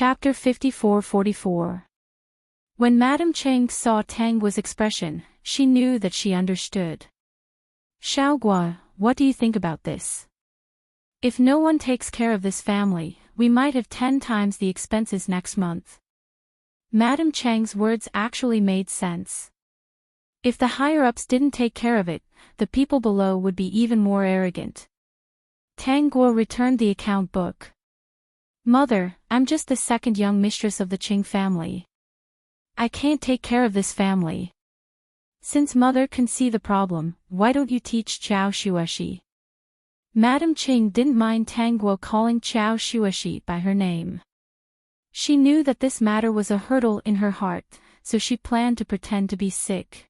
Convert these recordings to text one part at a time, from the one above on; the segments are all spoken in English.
Chapter 54-44. When Madame Cheng saw Tang Guo's expression, she knew that she understood. Xiao Guo, what do you think about this? If no one takes care of this family, we might have 10 times the expenses next month. Madame Cheng's words actually made sense. If the higher-ups didn't take care of it, the people below would be even more arrogant. Tang Guo returned the account book. Mother, I'm just the second young mistress of the Qing family. I can't take care of this family. Since mother can see the problem, why don't you teach Qiao Shueshi? Madame Qing didn't mind Tang Guo calling Qiao Shueshi by her name. She knew that this matter was a hurdle in her heart, so she planned to pretend to be sick.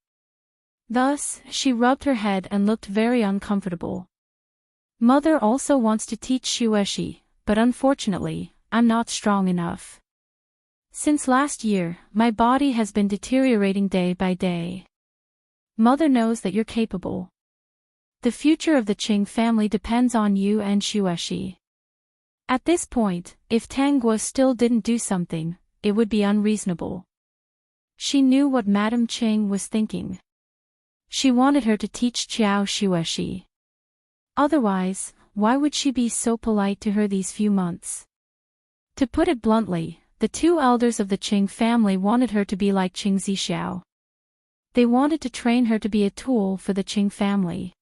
Thus, she rubbed her head and looked very uncomfortable. Mother also wants to teach Shueshi, but unfortunately, I'm not strong enough. Since last year, my body has been deteriorating day by day. Mother knows that you're capable. The future of the Qing family depends on you and Shueshi. At this point, if Tang Guo still didn't do something, it would be unreasonable. She knew what Madame Qing was thinking. She wanted her to teach Qiao Shueshi. Otherwise, why would she be so polite to her these few months? To put it bluntly, the two elders of the Qing family wanted her to be like Qing Zixiao. They wanted to train her to be a tool for the Qing family.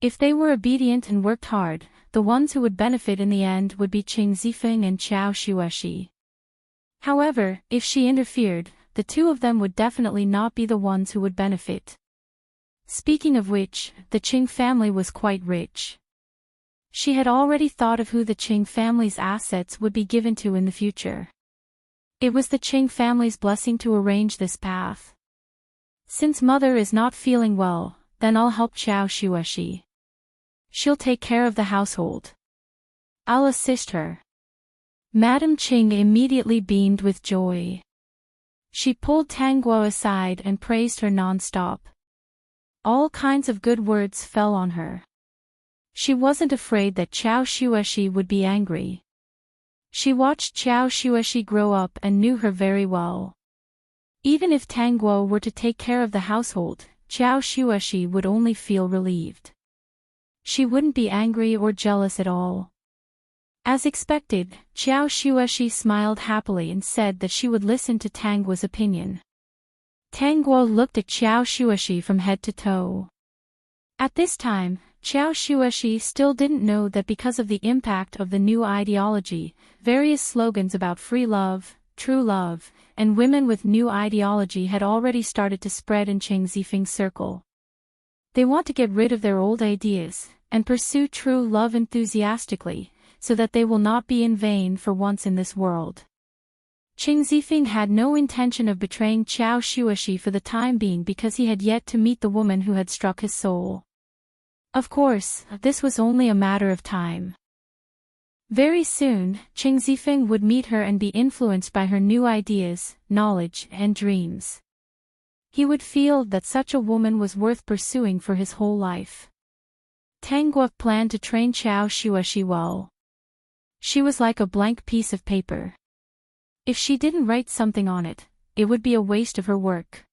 If they were obedient and worked hard, the ones who would benefit in the end would be Qing Zifeng and Qiao Shueshi. However, if she interfered, the two of them would definitely not be the ones who would benefit. Speaking of which, the Qing family was quite rich. She had already thought of who the Qing family's assets would be given to in the future. It was the Qing family's blessing to arrange this path. Since mother is not feeling well, then I'll help Qiao Shueshi. She'll take care of the household. I'll assist her. Madame Qing immediately beamed with joy. She pulled Tang Guo aside and praised her non-stop. All kinds of good words fell on her. She wasn't afraid that Qiao Shueshi would be angry. She watched Qiao Shueshi grow up and knew her very well. Even if Tang Guo were to take care of the household, Qiao Shueshi would only feel relieved. She wouldn't be angry or jealous at all. As expected, Qiao Shueshi smiled happily and said that she would listen to Tang Guo's opinion. Tang Guo looked at Qiao Shueshi from head to toe. At this time, Qiao Shueshi still didn't know that because of the impact of the new ideology, various slogans about free love, true love, and women with new ideology had already started to spread in Qing Zifeng's circle. They want to get rid of their old ideas, and pursue true love enthusiastically, so that they will not be in vain for once in this world. Qing Zifeng had no intention of betraying Qiao Shueshi for the time being because he had yet to meet the woman who had struck his soul. Of course, this was only a matter of time. Very soon, Qing Zifeng would meet her and be influenced by her new ideas, knowledge, and dreams. He would feel that such a woman was worth pursuing for his whole life. Tang Guo planned to train Qiao Shueshi well. She was like a blank piece of paper. If she didn't write something on it, it would be a waste of her work.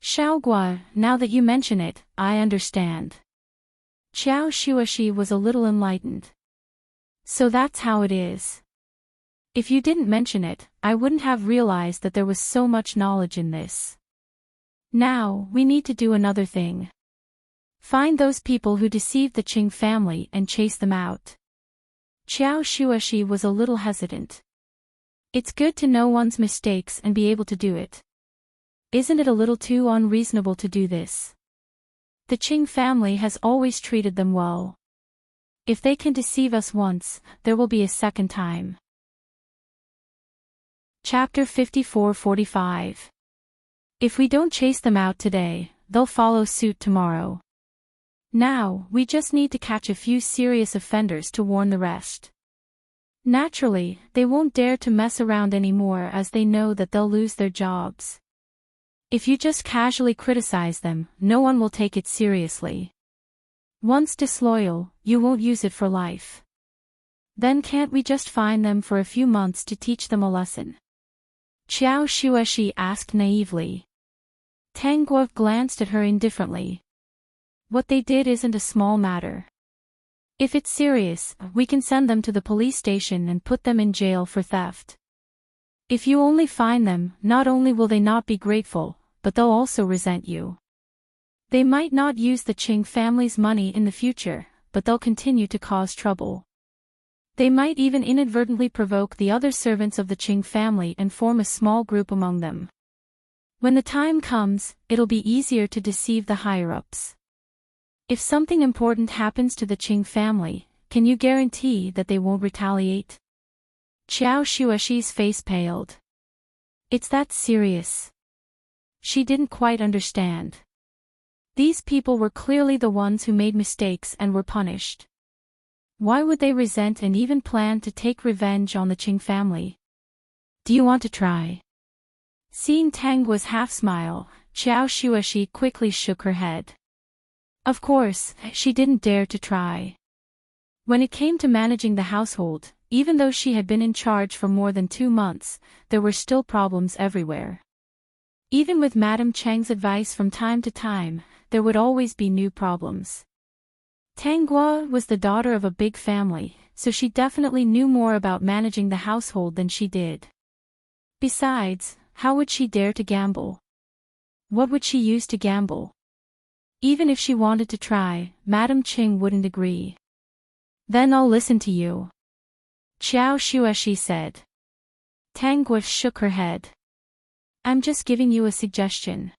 Xiao Guo, now that you mention it, I understand. Qiao Shueshi was a little enlightened. So that's how it is. If you didn't mention it, I wouldn't have realized that there was so much knowledge in this. Now, we need to do another thing. Find those people who deceived the Qing family and chase them out. Qiao Shueshi was a little hesitant. It's good to know one's mistakes and be able to do it. Isn't it a little too unreasonable to do this? The Qing family has always treated them well. If they can deceive us once, there will be a second time. Chapter 54-45. If we don't chase them out today, they'll follow suit tomorrow. Now, we just need to catch a few serious offenders to warn the rest. Naturally, they won't dare to mess around anymore as they know that they'll lose their jobs. If you just casually criticize them, no one will take it seriously. Once disloyal, you won't use it for life. Then can't we just find them for a few months to teach them a lesson? Qiao Shueshi asked naively. Tang Guo glanced at her indifferently. What they did isn't a small matter. If it's serious, we can send them to the police station and put them in jail for theft. If you only find them, not only will they not be grateful, but they'll also resent you. They might not use the Qing family's money in the future, but they'll continue to cause trouble. They might even inadvertently provoke the other servants of the Qing family and form a small group among them. When the time comes, it'll be easier to deceive the higher-ups. If something important happens to the Qing family, can you guarantee that they won't retaliate? Qiao Shueshi's face paled. It's that serious. She didn't quite understand. These people were clearly the ones who made mistakes and were punished. Why would they resent and even plan to take revenge on the Qing family? Do you want to try? Seeing Tang Guo's half-smile, Qiao Shueshi quickly shook her head. Of course, she didn't dare to try. When it came to managing the household, even though she had been in charge for more than 2 months, there were still problems everywhere. Even with Madame Cheng's advice from time to time, there would always be new problems. Tang Guo was the daughter of a big family, so she definitely knew more about managing the household than she did. Besides, how would she dare to gamble? What would she use to gamble? Even if she wanted to try, Madame Qing wouldn't agree. Then I'll listen to you. Qiao Shueshi said. Tang Guo shook her head. I'm just giving you a suggestion.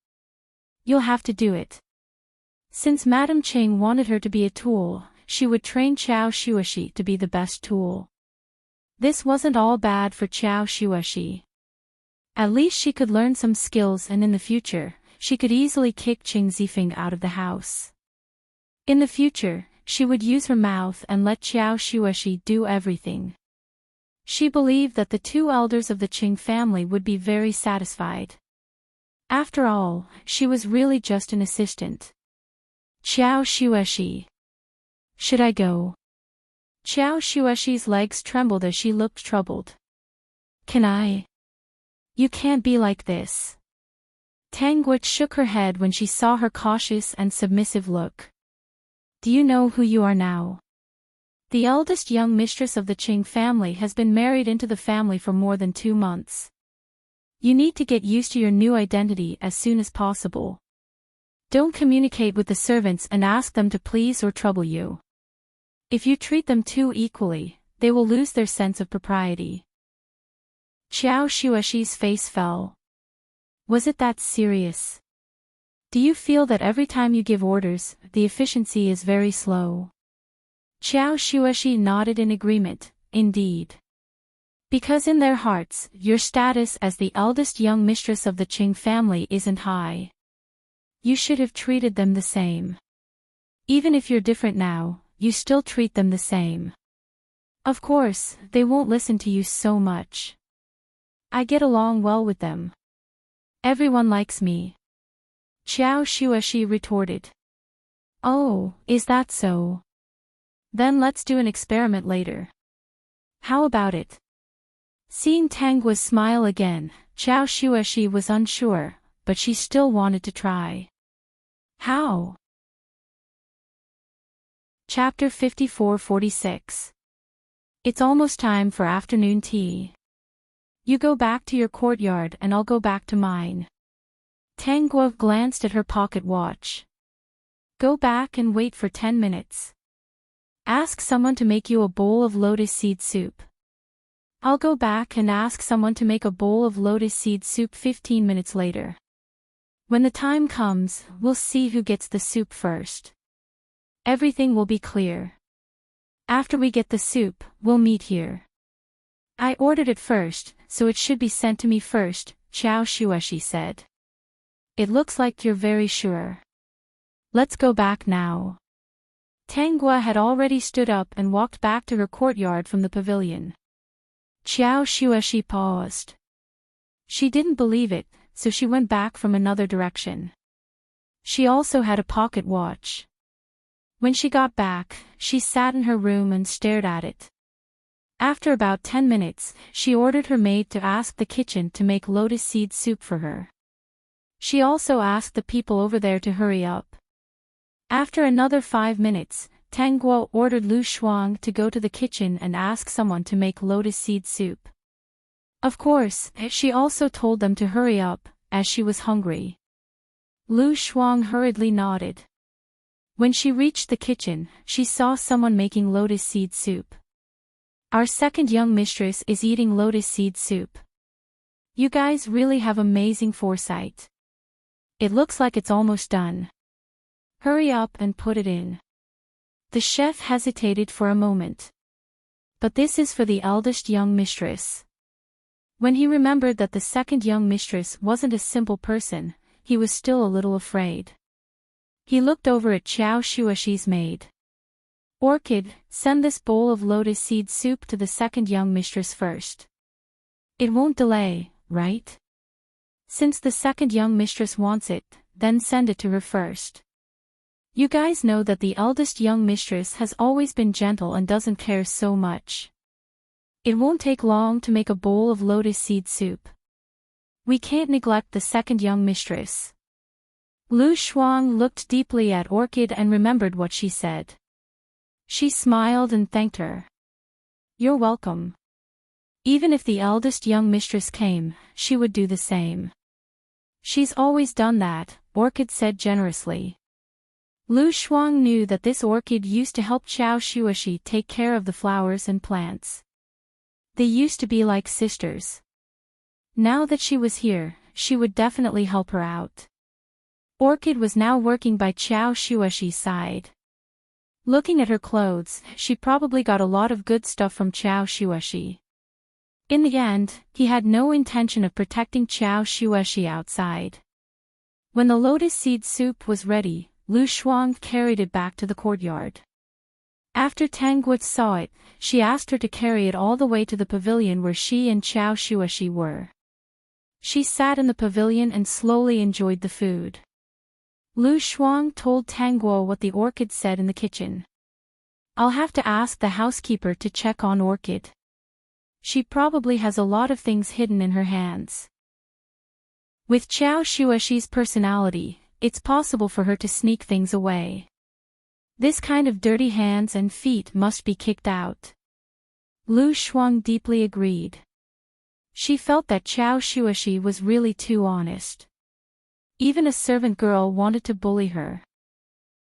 You'll have to do it. Since Madame Qing wanted her to be a tool, she would train Qiao Shueshi to be the best tool. This wasn't all bad for Qiao Shueshi. At least she could learn some skills, and in the future, she could easily kick Qing Zifeng out of the house. In the future, she would use her mouth and let Qiao Shueshi do everything. She believed that the 2 elders of the Qing family would be very satisfied. After all, she was really just an assistant. Qiao Shueshi. Should I go? Qiao Shueshi's legs trembled as she looked troubled. Can I? You can't be like this. Tang Guo shook her head when she saw her cautious and submissive look. Do you know who you are now? The eldest young mistress of the Qing family has been married into the family for more than 2 months. You need to get used to your new identity as soon as possible. Don't communicate with the servants and ask them to please or trouble you. If you treat them too equally, they will lose their sense of propriety. Qiao Shueshi's face fell. Was it that serious? Do you feel that every time you give orders, the efficiency is very slow? Qiao Shueshi nodded in agreement, indeed. Because in their hearts, your status as the eldest young mistress of the Qing family isn't high. You should have treated them the same. Even if you're different now, you still treat them the same. Of course, they won't listen to you so much. I get along well with them. Everyone likes me. Qiao Shueshi retorted. Oh, is that so? Then let's do an experiment later. How about it? Seeing Tang Guo's smile again, Qiao Shueshi was unsure, but she still wanted to try. How? Chapter 54-46. It's almost time for afternoon tea. You go back to your courtyard and I'll go back to mine. Tang Guo glanced at her pocket watch. Go back and wait for 10 minutes. Ask someone to make you a bowl of lotus seed soup. I'll go back and ask someone to make a bowl of lotus seed soup 15 minutes later. When the time comes, we'll see who gets the soup first. Everything will be clear. After we get the soup, we'll meet here. I ordered it first, so it should be sent to me first, Qiao Shueshi said. It looks like you're very sure. Let's go back now. Tang Guo had already stood up and walked back to her courtyard from the pavilion. Qiao Shueshi paused. She didn't believe it, so she went back from another direction. She also had a pocket watch. When she got back, she sat in her room and stared at it. After about 10 minutes, she ordered her maid to ask the kitchen to make lotus seed soup for her. She also asked the people over there to hurry up. After another 5 minutes, Tang Guo ordered Lu Shuang to go to the kitchen and ask someone to make lotus seed soup. Of course, she also told them to hurry up, as she was hungry. Lu Shuang hurriedly nodded. When she reached the kitchen, she saw someone making lotus seed soup. Our second young mistress is eating lotus seed soup. You guys really have amazing foresight. It looks like it's almost done. Hurry up and put it in. The chef hesitated for a moment. But this is for the eldest young mistress. When he remembered that the second young mistress wasn't a simple person, he was still a little afraid. He looked over at Xiao Shuashi's maid. Orchid, send this bowl of lotus seed soup to the second young mistress first. It won't delay, right? Since the second young mistress wants it, then send it to her first. You guys know that the eldest young mistress has always been gentle and doesn't care so much. It won't take long to make a bowl of lotus seed soup. We can't neglect the second young mistress. Lu Shuang looked deeply at Orchid and remembered what she said. She smiled and thanked her. You're welcome. Even if the eldest young mistress came, she would do the same. She's always done that, Orchid said generously. Lu Shuang knew that this Orchid used to help Xiao Shuashi take care of the flowers and plants. They used to be like sisters. Now that she was here, she would definitely help her out. Orchid was now working by Xiao Shuashi's side. Looking at her clothes, she probably got a lot of good stuff from Xiao Shuashi. In the end, he had no intention of protecting Xiao Shuashi outside. When the lotus seed soup was ready, Lu Shuang carried it back to the courtyard. After Tang Guo saw it, she asked her to carry it all the way to the pavilion where she and Xiao Shuashi were. She sat in the pavilion and slowly enjoyed the food. Lu Shuang told Tang Guo what the Orchid said in the kitchen. I'll have to ask the housekeeper to check on Orchid. She probably has a lot of things hidden in her hands. With Xiao Shuashi's personality, it's possible for her to sneak things away. This kind of dirty hands and feet must be kicked out. Lu Shuang deeply agreed. She felt that Xiao Shuashi was really too honest. Even a servant girl wanted to bully her.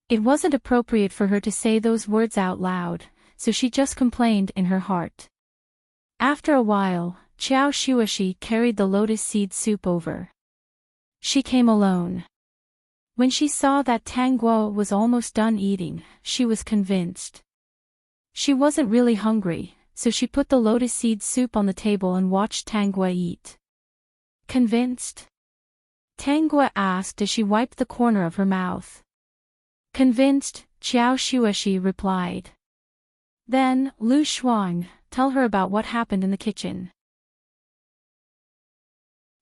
It wasn't appropriate for her to say those words out loud, so she just complained in her heart. After a while, Xiao Shuashi carried the lotus seed soup over. She came alone. When she saw that Tang Guo was almost done eating, she was convinced. She wasn't really hungry, so she put the lotus seed soup on the table and watched Tang Guo eat. Convinced? Tang Guo asked as she wiped the corner of her mouth. Convinced, Xiao Shuashi replied. Then, Lu Shuang, tell her about what happened in the kitchen.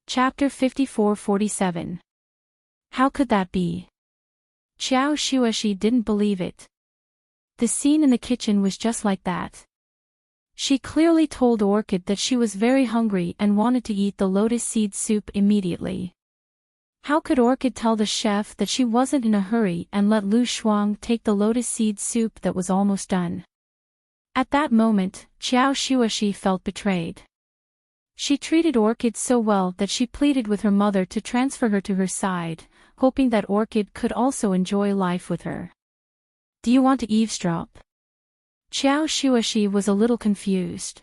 Chapter 54-47. How could that be? Xiao Shuashi didn't believe it. The scene in the kitchen was just like that. She clearly told Orchid that she was very hungry and wanted to eat the lotus seed soup immediately. How could Orchid tell the chef that she wasn't in a hurry and let Lu Shuang take the lotus seed soup that was almost done? At that moment, Xiao Shuashi felt betrayed. She treated Orchid so well that she pleaded with her mother to transfer her to her side, hoping that Orchid could also enjoy life with her. Do you want to eavesdrop? Xiao Shuashi was a little confused.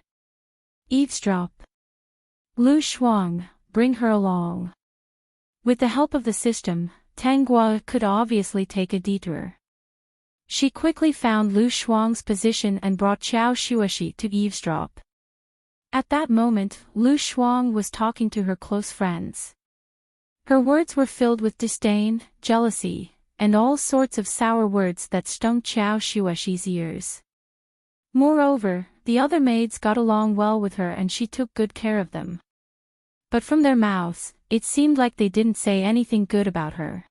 Eavesdrop? Lu Shuang, bring her along. With the help of the system, Tang Guo could obviously take a detour. She quickly found Lu Shuang's position and brought Xiao Shuashi to eavesdrop. At that moment, Lu Shuang was talking to her close friends. Her words were filled with disdain, jealousy, and all sorts of sour words that stung Xiao Shuashi's ears. Moreover, the other maids got along well with her and she took good care of them. But from their mouths, it seemed like they didn't say anything good about her.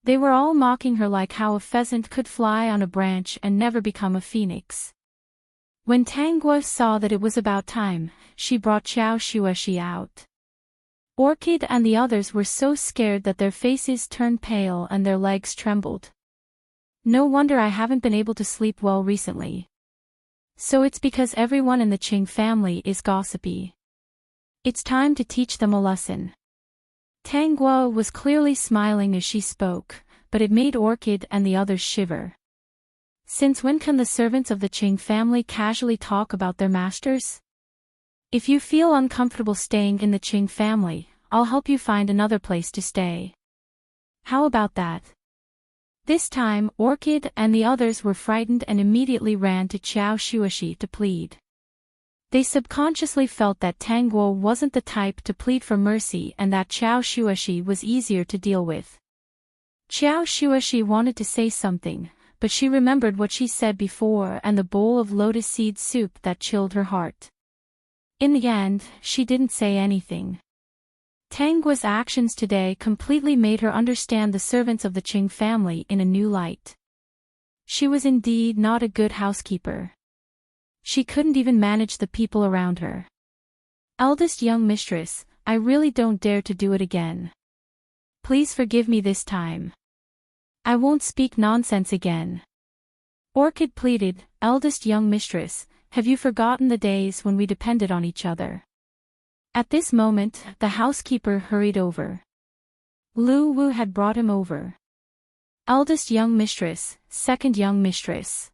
They were all mocking her like how a pheasant could fly on a branch and never become a phoenix. When Tangguo saw that it was about time, she brought Xiao Shueshi out. Orchid and the others were so scared that their faces turned pale and their legs trembled. No wonder I haven't been able to sleep well recently. So it's because everyone in the Qing family is gossipy. It's time to teach them a lesson. Tangguo was clearly smiling as she spoke, but it made Orchid and the others shiver. Since when can the servants of the Qing family casually talk about their masters? If you feel uncomfortable staying in the Qing family, I'll help you find another place to stay. How about that? This time, Orchid and the others were frightened and immediately ran to Xiao Shueshi to plead. They subconsciously felt that Tangguo wasn't the type to plead for mercy and that Xiao Shueshi was easier to deal with. Xiao Shueshi wanted to say something, but she remembered what she said before and the bowl of lotus seed soup that chilled her heart. In the end, she didn't say anything. Tangguo's actions today completely made her understand the servants of the Qing family in a new light. She was indeed not a good housekeeper. She couldn't even manage the people around her. Eldest young mistress, I really don't dare to do it again. Please forgive me this time. I won't speak nonsense again. Orchid pleaded, eldest young mistress, have you forgotten the days when we depended on each other? At this moment, the housekeeper hurried over. Lu Wu had brought him over. Eldest young mistress, second young mistress.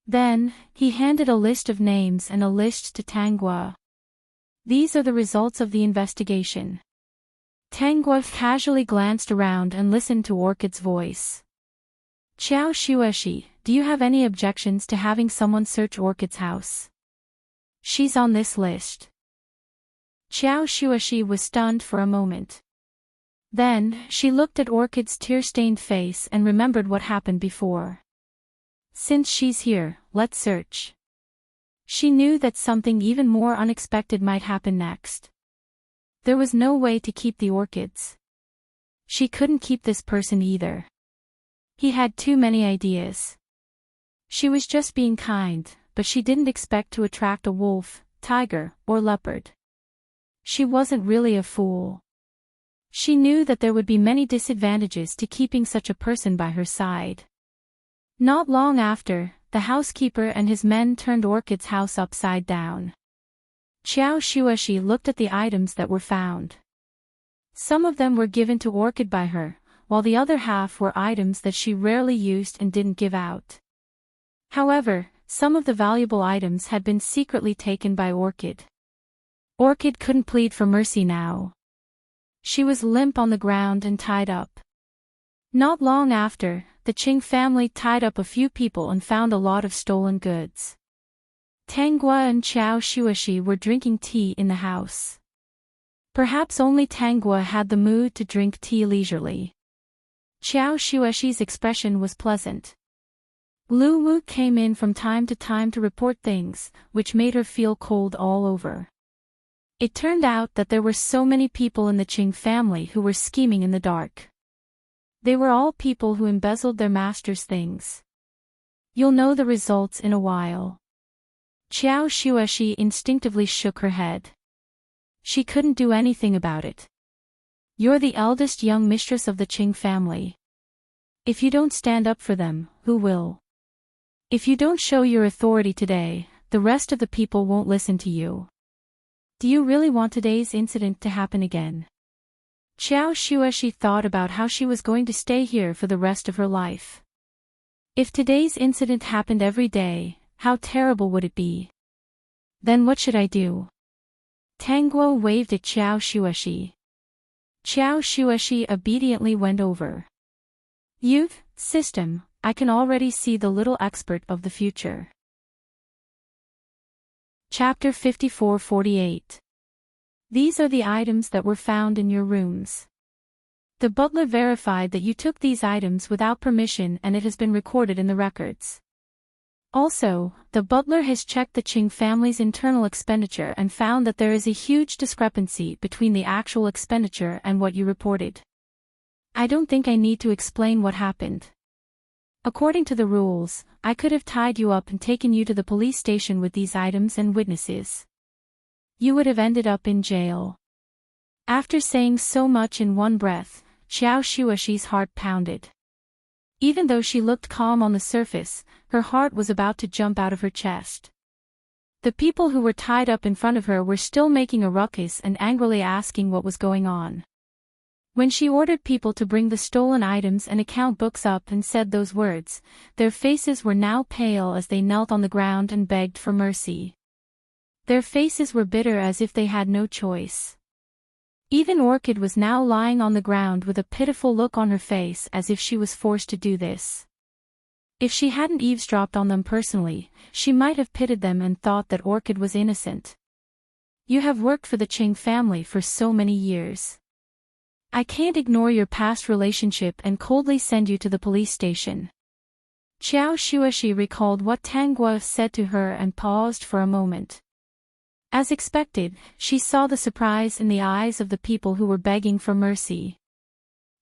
Then, he handed a list of names and a list to Tangguo. These are the results of the investigation. Tangguo casually glanced around and listened to Orchid's voice. Xiao Shueshi, do you have any objections to having someone search Orchid's house? She's on this list. Xiao Shueshi was stunned for a moment. Then, she looked at Orchid's tear-stained face and remembered what happened before. Since she's here, let's search. She knew that something even more unexpected might happen next. There was no way to keep the orchids. She couldn't keep this person either. He had too many ideas. She was just being kind, but she didn't expect to attract a wolf, tiger, or leopard. She wasn't really a fool. She knew that there would be many disadvantages to keeping such a person by her side. Not long after, the housekeeper and his men turned Orchid's house upside down. Xiao Shueshi looked at the items that were found. Some of them were given to Orchid by her, while the other half were items that she rarely used and didn't give out. However, some of the valuable items had been secretly taken by Orchid. Orchid couldn't plead for mercy now. She was limp on the ground and tied up. Not long after, the Qing family tied up a few people and found a lot of stolen goods. Tangguo and Xiao Shueshi were drinking tea in the house. Perhaps only Tangguo had the mood to drink tea leisurely. Xiao Shueshi's expression was pleasant. Lu Wu came in from time to report things, which made her feel cold all over. It turned out that there were so many people in the Qing family who were scheming in the dark. They were all people who embezzled their master's things. You'll know the results in a while. Xiao Shueshi instinctively shook her head. She couldn't do anything about it. You're the eldest young mistress of the Qing family. If you don't stand up for them, who will? If you don't show your authority today, the rest of the people won't listen to you. Do you really want today's incident to happen again? Xiao Shueshi thought about how she was going to stay here for the rest of her life. If today's incident happened every day, how terrible would it be? Then what should I do? Tangguo waved at Xiao Shueshi. Xiao Shueshi obediently went over. You've, system, I can already see the little expert of the future. Chapter 54-48. These are the items that were found in your rooms. The butler verified that you took these items without permission and it has been recorded in the records. Also, the butler has checked the Qing family's internal expenditure and found that there is a huge discrepancy between the actual expenditure and what you reported. I don't think I need to explain what happened. According to the rules, I could have tied you up and taken you to the police station with these items and witnesses. You would have ended up in jail. After saying so much in one breath, Xiao Shuashi's heart pounded. Even though she looked calm on the surface, her heart was about to jump out of her chest. The people who were tied up in front of her were still making a ruckus and angrily asking what was going on. When she ordered people to bring the stolen items and account books up and said those words, their faces were now pale as they knelt on the ground and begged for mercy. Their faces were bitter as if they had no choice. Even Orchid was now lying on the ground with a pitiful look on her face as if she was forced to do this. If she hadn't eavesdropped on them personally, she might have pitied them and thought that Orchid was innocent. You have worked for the Qing family for so many years. I can't ignore your past relationship and coldly send you to the police station. Xiao Shuashi recalled what Tang Guo said to her and paused for a moment. As expected, she saw the surprise in the eyes of the people who were begging for mercy.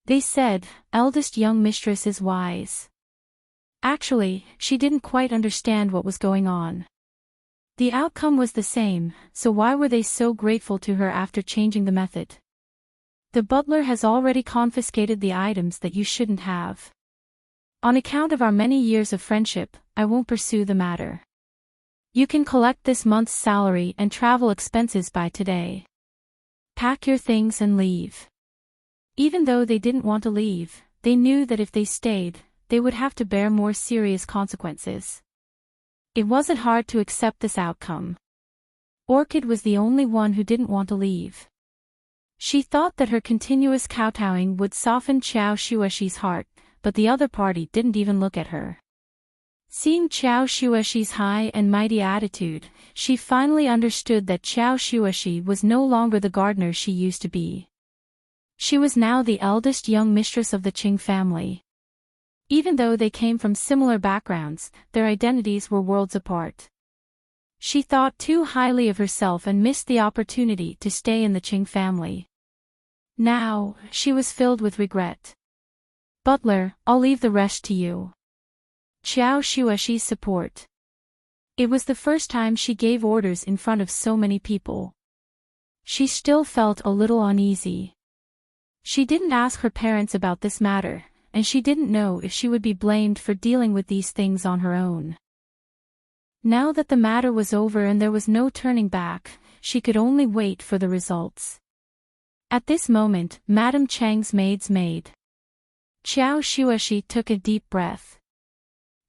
They said, "Eldest young mistress is wise." Actually, she didn't quite understand what was going on. The outcome was the same, so why were they so grateful to her after changing the method? The butler has already confiscated the items that you shouldn't have. On account of our many years of friendship, I won't pursue the matter. You can collect this month's salary and travel expenses by today. Pack your things and leave. Even though they didn't want to leave, they knew that if they stayed, they would have to bear more serious consequences. It wasn't hard to accept this outcome. Orchid was the only one who didn't want to leave. She thought that her continuous kowtowing would soften Xiao Shuashi's heart, but the other party didn't even look at her. Seeing Xiao Shuashi's high and mighty attitude, she finally understood that Xiao Shuashi was no longer the gardener she used to be. She was now the eldest young mistress of the Qing family. Even though they came from similar backgrounds, their identities were worlds apart. She thought too highly of herself and missed the opportunity to stay in the Qing family. Now, she was filled with regret. Butler, I'll leave the rest to you. Xiao Shuashi's support. It was the first time she gave orders in front of so many people. She still felt a little uneasy. She didn't ask her parents about this matter, and she didn't know if she would be blamed for dealing with these things on her own. Now that the matter was over and there was no turning back, she could only wait for the results. At this moment, Madame Chang's maid's maid. Xiao Shuashi took a deep breath.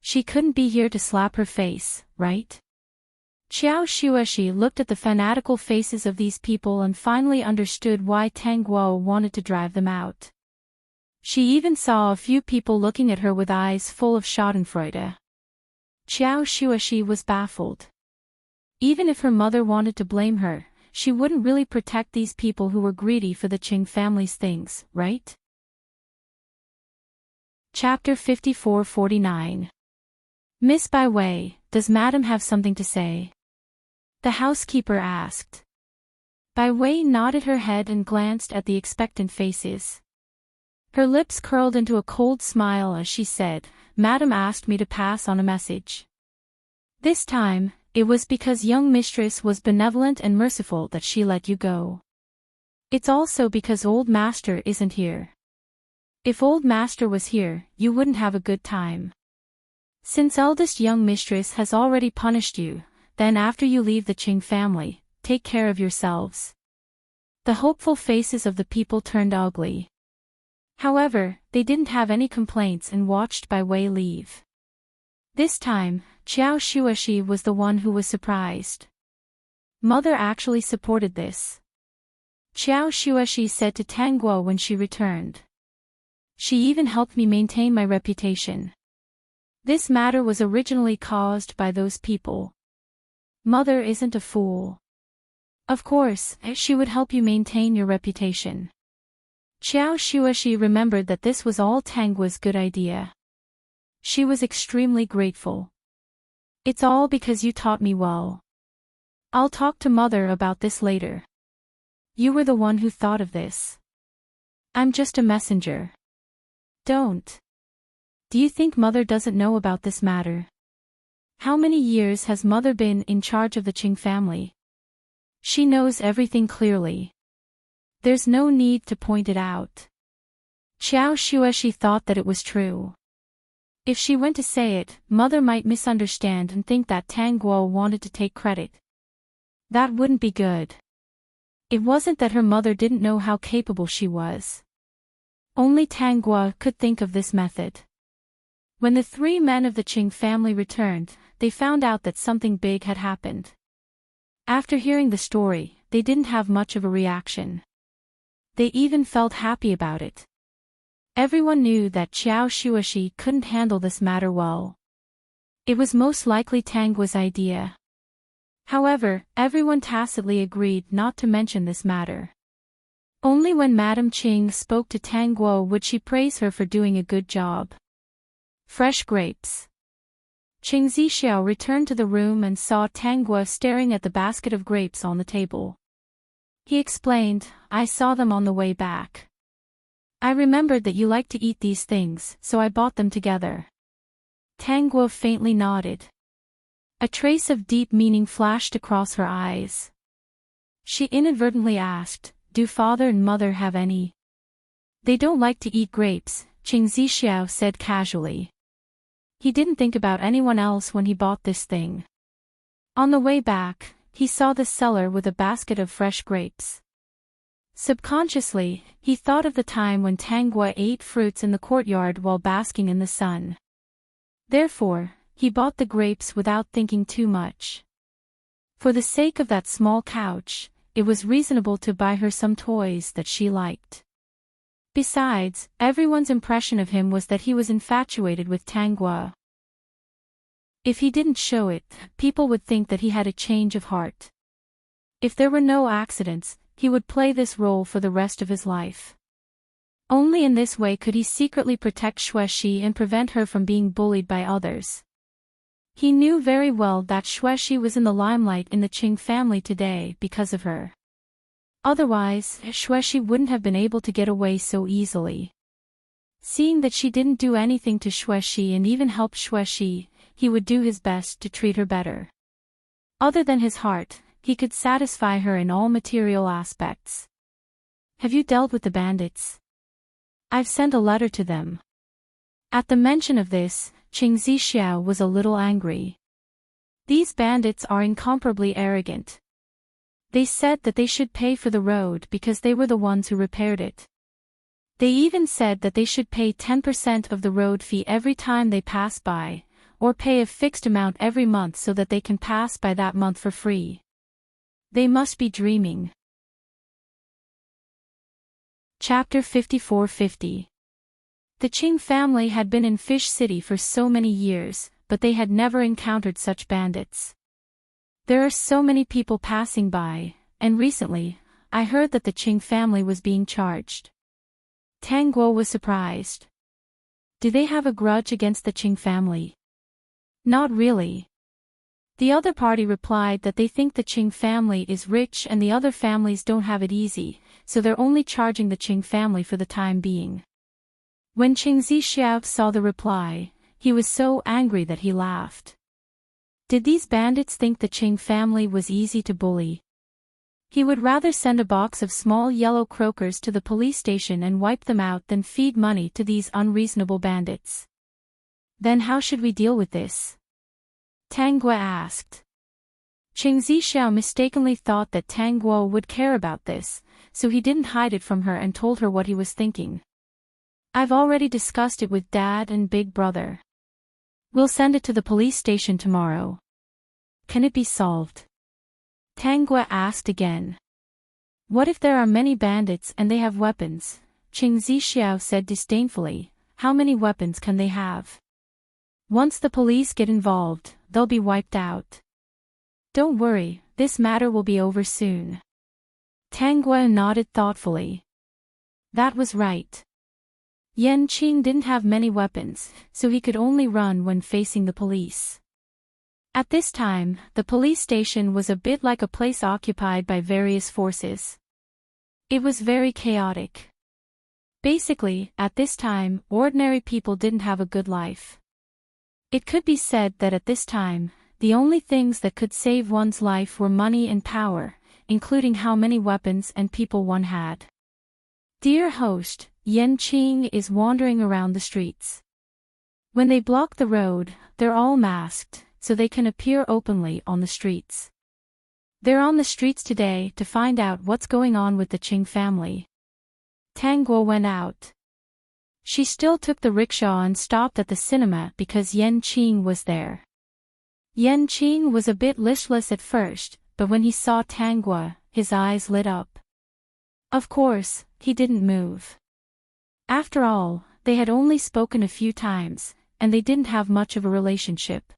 She couldn't be here to slap her face, right? Xiao Shuashi looked at the fanatical faces of these people and finally understood why Tang Guo wanted to drive them out. She even saw a few people looking at her with eyes full of schadenfreude. Xiao Shuashi was baffled. Even if her mother wanted to blame her, she wouldn't really protect these people who were greedy for the Qing family's things, right? Chapter 54-49. Miss Bai Wei, does Madam have something to say? The housekeeper asked. Bai Wei nodded her head and glanced at the expectant faces. Her lips curled into a cold smile as she said, Madam asked me to pass on a message. This time, it was because young mistress was benevolent and merciful that she let you go. It's also because old master isn't here. If old master was here, you wouldn't have a good time. Since eldest young mistress has already punished you, then after you leave the Qing family, take care of yourselves. The hopeful faces of the people turned ugly. However, they didn't have any complaints and watched Bai Wei leave. This time, Xiao Shuashi was the one who was surprised. Mother actually supported this. Xiao Shuashi said to Tang Guo when she returned. She even helped me maintain my reputation. This matter was originally caused by those people. Mother isn't a fool. Of course, she would help you maintain your reputation. Xiao Shuashi remembered that this was all Tang Guo's good idea. She was extremely grateful. It's all because you taught me well. I'll talk to mother about this later. You were the one who thought of this. I'm just a messenger. Don't. Do you think Mother doesn't know about this matter? How many years has Mother been in charge of the Qing family? She knows everything clearly. There's no need to point it out. Xiao Xueshi thought that it was true. If she went to say it, Mother might misunderstand and think that Tang Guo wanted to take credit. That wouldn't be good. It wasn't that her mother didn't know how capable she was. Only Tang Guo could think of this method. When the three men of the Qing family returned, they found out that something big had happened. After hearing the story, they didn't have much of a reaction. They even felt happy about it. Everyone knew that Xiao Xueshi couldn't handle this matter well. It was most likely Tang Guo's idea. However, everyone tacitly agreed not to mention this matter. Only when Madame Qing spoke to Tang Guo would she praise her for doing a good job. Fresh grapes. Qing Zixiao returned to the room and saw Tang Guo staring at the basket of grapes on the table. He explained, "I saw them on the way back. I remembered that you like to eat these things, so I bought them together." Tang Guo faintly nodded. A trace of deep meaning flashed across her eyes. She inadvertently asked, "Do father and mother have any?" "They don't like to eat grapes," Qing Zixiao said casually. He didn't think about anyone else when he bought this thing. On the way back, he saw the seller with a basket of fresh grapes. Subconsciously, he thought of the time when Tang Guo ate fruits in the courtyard while basking in the sun. Therefore, he bought the grapes without thinking too much. For the sake of that small couch, it was reasonable to buy her some toys that she liked. Besides, everyone's impression of him was that he was infatuated with Tang Guo. If he didn't show it, people would think that he had a change of heart. If there were no accidents, he would play this role for the rest of his life. Only in this way could he secretly protect Xueshi and prevent her from being bullied by others. He knew very well that Xueshi was in the limelight in the Qing family today because of her. Otherwise, Xueshi wouldn't have been able to get away so easily. Seeing that she didn't do anything to Xueshi and even helped Xueshi, he would do his best to treat her better. Other than his heart, he could satisfy her in all material aspects. "Have you dealt with the bandits?" "I've sent a letter to them." At the mention of this, Qing Zixiao was a little angry. These bandits are incomparably arrogant. They said that they should pay for the road because they were the ones who repaired it. They even said that they should pay 10% of the road fee every time they pass by, or pay a fixed amount every month so that they can pass by that month for free. They must be dreaming. Chapter 5450. The Qing family had been in Fish City for so many years, but they had never encountered such bandits. There are so many people passing by, and recently, I heard that the Qing family was being charged. Tang Guo was surprised. Do they have a grudge against the Qing family? Not really. The other party replied that they think the Qing family is rich and the other families don't have it easy, so they're only charging the Qing family for the time being. When Qing Zixiao saw the reply, he was so angry that he laughed. Did these bandits think the Qing family was easy to bully? He would rather send a box of small yellow croakers to the police station and wipe them out than feed money to these unreasonable bandits. Then how should we deal with this? Tang Guo asked. Qing Zixiao mistakenly thought that Tang Guo would care about this, so he didn't hide it from her and told her what he was thinking. I've already discussed it with Dad and Big Brother. We'll send it to the police station tomorrow. Can it be solved? Tang Guo asked again. What if there are many bandits and they have weapons? Qing Zixiao said disdainfully. How many weapons can they have? Once the police get involved, they'll be wiped out. Don't worry, this matter will be over soon. Tang Guo nodded thoughtfully. That was right. Yan Qing didn't have many weapons, so he could only run when facing the police. At this time, the police station was a bit like a place occupied by various forces. It was very chaotic. Basically, at this time, ordinary people didn't have a good life. It could be said that at this time, the only things that could save one's life were money and power, including how many weapons and people one had. Dear host, Enchanting is wandering around the streets. When they block the road, they're all masked, so they can appear openly on the streets. They're on the streets today to find out what's going on with the Qing family. Tang Guo went out. She still took the rickshaw and stopped at the cinema because Enchanting was there. Enchanting was a bit listless at first, but when he saw Tang Guo, his eyes lit up. Of course, he didn't move. After all, they had only spoken a few times, and they didn't have much of a relationship.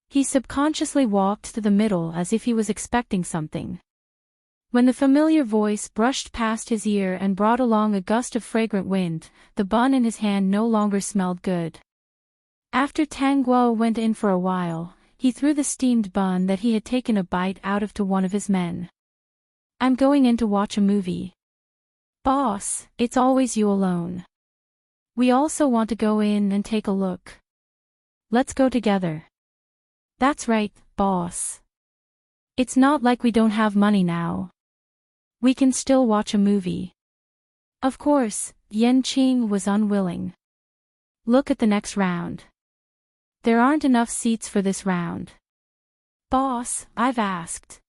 He subconsciously walked to the middle as if he was expecting something. When the familiar voice brushed past his ear and brought along a gust of fragrant wind, the bun in his hand no longer smelled good. After Tang Guo went in for a while, he threw the steamed bun that he had taken a bite out of to one of his men. I'm going in to watch a movie. Boss, it's always you alone. We also want to go in and take a look. Let's go together. That's right, boss. It's not like we don't have money now. We can still watch a movie. Of course, Enchanting was unwilling. Look at the next round. There aren't enough seats for this round. Boss, I've asked.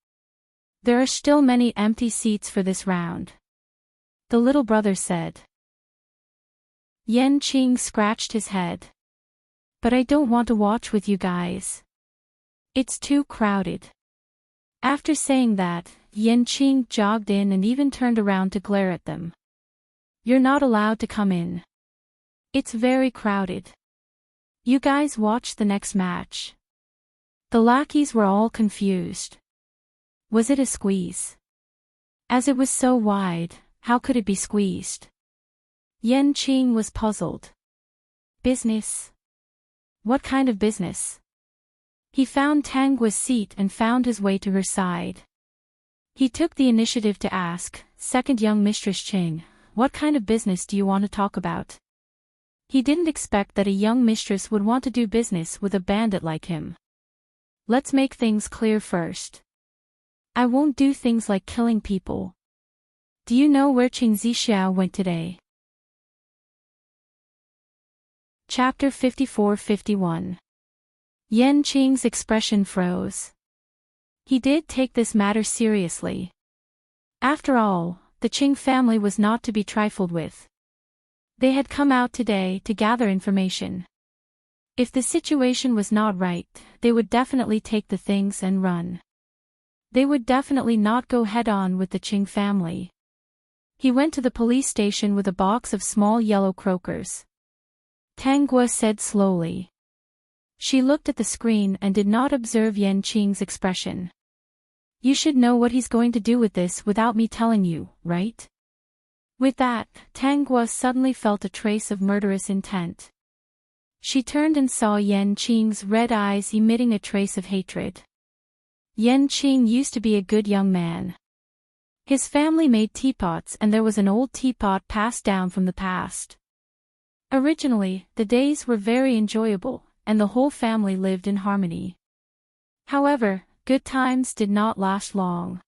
There are still many empty seats for this round. The little brother said. Enchanting scratched his head. But I don't want to watch with you guys. It's too crowded. After saying that, Enchanting jogged in and even turned around to glare at them. You're not allowed to come in. It's very crowded. You guys watch the next match. The lackeys were all confused. Was it a squeeze? As it was so wide, how could it be squeezed? Enchanting was puzzled. Business? What kind of business? He found Tang Guo's seat and found his way to her side. He took the initiative to ask, Second young Mistress Qing, what kind of business do you want to talk about? He didn't expect that a young mistress would want to do business with a bandit like him. Let's make things clear first. I won't do things like killing people. Do you know where Qing Zixiao went today? Chapter 54-51. Enchanting's expression froze. He did take this matter seriously. After all, the Qing family was not to be trifled with. They had come out today to gather information. If the situation was not right, they would definitely take the things and run. They would definitely not go head-on with the Qing family. He went to the police station with a box of small yellow croakers. Tang Guo said slowly. She looked at the screen and did not observe Enchanting's expression. You should know what he's going to do with this without me telling you, right? With that, Tang Guo suddenly felt a trace of murderous intent. She turned and saw Enchanting's red eyes emitting a trace of hatred. Enchanting used to be a good young man. His family made teapots and there was an old teapot passed down from the past. Originally, the days were very enjoyable, and the whole family lived in harmony. However, good times did not last long.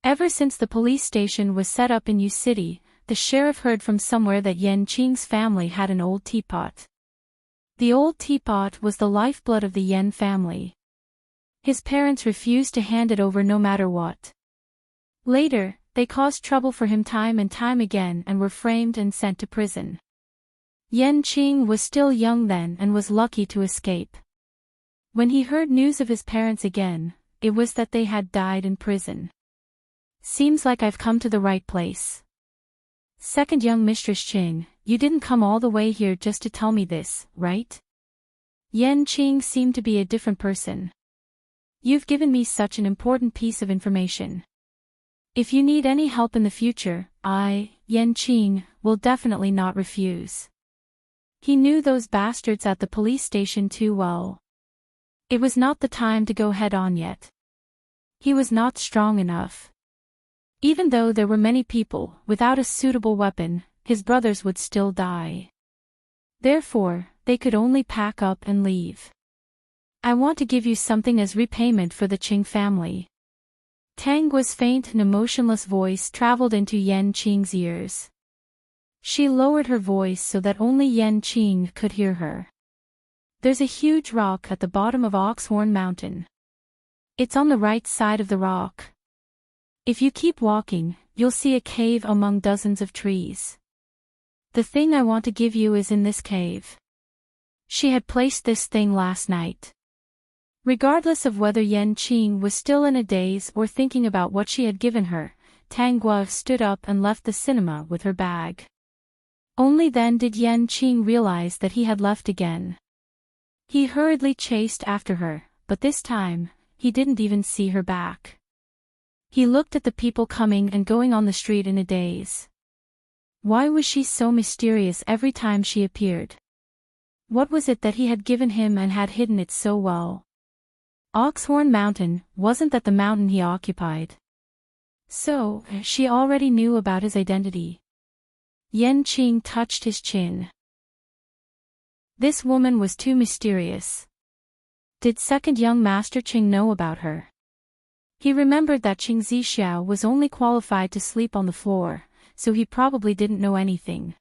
Ever since the police station was set up in Yu City, the sheriff heard from somewhere that Enchanting's family had an old teapot. The old teapot was the lifeblood of the Yen family. His parents refused to hand it over no matter what. Later, they caused trouble for him time and time again and were framed and sent to prison. Enchanting was still young then and was lucky to escape. When he heard news of his parents again, it was that they had died in prison. Seems like I've come to the right place. Second young Mistress Qing, you didn't come all the way here just to tell me this, right? Enchanting seemed to be a different person. You've given me such an important piece of information. If you need any help in the future, I, Enchanting, will definitely not refuse. He knew those bastards at the police station too well. It was not the time to go head-on yet. He was not strong enough. Even though there were many people, without a suitable weapon, his brothers would still die. Therefore, they could only pack up and leave. I want to give you something as repayment for the Qing family. Tang's faint and emotionless voice traveled into Yan Qing's ears. She lowered her voice so that only Yan Qing could hear her. There's a huge rock at the bottom of Oxhorn Mountain. It's on the right side of the rock. If you keep walking, you'll see a cave among dozens of trees. The thing I want to give you is in this cave. She had placed this thing last night. Regardless of whether Yan Qing was still in a daze or thinking about what she had given her, Tang Guo stood up and left the cinema with her bag. Only then did Yan Qing realize that he had left again. He hurriedly chased after her, but this time, he didn't even see her back. He looked at the people coming and going on the street in a daze. Why was she so mysterious every time she appeared? What was it that he had given him and had hidden it so well? Oxhorn Mountain, wasn't that the mountain he occupied? So, she already knew about his identity. Yan Qing touched his chin. This woman was too mysterious. Did second young Master Qing know about her? He remembered that Qing Zixiao was only qualified to sleep on the floor, so he probably didn't know anything.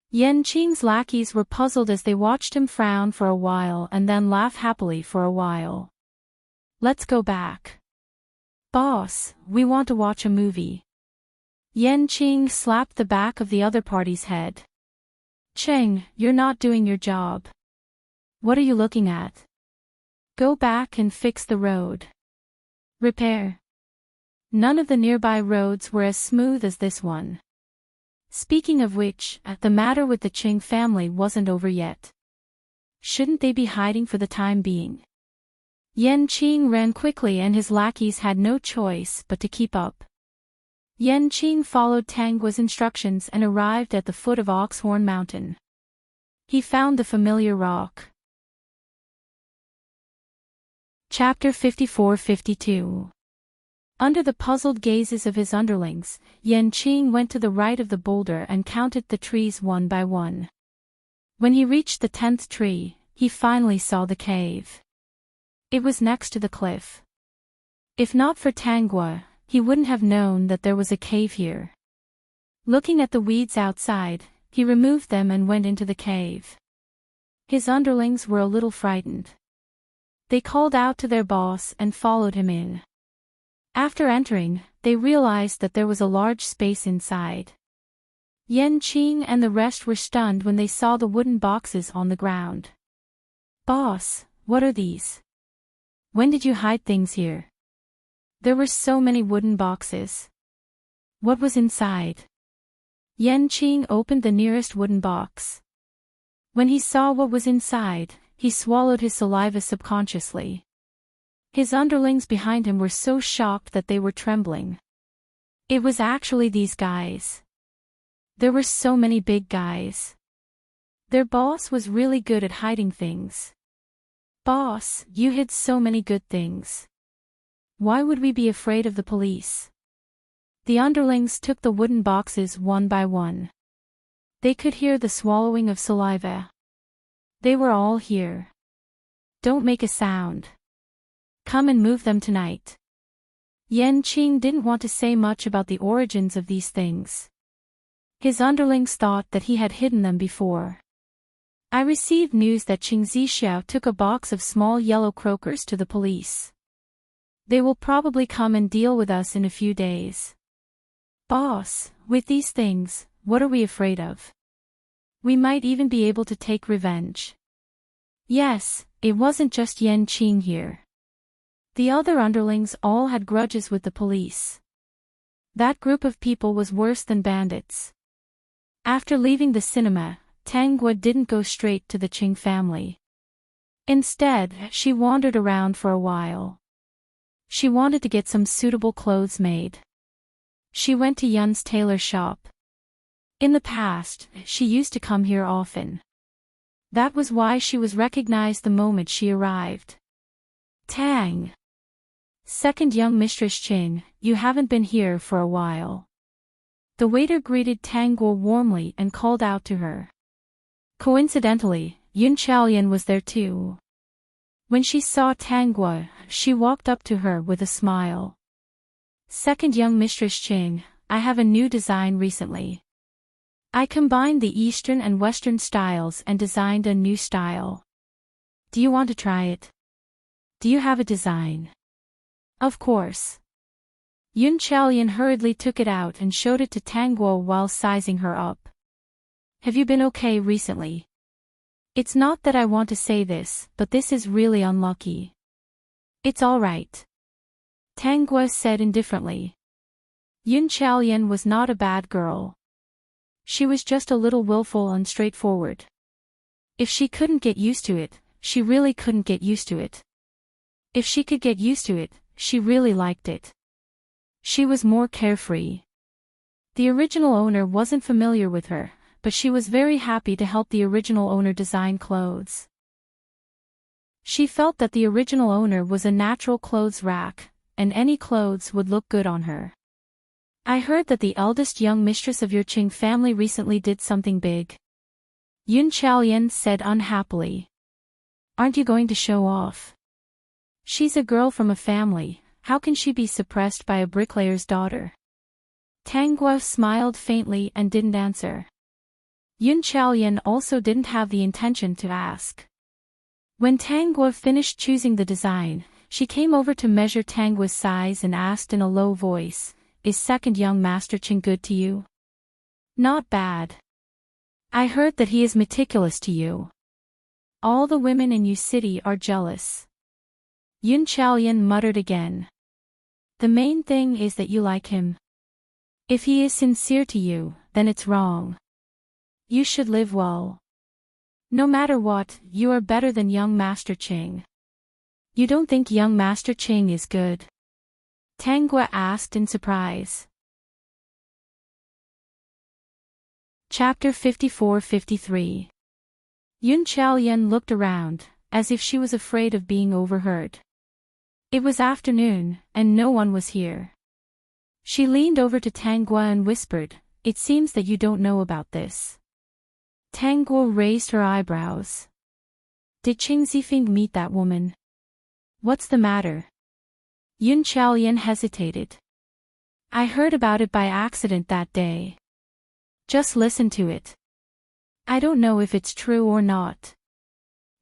Yan Qing's lackeys were puzzled as they watched him frown for a while and then laugh happily for a while. Let's go back. Boss, we want to watch a movie. Yan Qing slapped the back of the other party's head. Cheng, you're not doing your job. What are you looking at? Go back and fix the road. Repair. None of the nearby roads were as smooth as this one. Speaking of which, the matter with the Qing family wasn't over yet. Shouldn't they be hiding for the time being? Yan Qing ran quickly and his lackeys had no choice but to keep up. Yan Qing followed Tang Guo's instructions and arrived at the foot of Oxhorn Mountain. He found the familiar rock. Chapter 54-52. Under the puzzled gazes of his underlings, Yan Qing went to the right of the boulder and counted the trees one by one. When he reached the 10th tree, he finally saw the cave. It was next to the cliff. If not for Tang Guo, he wouldn't have known that there was a cave here. Looking at the weeds outside, he removed them and went into the cave. His underlings were a little frightened. They called out to their boss and followed him in. After entering, they realized that there was a large space inside. Yan Qing and the rest were stunned when they saw the wooden boxes on the ground. Boss, what are these? When did you hide things here? There were so many wooden boxes. What was inside? Yan Qing opened the nearest wooden box. When he saw what was inside, he swallowed his saliva subconsciously. His underlings behind him were so shocked that they were trembling. It was actually these guys. There were so many big guys. Their boss was really good at hiding things. Boss, you hid so many good things. Why would we be afraid of the police? The underlings took the wooden boxes one by one. They could hear the swallowing of saliva. They were all here. Don't make a sound. Come and move them tonight. Yan Qing didn't want to say much about the origins of these things. His underlings thought that he had hidden them before. I received news that Qing Zixiao took a box of small yellow croakers to the police. They will probably come and deal with us in a few days. Boss, with these things, what are we afraid of? We might even be able to take revenge. Yes, it wasn't just Yan Qing here. The other underlings all had grudges with the police. That group of people was worse than bandits. After leaving the cinema, Tang Guo didn't go straight to the Qing family. Instead, she wandered around for a while. She wanted to get some suitable clothes made. She went to Yun's tailor shop. In the past, she used to come here often. That was why she was recognized the moment she arrived. Tang. Second young Mistress Qing, you haven't been here for a while. The waiter greeted Tang Guo warmly and called out to her. Coincidentally, Yun Chaoyan was there too. When she saw Tang Guo, she walked up to her with a smile. Second young Mistress Ching, I have a new design recently. I combined the Eastern and Western styles and designed a new style. Do you want to try it? Do you have a design? Of course. Yun Chaoyan hurriedly took it out and showed it to Tang Guo while sizing her up. Have you been okay recently? It's not that I want to say this, but this is really unlucky. It's all right. Tang Guo said indifferently. Yun Chaoyan was not a bad girl. She was just a little willful and straightforward. If she couldn't get used to it, she really couldn't get used to it. If she could get used to it, she really liked it. She was more carefree. The original owner wasn't familiar with her, but she was very happy to help the original owner design clothes. She felt that the original owner was a natural clothes rack, and any clothes would look good on her. I heard that the eldest young mistress of your Qing family recently did something big. Yun Chaoyan said unhappily. Aren't you going to show off? She's a girl from a family, how can she be suppressed by a bricklayer's daughter? Tang Guo smiled faintly and didn't answer. Yun Chaoyan also didn't have the intention to ask. When Tang Guo finished choosing the design, she came over to measure Tang Guo's size and asked in a low voice, Is second young Master Qing good to you? Not bad. I heard that he is meticulous to you. All the women in Yu City are jealous. Yun Chaoyan muttered again. The main thing is that you like him. If he is sincere to you, then it's wrong. You should live well. No matter what, you are better than young Master Qing. You don't think young Master Qing is good? Tang Guo asked in surprise. Chapter 54-53. Yun Chaoyan looked around, as if she was afraid of being overheard. It was afternoon, and no one was here. She leaned over to Tang Guo and whispered, It seems that you don't know about this. Tang Guo raised her eyebrows. Did Qing Zifeng meet that woman? What's the matter? Yun Chaoyan hesitated. I heard about it by accident that day. Just listen to it. I don't know if it's true or not.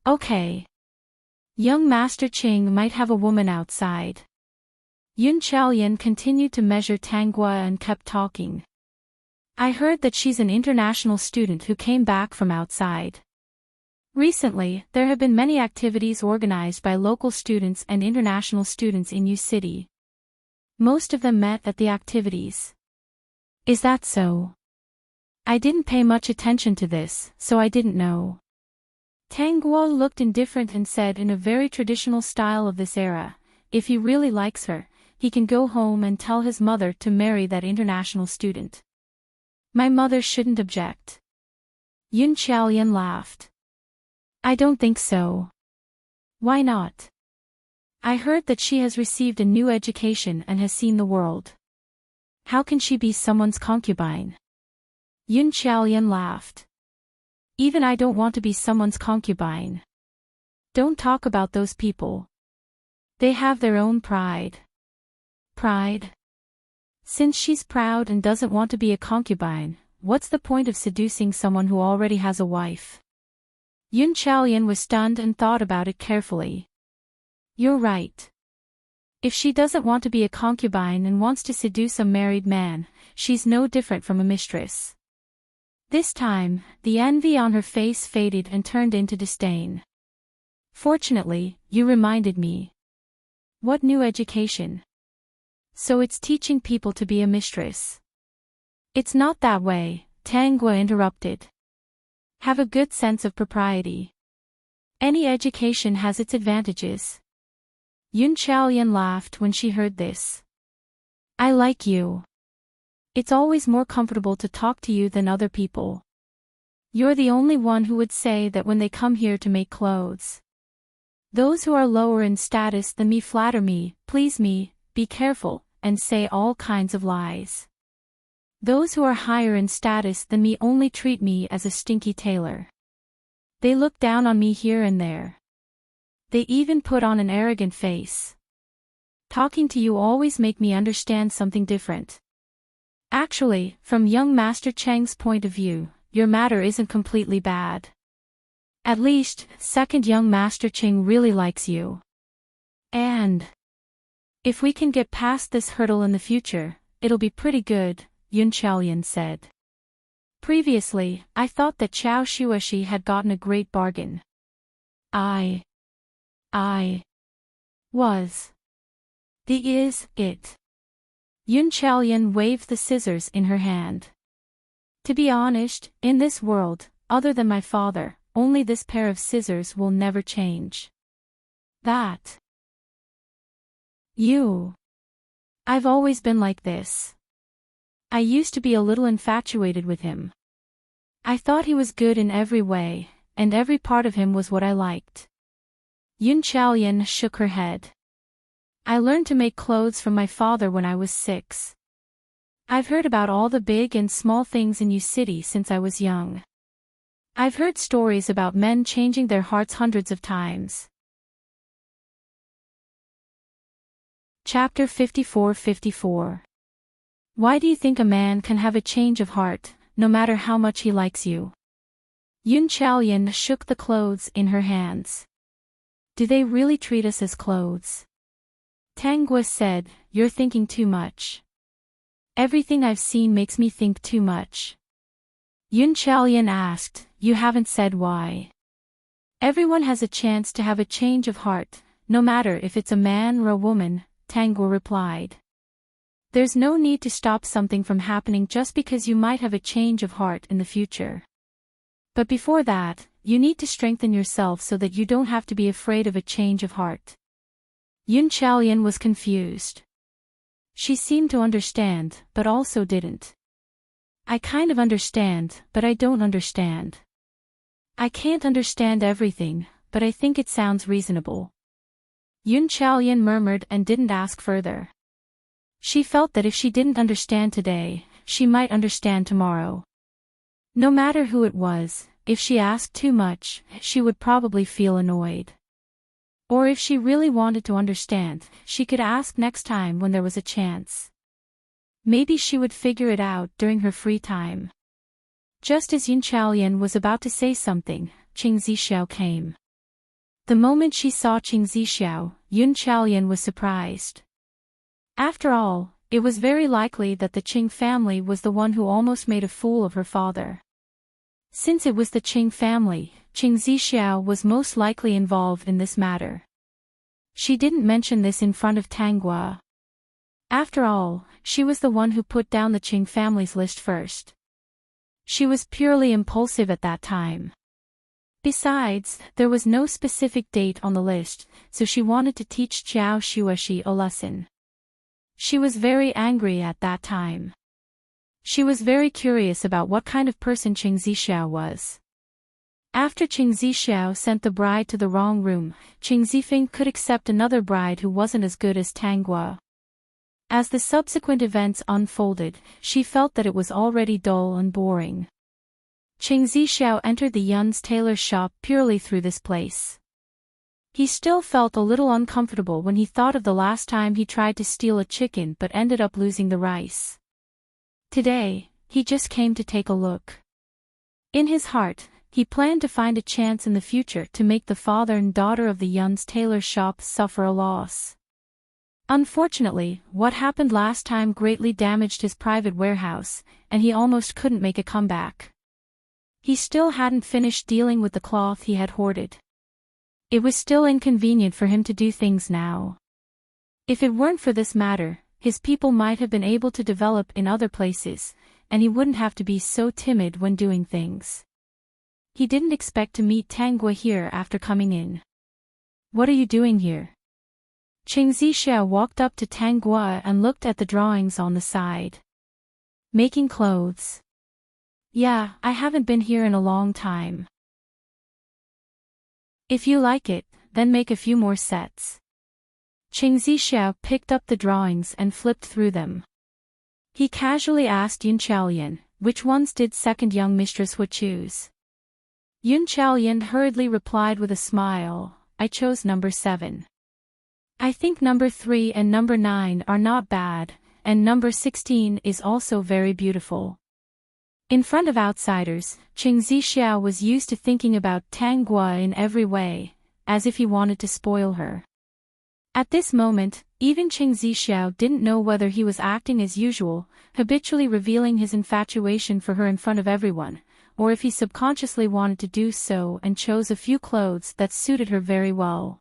Okay. Young Master Qing might have a woman outside. Yun Chaoyan continued to measure Tang Guo and kept talking. I heard that she's an international student who came back from outside. Recently, there have been many activities organized by local students and international students in Yu City. Most of them met at the activities. Is that so? I didn't pay much attention to this, so I didn't know. Tang Guo looked indifferent and said in a very traditional style of this era, If he really likes her, he can go home and tell his mother to marry that international student. My mother shouldn't object. Yun Chaoyan laughed. I don't think so. Why not? I heard that she has received a new education and has seen the world. How can she be someone's concubine? Yun Chaoyan laughed. Even I don't want to be someone's concubine. Don't talk about those people. They have their own pride. Pride? Since she's proud and doesn't want to be a concubine, what's the point of seducing someone who already has a wife? Yun Chaoyan was stunned and thought about it carefully. You're right. If she doesn't want to be a concubine and wants to seduce a married man, she's no different from a mistress. This time, the envy on her face faded and turned into disdain. Fortunately, you reminded me. What new education? So it's teaching people to be a mistress. It's not that way, Tang Guo interrupted. Have a good sense of propriety. Any education has its advantages. Yun Chaoyan laughed when she heard this. I like you. It's always more comfortable to talk to you than other people. You're the only one who would say that when they come here to make clothes. Those who are lower in status than me flatter me, please me, be careful, and say all kinds of lies. Those who are higher in status than me only treat me as a stinky tailor. They look down on me here and there. They even put on an arrogant face. Talking to you always make me understand something different. Actually, from young Master Cheng's point of view, your matter isn't completely bad. At least, second young Master Cheng really likes you. And if we can get past this hurdle in the future, it'll be pretty good, Yun Chaolian said. Previously, I thought that Chao Xueshi had gotten a great bargain. I was. It. Yun Chaolian waved the scissors in her hand. To be honest, in this world, other than my father, only this pair of scissors will never change. That. I've always been like this. I used to be a little infatuated with him. I thought he was good in every way, and every part of him was what I liked. Yun Chaolian shook her head. I learned to make clothes from my father when I was 6. I've heard about all the big and small things in Yu City since I was young. I've heard stories about men changing their hearts hundreds of times. Chapter 54-54. Why do you think a man can have a change of heart, no matter how much he likes you? Yun Chaolian shook the clothes in her hands. Do they really treat us as clothes? Tang Gua said, you're thinking too much. Everything I've seen makes me think too much. Yun Chaolian asked, you haven't said why. Everyone has a chance to have a change of heart, no matter if it's a man or a woman, Tang Gua replied. There's no need to stop something from happening just because you might have a change of heart in the future. But before that, you need to strengthen yourself so that you don't have to be afraid of a change of heart. Yun Chaolian was confused. She seemed to understand, but also didn't. I kind of understand, but I don't understand. I can't understand everything, but I think it sounds reasonable. Yun Chaolian murmured and didn't ask further. She felt that if she didn't understand today, she might understand tomorrow. No matter who it was, if she asked too much, she would probably feel annoyed. Or if she really wanted to understand, she could ask next time when there was a chance. Maybe she would figure it out during her free time. Just as Yun Chaolian was about to say something, Qing Zixiao came. The moment she saw Qing Zixiao, Yun Chaolian was surprised. After all, it was very likely that the Qing family was the one who almost made a fool of her father. Since it was the Qing family, Qing Zixiao was most likely involved in this matter. She didn't mention this in front of Tang Gua. After all, she was the one who put down the Qing family's list first. She was purely impulsive at that time. Besides, there was no specific date on the list, so she wanted to teach Chao Xueshi a lesson. She was very angry at that time. She was very curious about what kind of person Qing Zixiao was. After Qing Zixiao sent the bride to the wrong room, Qing Zifeng could accept another bride who wasn't as good as Tang Gua. As the subsequent events unfolded, she felt that it was already dull and boring. Qing Zixiao entered the Yun's tailor shop purely through this place. He still felt a little uncomfortable when he thought of the last time he tried to steal a chicken but ended up losing the rice. Today, he just came to take a look. In his heart, he planned to find a chance in the future to make the father and daughter of the Yun's tailor shop suffer a loss. Unfortunately, what happened last time greatly damaged his private warehouse, and he almost couldn't make a comeback. He still hadn't finished dealing with the cloth he had hoarded. It was still inconvenient for him to do things now. If it weren't for this matter, his people might have been able to develop in other places, and he wouldn't have to be so timid when doing things. He didn't expect to meet Tang Gua here after coming in. What are you doing here? Qing Zixiao walked up to Tang Gua and looked at the drawings on the side. Making clothes. Yeah, I haven't been here in a long time. If you like it, then make a few more sets. Qing Zixiao picked up the drawings and flipped through them. He casually asked Yun Chaolian, which ones did second young mistress would choose. Yun Chaolian hurriedly replied with a smile, I chose number 7. I think number 3 and number 9 are not bad, and number 16 is also very beautiful. In front of outsiders, Qing Zixiao was used to thinking about Tang Guo in every way, as if he wanted to spoil her. At this moment, even Qing Zixiao didn't know whether he was acting as usual, habitually revealing his infatuation for her in front of everyone, or if he subconsciously wanted to do so and chose a few clothes that suited her very well.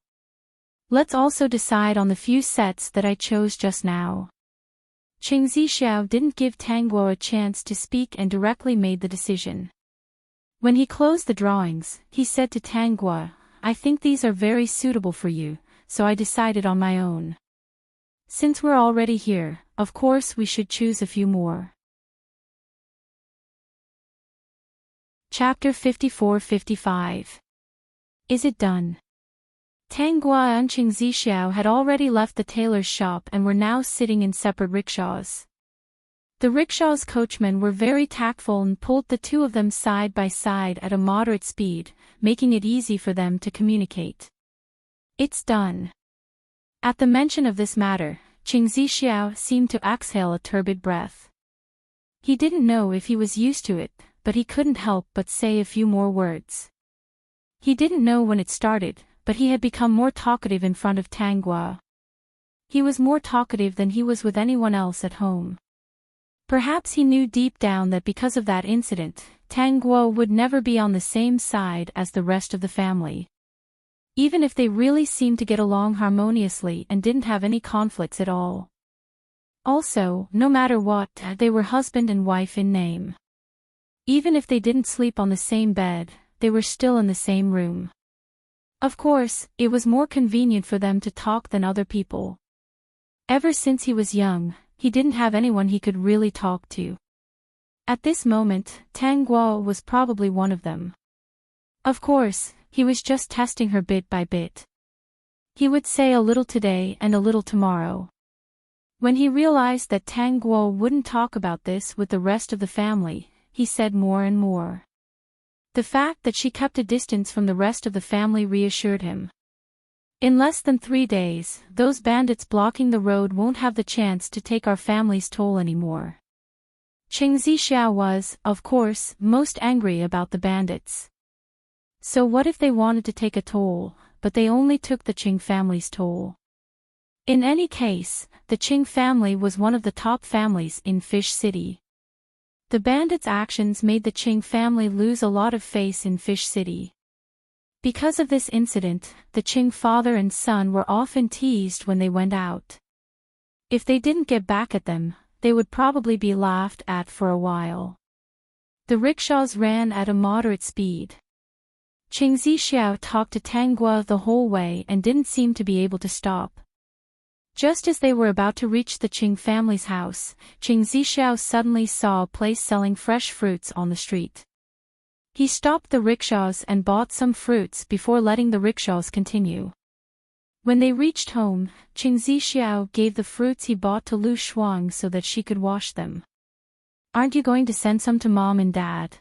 Let's also decide on the few sets that I chose just now. Qing Zixiao didn't give Tang Guo a chance to speak and directly made the decision. When he closed the drawings, he said to Tang Guo, I think these are very suitable for you, so I decided on my own. Since we're already here, of course we should choose a few more. Chapter 54-55. Is it done? Tang Guo and Qing Zixiao had already left the tailor's shop and were now sitting in separate rickshaws. The rickshaws' coachmen were very tactful and pulled the two of them side by side at a moderate speed, making it easy for them to communicate. It's done. At the mention of this matter, Qing Zixiao seemed to exhale a turbid breath. He didn't know if he was used to it, but he couldn't help but say a few more words. He didn't know when it started, but he had become more talkative in front of Tang Guo. He was more talkative than he was with anyone else at home. Perhaps he knew deep down that because of that incident, Tang Guo would never be on the same side as the rest of the family. Even if they really seemed to get along harmoniously and didn't have any conflicts at all. Also, no matter what, they were husband and wife in name. Even if they didn't sleep on the same bed, they were still in the same room. Of course, it was more convenient for them to talk than other people. Ever since he was young, he didn't have anyone he could really talk to. At this moment, Tang Guo was probably one of them. Of course, he was just testing her bit by bit. He would say a little today and a little tomorrow. When he realized that Tang Guo wouldn't talk about this with the rest of the family, he said more and more. The fact that she kept a distance from the rest of the family reassured him. In less than 3 days, those bandits blocking the road won't have the chance to take our family's toll anymore. Qing Zixiao was, of course, most angry about the bandits. So what if they wanted to take a toll, but they only took the Qing family's toll? In any case, the Qing family was one of the top families in Fish City. The bandits' actions made the Qing family lose a lot of face in Fish City. Because of this incident, the Qing father and son were often teased when they went out. If they didn't get back at them, they would probably be laughed at for a while. The rickshaws ran at a moderate speed. Qing Zixiao talked to Tang Guo the whole way and didn't seem to be able to stop. Just as they were about to reach the Qing family's house, Qing Zixiao suddenly saw a place selling fresh fruits on the street. He stopped the rickshaws and bought some fruits before letting the rickshaws continue. When they reached home, Qing Zixiao gave the fruits he bought to Lu Shuang so that she could wash them. Aren't you going to send some to Mom and Dad?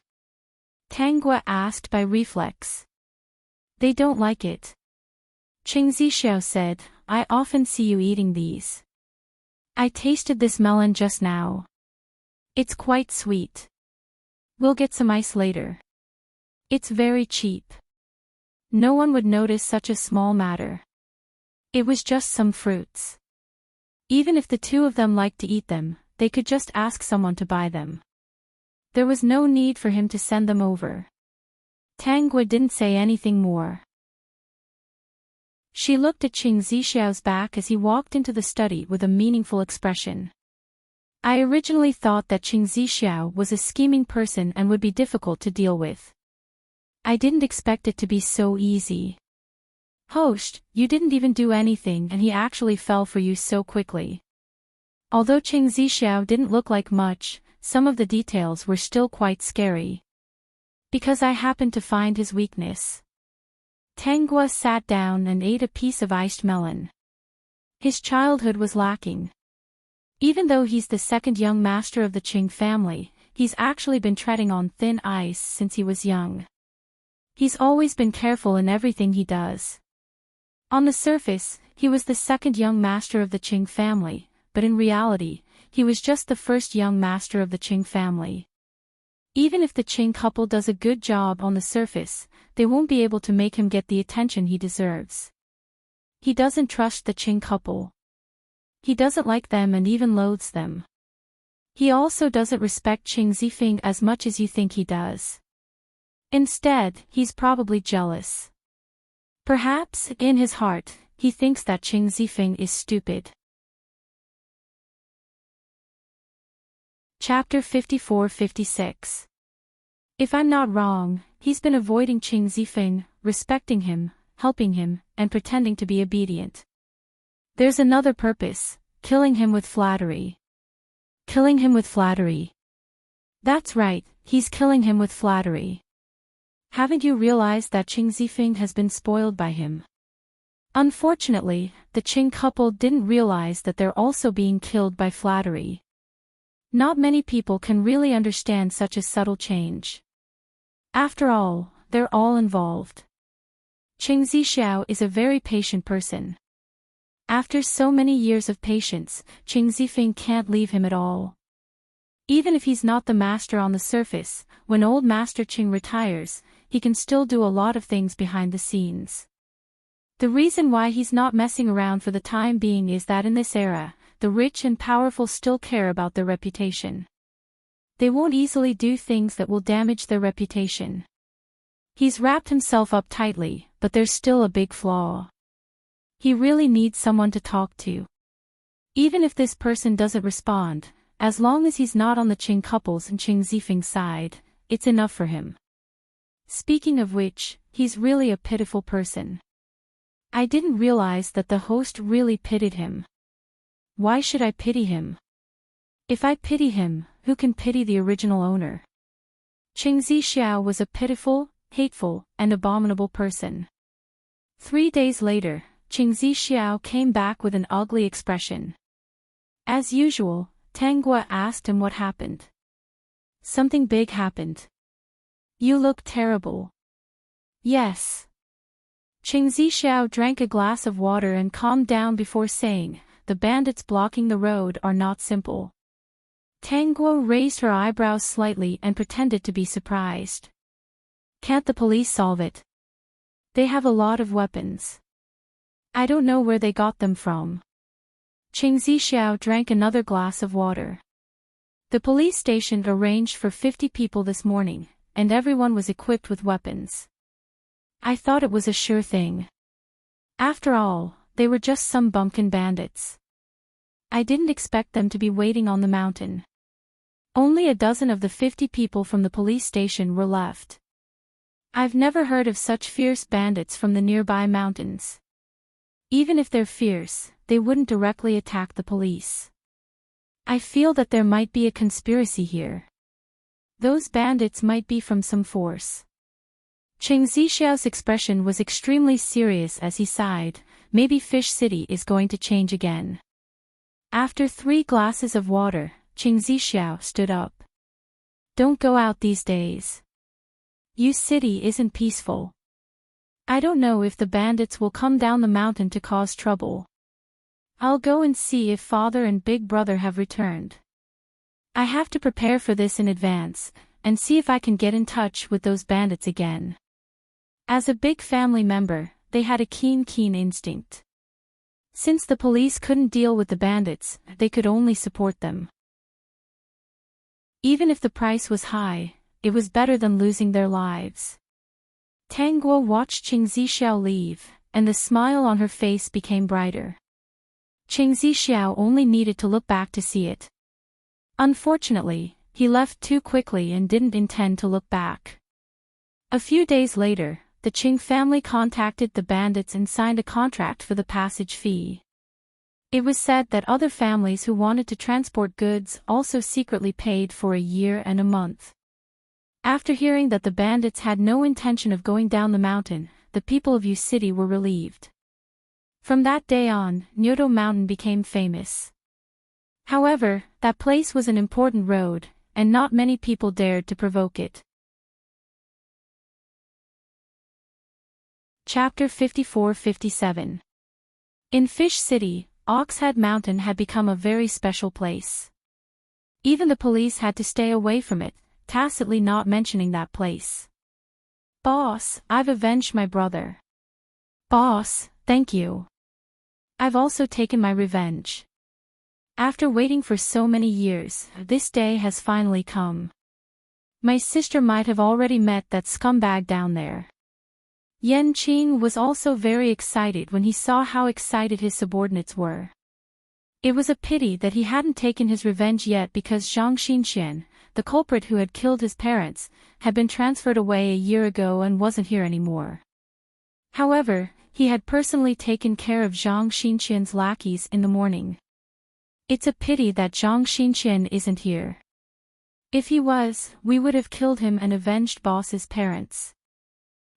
Tang Guo asked by reflex. They don't like it. Qing Zixiao said, I often see you eating these. I tasted this melon just now. It's quite sweet. We'll get some ice later. It's very cheap. No one would notice such a small matter. It was just some fruits. Even if the two of them liked to eat them, they could just ask someone to buy them. There was no need for him to send them over. Tang Guo didn't say anything more. She looked at Qing Zixiao's back as he walked into the study with a meaningful expression. I originally thought that Qing Zixiao was a scheming person and would be difficult to deal with. I didn't expect it to be so easy. Host, you didn't even do anything and he actually fell for you so quickly. Although Qing Zixiao didn't look like much, some of the details were still quite scary. Because I happened to find his weakness. Tang Guo sat down and ate a piece of iced melon. His childhood was lacking. Even though he's the second young master of the Qing family, he's actually been treading on thin ice since he was young. He's always been careful in everything he does. On the surface, he was the second young master of the Qing family, but in reality, he was just the first young master of the Qing family. Even if the Qing couple does a good job on the surface, they won't be able to make him get the attention he deserves. He doesn't trust the Qing couple. He doesn't like them and even loathes them. He also doesn't respect Qing Zifeng as much as you think he does. Instead, he's probably jealous. Perhaps, in his heart, he thinks that Qing Zifeng is stupid. Chapter 54-56. If I'm not wrong, he's been avoiding Qing Zifeng, respecting him, helping him, and pretending to be obedient. There's another purpose, killing him with flattery. Killing him with flattery. That's right, he's killing him with flattery. Haven't you realized that Qing Zifeng has been spoiled by him? Unfortunately, the Qing couple didn't realize that they're also being killed by flattery. Not many people can really understand such a subtle change. After all, they're all involved. Qing Zixiao is a very patient person. After so many years of patience, Qing Zifeng can't leave him at all. Even if he's not the master on the surface, when old Master Qing retires, he can still do a lot of things behind the scenes. The reason why he's not messing around for the time being is that in this era, the rich and powerful still care about their reputation. They won't easily do things that will damage their reputation. He's wrapped himself up tightly, but there's still a big flaw. He really needs someone to talk to. Even if this person doesn't respond, as long as he's not on the Qing couple's and Qing Zifeng's side, it's enough for him. Speaking of which, he's really a pitiful person. I didn't realize that the host really pitied him. Why should I pity him? If I pity him, who can pity the original owner? Qing Zixiao was a pitiful, hateful, and abominable person. 3 days later, Qing Zixiao came back with an ugly expression. As usual, Tang Guo asked him what happened. Something big happened. You look terrible. Yes. Qing Zixiao drank a glass of water and calmed down before saying, the bandits blocking the road are not simple. Tang Guo raised her eyebrows slightly and pretended to be surprised. Can't the police solve it? They have a lot of weapons. I don't know where they got them from. Qing Zixiao drank another glass of water. The police station arranged for 50 people this morning, and everyone was equipped with weapons. I thought it was a sure thing. After all, they were just some bumpkin bandits. I didn't expect them to be waiting on the mountain. Only a dozen of the 50 people from the police station were left. I've never heard of such fierce bandits from the nearby mountains. Even if they're fierce, they wouldn't directly attack the police. I feel that there might be a conspiracy here. Those bandits might be from some force. Qing Zixiao's expression was extremely serious as he sighed. Maybe Fish City is going to change again. After 3 glasses of water, Qing Zixiao stood up. Don't go out these days. Yu City isn't peaceful. I don't know if the bandits will come down the mountain to cause trouble. I'll go and see if father and big brother have returned. I have to prepare for this in advance, and see if I can get in touch with those bandits again. As a big family member, they had a keen instinct. Since the police couldn't deal with the bandits, they could only support them. Even if the price was high, it was better than losing their lives. Tang Guo watched Qing Zixiao leave, and the smile on her face became brighter. Qing Zixiao only needed to look back to see it. Unfortunately, he left too quickly and didn't intend to look back. A few days later, the Qing family contacted the bandits and signed a contract for the passage fee. It was said that other families who wanted to transport goods also secretly paid for a year and a month. After hearing that the bandits had no intention of going down the mountain, the people of Yu City were relieved. From that day on, Nyoto Mountain became famous. However, that place was an important road, and not many people dared to provoke it. Chapter 54-57. In Fish City, Oxhead Mountain had become a very special place. Even the police had to stay away from it, tacitly not mentioning that place. "Boss, I've avenged my brother." "Boss, thank you. I've also taken my revenge. After waiting for so many years, this day has finally come. My sister might have already met that scumbag down there." Yan Qing was also very excited when he saw how excited his subordinates were. It was a pity that he hadn't taken his revenge yet because Zhang Xinxian, the culprit who had killed his parents, had been transferred away a year ago and wasn't here anymore. However, he had personally taken care of Zhang Xinxian's lackeys in the morning. It's a pity that Zhang Xinxian isn't here. If he was, we would have killed him and avenged boss's parents.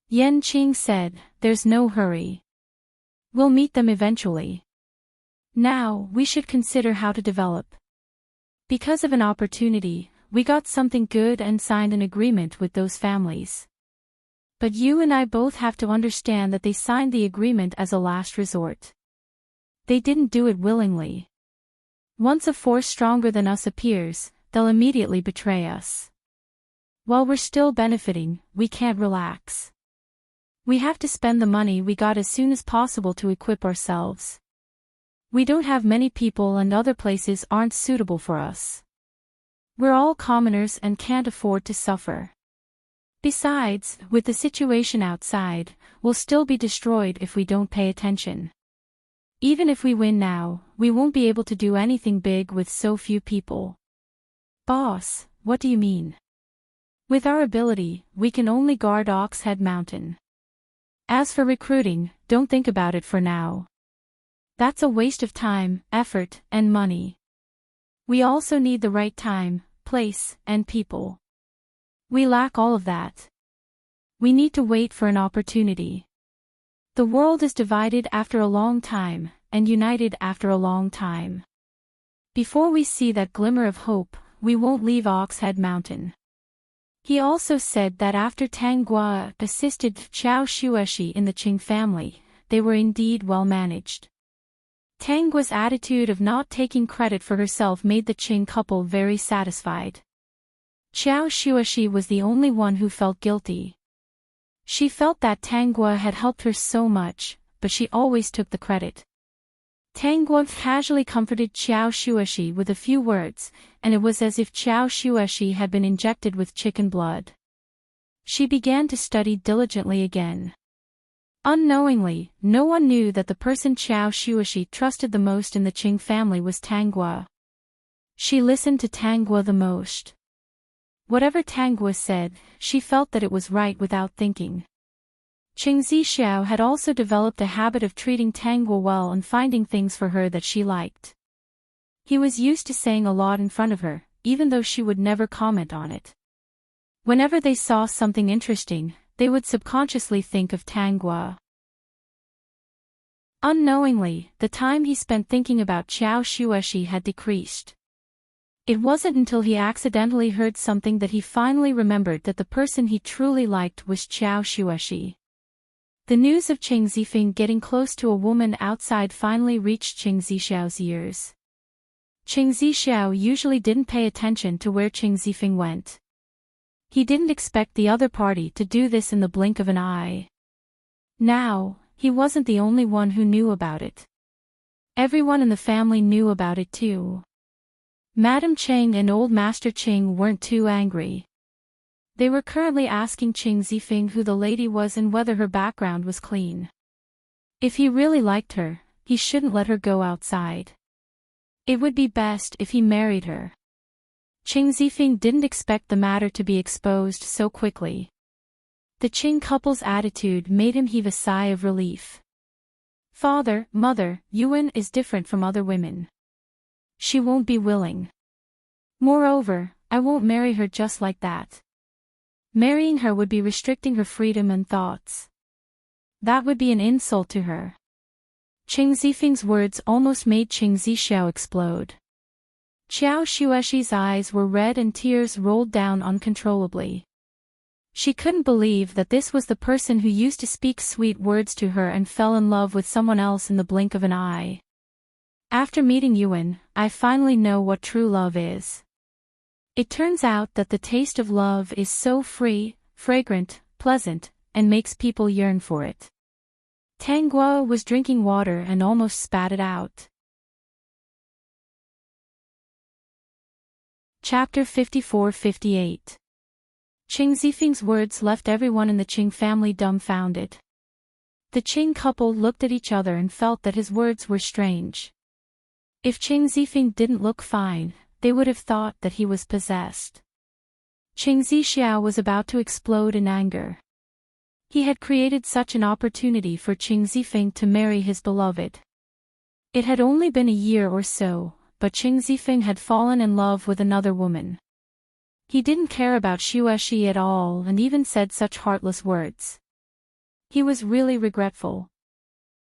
Yan Qing said, "There's no hurry. We'll meet them eventually. Now, we should consider how to develop. Because of an opportunity, we got something good and signed an agreement with those families. But you and I both have to understand that they signed the agreement as a last resort. They didn't do it willingly. Once a force stronger than us appears, they'll immediately betray us. While we're still benefiting, we can't relax. We have to spend the money we got as soon as possible to equip ourselves. We don't have many people and other places aren't suitable for us. We're all commoners and can't afford to suffer. Besides, with the situation outside, we'll still be destroyed if we don't pay attention. Even if we win now, we won't be able to do anything big with so few people." "Boss, what do you mean?" "With our ability, we can only guard Oxhead Mountain. As for recruiting, don't think about it for now. That's a waste of time, effort, and money. We also need the right time, place, and people. We lack all of that. We need to wait for an opportunity. The world is divided after a long time, and united after a long time. Before we see that glimmer of hope, we won't leave Oxhead Mountain." He also said that after Tang Guo assisted Qiao Xueshi in the Qing family, they were indeed well managed. Tang Guo's attitude of not taking credit for herself made the Qing couple very satisfied. Qiao Xueshi was the only one who felt guilty. She felt that Tang Guo had helped her so much, but she always took the credit. Tang Guo casually comforted Qiao Xueshi with a few words, and it was as if Qiao Xueshi had been injected with chicken blood. She began to study diligently again. Unknowingly, no one knew that the person Qiao Xueshi trusted the most in the Qing family was Tang Guo. She listened to Tang Guo the most. Whatever Tang Guo said, she felt that it was right without thinking. Qing Zixiao had also developed a habit of treating Tang Guo well and finding things for her that she liked. He was used to saying a lot in front of her, even though she would never comment on it. Whenever they saw something interesting, they would subconsciously think of Tang Guo. Unknowingly, the time he spent thinking about Qiao Xueshi had decreased. It wasn't until he accidentally heard something that he finally remembered that the person he truly liked was Qiao Xueshi. The news of Qing Zifeng getting close to a woman outside finally reached Qing Zixiao's ears. Qing Zixiao usually didn't pay attention to where Qing Zifeng went. He didn't expect the other party to do this in the blink of an eye. Now, he wasn't the only one who knew about it. Everyone in the family knew about it too. Madame Cheng and Old Master Qing weren't too angry. They were currently asking Qing Zifeng who the lady was and whether her background was clean. If he really liked her, he shouldn't let her go outside. It would be best if he married her. Qing Zifeng didn't expect the matter to be exposed so quickly. The Qing couple's attitude made him heave a sigh of relief. "Father, Mother, Yuan is different from other women. She won't be willing. Moreover, I won't marry her just like that. Marrying her would be restricting her freedom and thoughts. That would be an insult to her." Qing Zifeng's words almost made Qing Zixiao explode. Xiao Xuexi's eyes were red and tears rolled down uncontrollably. She couldn't believe that this was the person who used to speak sweet words to her and fell in love with someone else in the blink of an eye. After meeting Yuan, I finally know what true love is. It turns out that the taste of love is so free, fragrant, pleasant, and makes people yearn for it. Tang Guo was drinking water and almost spat it out. Chapter 54-58. Qing Zifeng's words left everyone in the Qing family dumbfounded. The Qing couple looked at each other and felt that his words were strange. If Qing Zifeng didn't look fine, they would have thought that he was possessed. Qing Zixiao was about to explode in anger. He had created such an opportunity for Qing Zifeng to marry his beloved. It had only been a year or so, but Qing Zifeng had fallen in love with another woman. He didn't care about Xuexi at all and even said such heartless words. He was really regretful.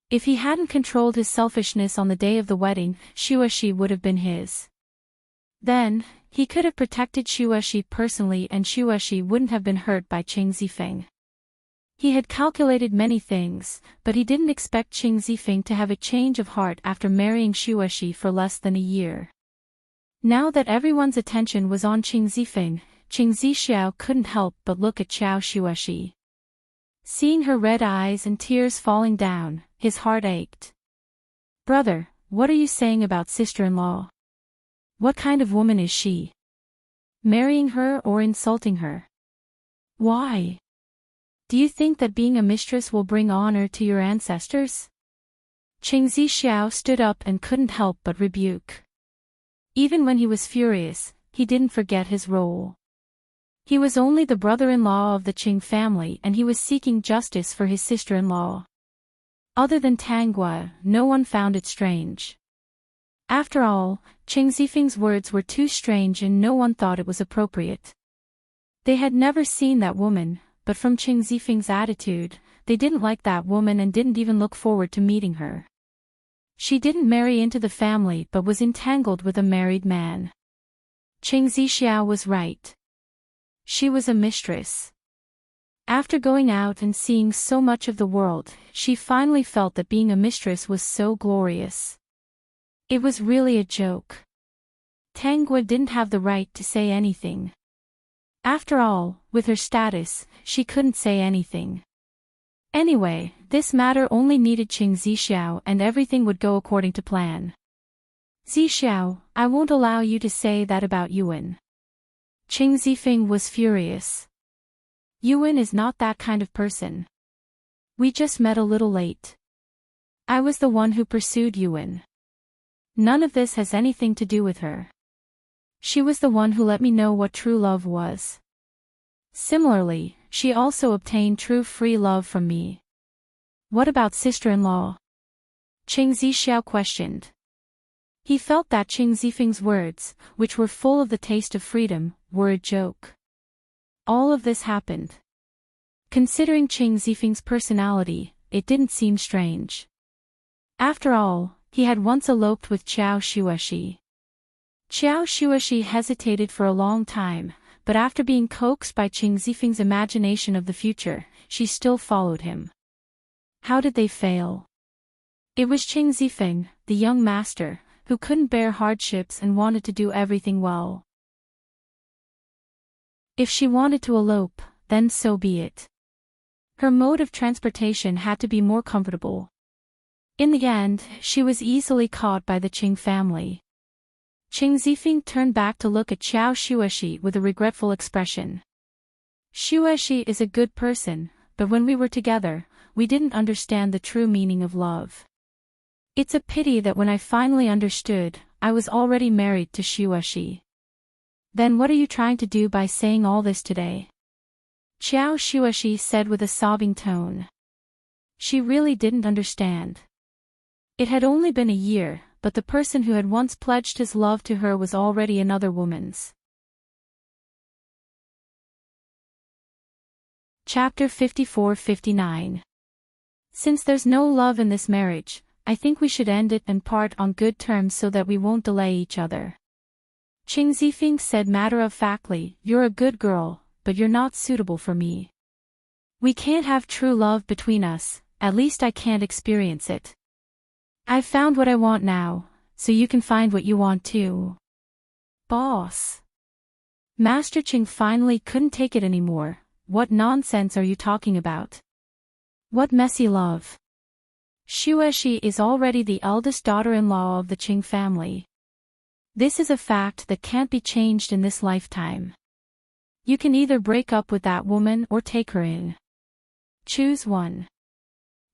If he hadn't controlled his selfishness on the day of the wedding, Xuexi would have been his. Then, he could have protected Xuexi personally and Xuexi wouldn't have been hurt by Qing Zifeng. He had calculated many things, but he didn't expect Qing Zifeng to have a change of heart after marrying Xuexi for less than a year. Now that everyone's attention was on Qing Zifeng, Qing Zixiao couldn't help but look at Xiao Xuexi. Seeing her red eyes and tears falling down, his heart ached. "Brother, what are you saying about sister-in-law? What kind of woman is she? Marrying her or insulting her? Why? Do you think that being a mistress will bring honor to your ancestors?" Qing Zixiao stood up and couldn't help but rebuke. Even when he was furious, he didn't forget his role. He was only the brother-in-law of the Qing family and he was seeking justice for his sister-in-law. Other than Tang Guo, no one found it strange. After all, Qing Zifeng's words were too strange and no one thought it was appropriate. They had never seen that woman, but from Qing Zifeng's attitude, they didn't like that woman and didn't even look forward to meeting her. She didn't marry into the family but was entangled with a married man. Qing Zixiao was right. She was a mistress. After going out and seeing so much of the world, she finally felt that being a mistress was so glorious. It was really a joke. Tang Guo didn't have the right to say anything. After all, with her status, she couldn't say anything. Anyway, this matter only needed Qing Zixiao and everything would go according to plan. "Zixiao, I won't allow you to say that about Yuan." Qing Zifeng was furious. "Yuan is not that kind of person. We just met a little late. I was the one who pursued Yuan. None of this has anything to do with her. She was the one who let me know what true love was. Similarly, she also obtained true free love from me." "What about sister-in-law?" Qing Zixiao questioned. He felt that Qing Zifeng's words, which were full of the taste of freedom, were a joke. All of this happened. Considering Qing Zifeng's personality, it didn't seem strange. After all, he had once eloped with Xiao Xuexi. Xiao Xuexi hesitated for a long time, but after being coaxed by Qing Zifeng's imagination of the future, she still followed him. How did they fail? It was Qing Zifeng, the young master, who couldn't bear hardships and wanted to do everything well. If she wanted to elope, then so be it. Her mode of transportation had to be more comfortable. In the end, she was easily caught by the Qing family. Qing Zifeng turned back to look at Xiao Xuexi with a regretful expression. "Xuexi is a good person, but when we were together, we didn't understand the true meaning of love. It's a pity that when I finally understood, I was already married to Xuexi." "Then what are you trying to do by saying all this today?" Xiao Xuexi said with a sobbing tone. She really didn't understand. It had only been a year, but the person who had once pledged his love to her was already another woman's. Chapter 54-59. Since there's no love in this marriage, I think we should end it and part on good terms so that we won't delay each other. Qing Zifeng said matter-of-factly, "You're a good girl, but you're not suitable for me. We can't have true love between us, at least I can't experience it. I've found what I want now, so you can find what you want too." Boss. Master Qing finally couldn't take it anymore. "What nonsense are you talking about? What messy love? Xueshi is already the eldest daughter-in-law of the Qing family. This is a fact that can't be changed in this lifetime. You can either break up with that woman or take her in. Choose one."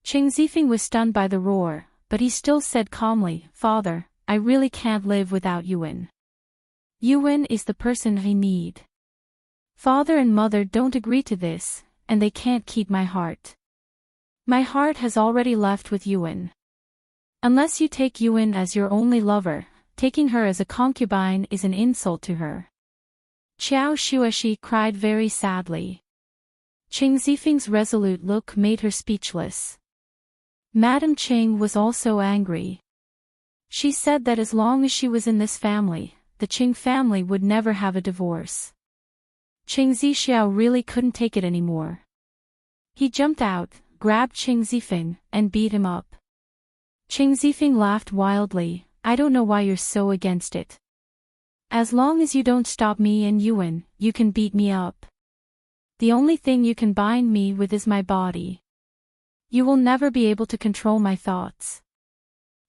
Qing Zifeng was stunned by the roar, but he still said calmly, "Father, I really can't live without Yuan. Yuan is the person I need. Father and mother don't agree to this, and they can't keep my heart. My heart has already left with Yuan. Unless you take Yuan as your only lover, taking her as a concubine is an insult to her." Qiao Xueshi cried very sadly. Qing Zifeng's resolute look made her speechless. Madame Qing was also angry. She said that as long as she was in this family, the Qing family would never have a divorce. Qing Zixiao really couldn't take it anymore. He jumped out, grabbed Qing Zifeng, and beat him up. Qing Zifeng laughed wildly, "I don't know why you're so against it. As long as you don't stop me and Yuan, you can beat me up. The only thing you can bind me with is my body. You will never be able to control my thoughts."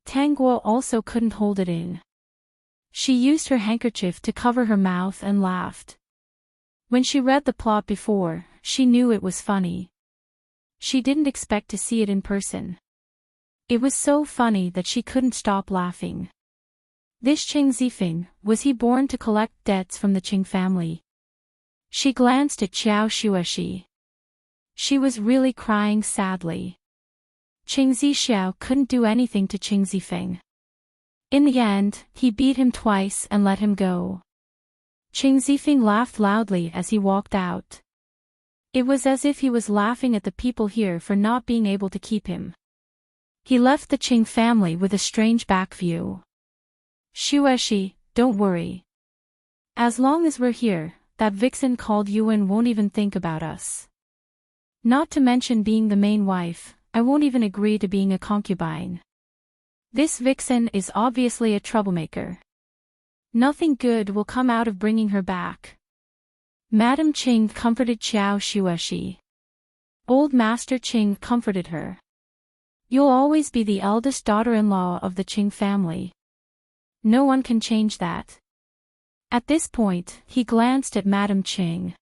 Tang Guo also couldn't hold it in. She used her handkerchief to cover her mouth and laughed. When she read the plot before, she knew it was funny. She didn't expect to see it in person. It was so funny that she couldn't stop laughing. This Qing Zifeng, was he born to collect debts from the Qing family? She glanced at Qiao Xueshi. She was really crying sadly. Qing Zixiao couldn't do anything to Qing Zifeng. In the end, he beat him twice and let him go. Qing Zifeng laughed loudly as he walked out. It was as if he was laughing at the people here for not being able to keep him. He left the Qing family with a strange back view. "Xueshi, don't worry. As long as we're here, that vixen called Yuan won't even think about us. Not to mention being the main wife, I won't even agree to being a concubine. This vixen is obviously a troublemaker. Nothing good will come out of bringing her back." Madame Qing comforted Qiao Xueshi. Old Master Qing comforted her. "You'll always be the eldest daughter-in-law of the Qing family. No one can change that." At this point, he glanced at Madame Qing.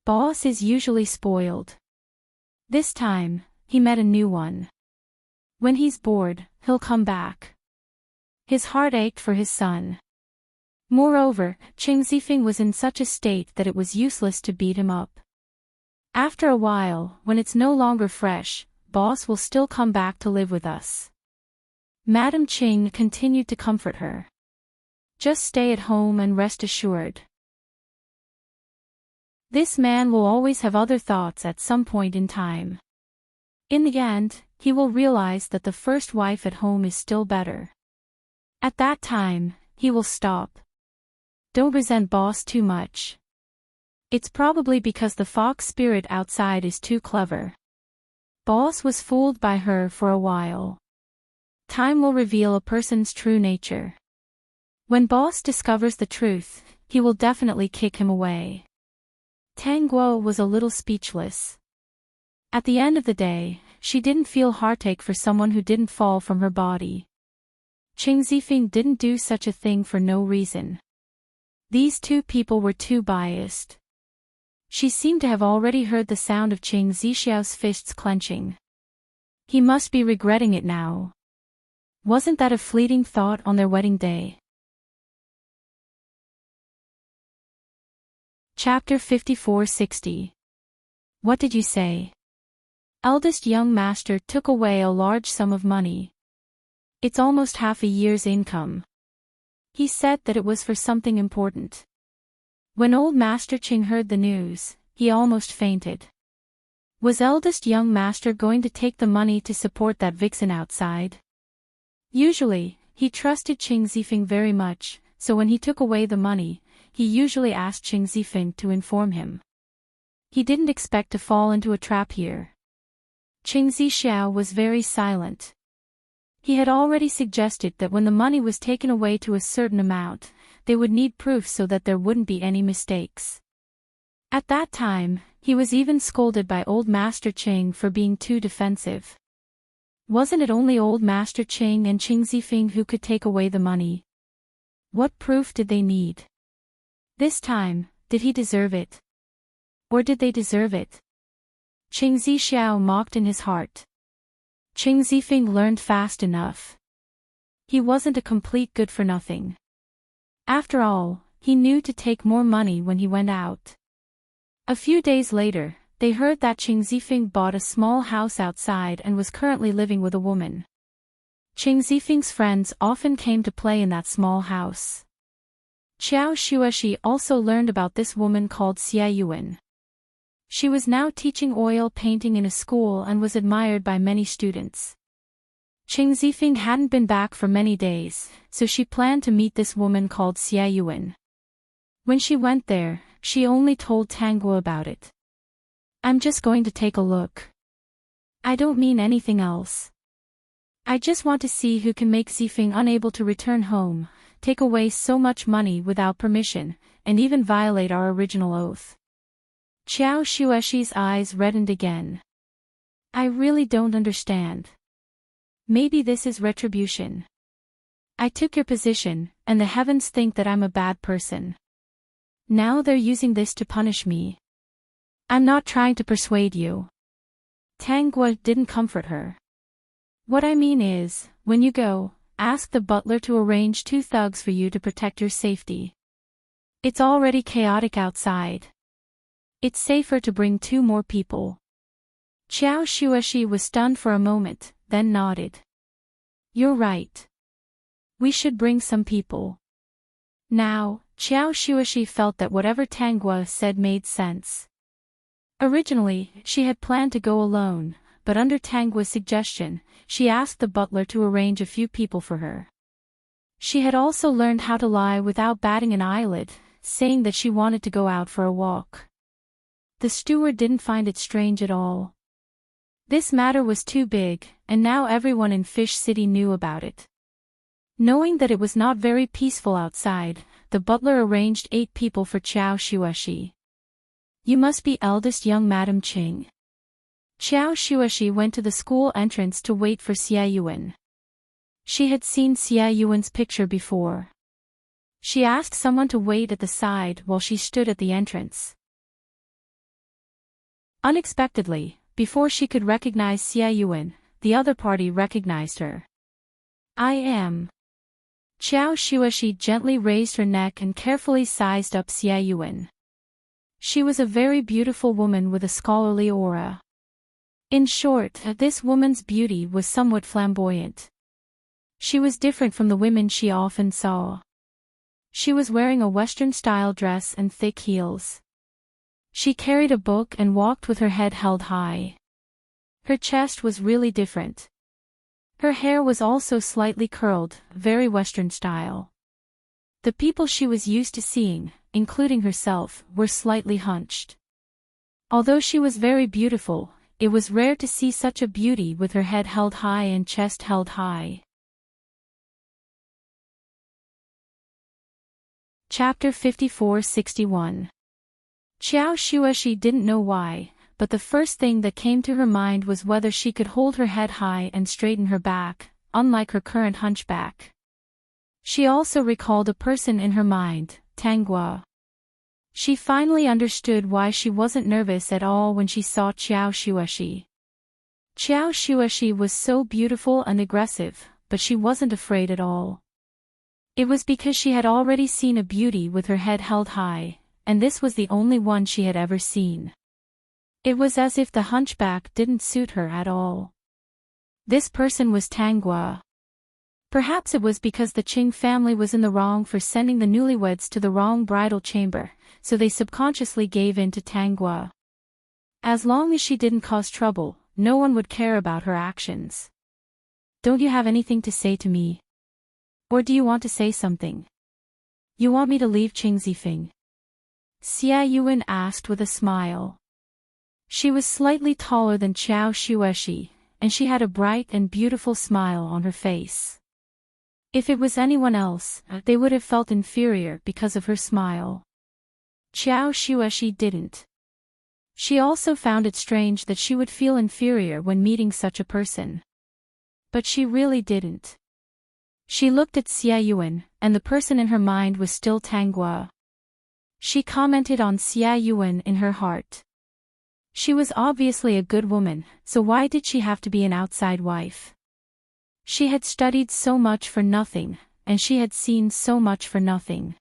Boss is usually spoiled. This time, he met a new one. When he's bored, he'll come back. His heart ached for his son. Moreover, Qing Zifeng was in such a state that it was useless to beat him up. After a while, when it's no longer fresh, boss will still come back to live with us. Madame Qing continued to comfort her. "Just stay at home and rest assured. This man will always have other thoughts at some point in time. In the end, he will realize that the first wife at home is still better. At that time, he will stop. Don't resent boss too much. It's probably because the fox spirit outside is too clever. Boss was fooled by her for a while. Time will reveal a person's true nature. When boss discovers the truth, he will definitely kick him away." Tang Guo was a little speechless. At the end of the day, she didn't feel heartache for someone who didn't fall from her body. Qing Zifeng didn't do such a thing for no reason. These two people were too biased. She seemed to have already heard the sound of Qing Zixiao's fists clenching. He must be regretting it now. Wasn't that a fleeting thought on their wedding day? Chapter 5460. What did you say? Eldest young master took away a large sum of money. It's almost half a year's income. He said that it was for something important. When old Master Qing heard the news, he almost fainted. Was eldest young master going to take the money to support that vixen outside? Usually, he trusted Qing Zifeng very much, so when he took away the money, he usually asked Qing Zifeng to inform him. He didn't expect to fall into a trap here. Qing Zixiao was very silent. He had already suggested that when the money was taken away to a certain amount, they would need proof so that there wouldn't be any mistakes. At that time, he was even scolded by Old Master Qing for being too defensive. Wasn't it only Old Master Qing and Qing Zifeng who could take away the money? What proof did they need? This time, did he deserve it? Or did they deserve it? Qing Zixiao mocked in his heart. Qing Zifeng learned fast enough. He wasn't a complete good-for-nothing. After all, he knew to take more money when he went out. A few days later, they heard that Qing Zifeng bought a small house outside and was currently living with a woman. Qing Zifeng's friends often came to play in that small house. Qiao Shueshi also learned about this woman called Xia Yuan. She was now teaching oil painting in a school and was admired by many students. Qing Zifeng hadn't been back for many days, so she planned to meet this woman called Xia Yuan. When she went there, she only told Tangguo about it. I'm just going to take a look. I don't mean anything else. I just want to see who can make Zifeng unable to return home, take away so much money without permission, and even violate our original oath. Qiao Shueshi's eyes reddened again. I really don't understand. Maybe this is retribution. I took your position, and the heavens think that I'm a bad person. Now they're using this to punish me. I'm not trying to persuade you. Tangguo didn't comfort her. What I mean is, when you go, ask the butler to arrange 2 thugs for you to protect your safety. It's already chaotic outside. It's safer to bring 2 more people. Qiao Shueshi was stunned for a moment, then nodded. You're right. We should bring some people. Now, Qiao Shueshi felt that whatever Tangguo said made sense. Originally, she had planned to go alone, but under Tangguo's suggestion, she asked the butler to arrange a few people for her. She had also learned how to lie without batting an eyelid, saying that she wanted to go out for a walk. The steward didn't find it strange at all. This matter was too big, and now everyone in Fish City knew about it. Knowing that it was not very peaceful outside, the butler arranged 8 people for Qiao Shueshi. You must be eldest young Madam Qing. Qiao Shueshi went to the school entrance to wait for Xia Yuan. She had seen Xia Yuan's picture before. She asked someone to wait at the side while she stood at the entrance. Unexpectedly, before she could recognize Xia Yuan, the other party recognized her. I am. Qiao Shueshi gently raised her neck and carefully sized up Xia Yuan. She was a very beautiful woman with a scholarly aura. In short, this woman's beauty was somewhat flamboyant. She was different from the women she often saw. She was wearing a Western-style dress and thick heels. She carried a book and walked with her head held high. Her chest was really different. Her hair was also slightly curled, very Western style. The people she was used to seeing, including herself, were slightly hunched. Although she was very beautiful, it was rare to see such a beauty with her head held high and chest held high. Chapter 54-61. Qiao Shueshi didn't know why, but the first thing that came to her mind was whether she could hold her head high and straighten her back, unlike her current hunchback. She also recalled a person in her mind, Tangguo. She finally understood why she wasn't nervous at all when she saw Qiao Shueshi. Qiao Shueshi was so beautiful and aggressive, but she wasn't afraid at all. It was because she had already seen a beauty with her head held high, and this was the only one she had ever seen. It was as if the hunchback didn't suit her at all. This person was Tangguo. Perhaps it was because the Qing family was in the wrong for sending the newlyweds to the wrong bridal chamber, so they subconsciously gave in to Tangguo. As long as she didn't cause trouble, no one would care about her actions. Don't you have anything to say to me? Or do you want to say something? You want me to leave Qing Zifeng? Xia Yuan asked with a smile. She was slightly taller than Qiao Shueshi, and she had a bright and beautiful smile on her face. If it was anyone else, they would have felt inferior because of her smile. Qiao Shueshi didn't. She also found it strange that she would feel inferior when meeting such a person. But she really didn't. She looked at Xia Yuan, and the person in her mind was still Tang Guo. She commented on Xia Yuan in her heart. She was obviously a good woman, so why did she have to be an outside wife? She had studied so much for nothing, and she had seen so much for nothing.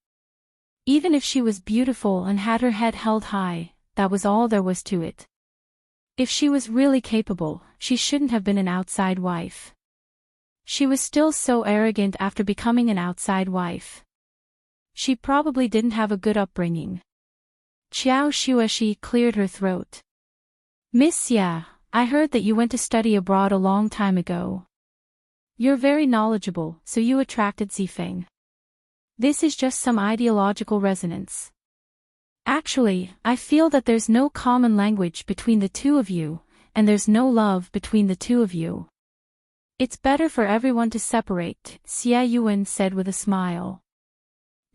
Even if she was beautiful and had her head held high, that was all there was to it. If she was really capable, she shouldn't have been an outside wife. She was still so arrogant after becoming an outside wife. She probably didn't have a good upbringing. Qiao Shueshi cleared her throat. Miss Xia, I heard that you went to study abroad a long time ago. You're very knowledgeable, so you attracted Zifeng. This is just some ideological resonance. Actually, I feel that there's no common language between the two of you, and there's no love between the two of you. It's better for everyone to separate, Xia Yuan said with a smile.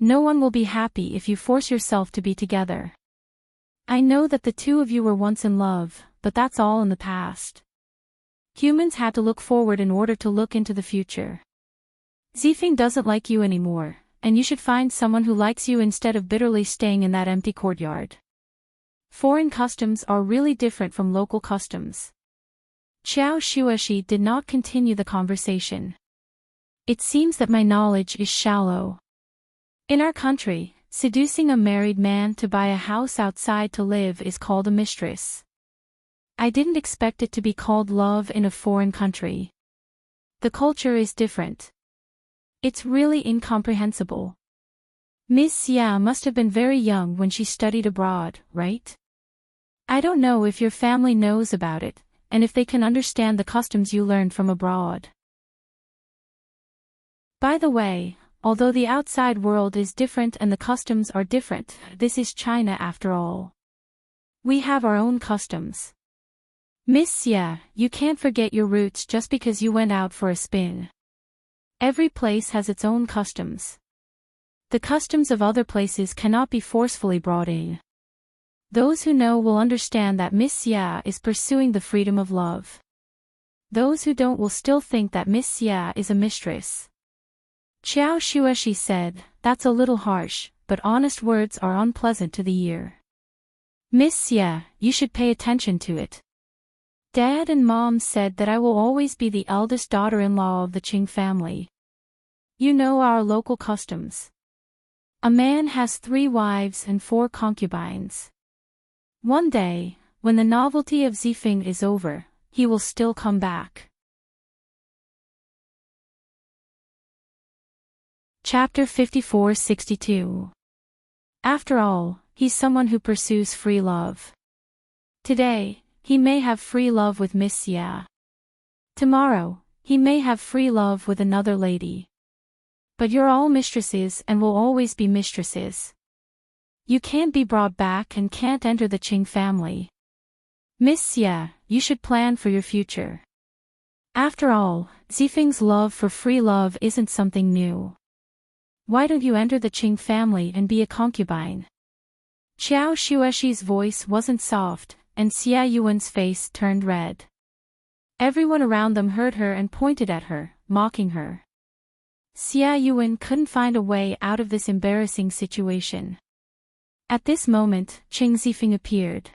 No one will be happy if you force yourself to be together. I know that the two of you were once in love, but that's all in the past. Humans had to look forward in order to look into the future. Zifeng doesn't like you anymore, and you should find someone who likes you instead of bitterly staying in that empty courtyard. Foreign customs are really different from local customs. Qiao Shueshi did not continue the conversation. It seems that my knowledge is shallow. In our country, seducing a married man to buy a house outside to live is called a mistress. I didn't expect it to be called love in a foreign country. The culture is different. It's really incomprehensible. Miss Xia must have been very young when she studied abroad, right? I don't know if your family knows about it, and if they can understand the customs you learned from abroad. By the way, although the outside world is different and the customs are different, this is China after all. We have our own customs. Miss Xia, you can't forget your roots just because you went out for a spin. Every place has its own customs. The customs of other places cannot be forcefully brought in. Those who know will understand that Miss Xia is pursuing the freedom of love. Those who don't will still think that Miss Xia is a mistress. Qiao Shueshi said, that's a little harsh, but honest words are unpleasant to the ear. Miss Xia, you should pay attention to it. Dad and Mom said that I will always be the eldest daughter-in-law of the Qing family. You know our local customs. A man has 3 wives and 4 concubines. One day, when the novelty of Zifeng is over, he will still come back. Chapter 54-62. After all, he's someone who pursues free love. Today, he may have free love with Miss Xia. Tomorrow, he may have free love with another lady. But you're all mistresses and will always be mistresses. You can't be brought back and can't enter the Qing family. Miss Xia, you should plan for your future. After all, Zifeng's love for free love isn't something new. Why don't you enter the Qing family and be a concubine? Qiao Shueshi's voice wasn't soft, and Xia Yuan's face turned red. Everyone around them heard her and pointed at her, mocking her. Xia Yuan couldn't find a way out of this embarrassing situation. At this moment, Qing Zifeng appeared.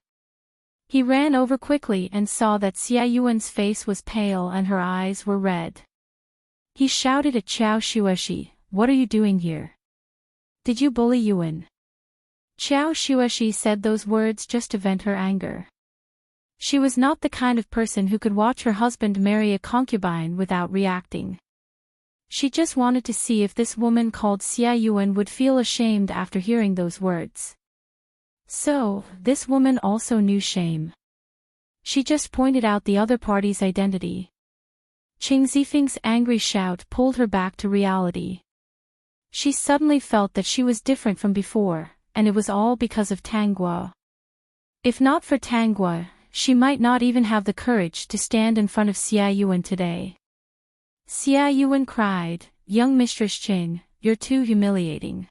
He ran over quickly and saw that Xia Yuan's face was pale and her eyes were red. He shouted at Qiao Shueshi, "What are you doing here? Did you bully Yuan?" Qiao Shueshi said those words just to vent her anger. She was not the kind of person who could watch her husband marry a concubine without reacting. She just wanted to see if this woman called Xia Yuan would feel ashamed after hearing those words. So, this woman also knew shame. She just pointed out the other party's identity. Qing Zifeng's angry shout pulled her back to reality. She suddenly felt that she was different from before, and it was all because of Tangua. If not for Tangua, she might not even have the courage to stand in front of Xia Yuan today. Xia Yuan cried, "Young Mistress Qing, you're too humiliating.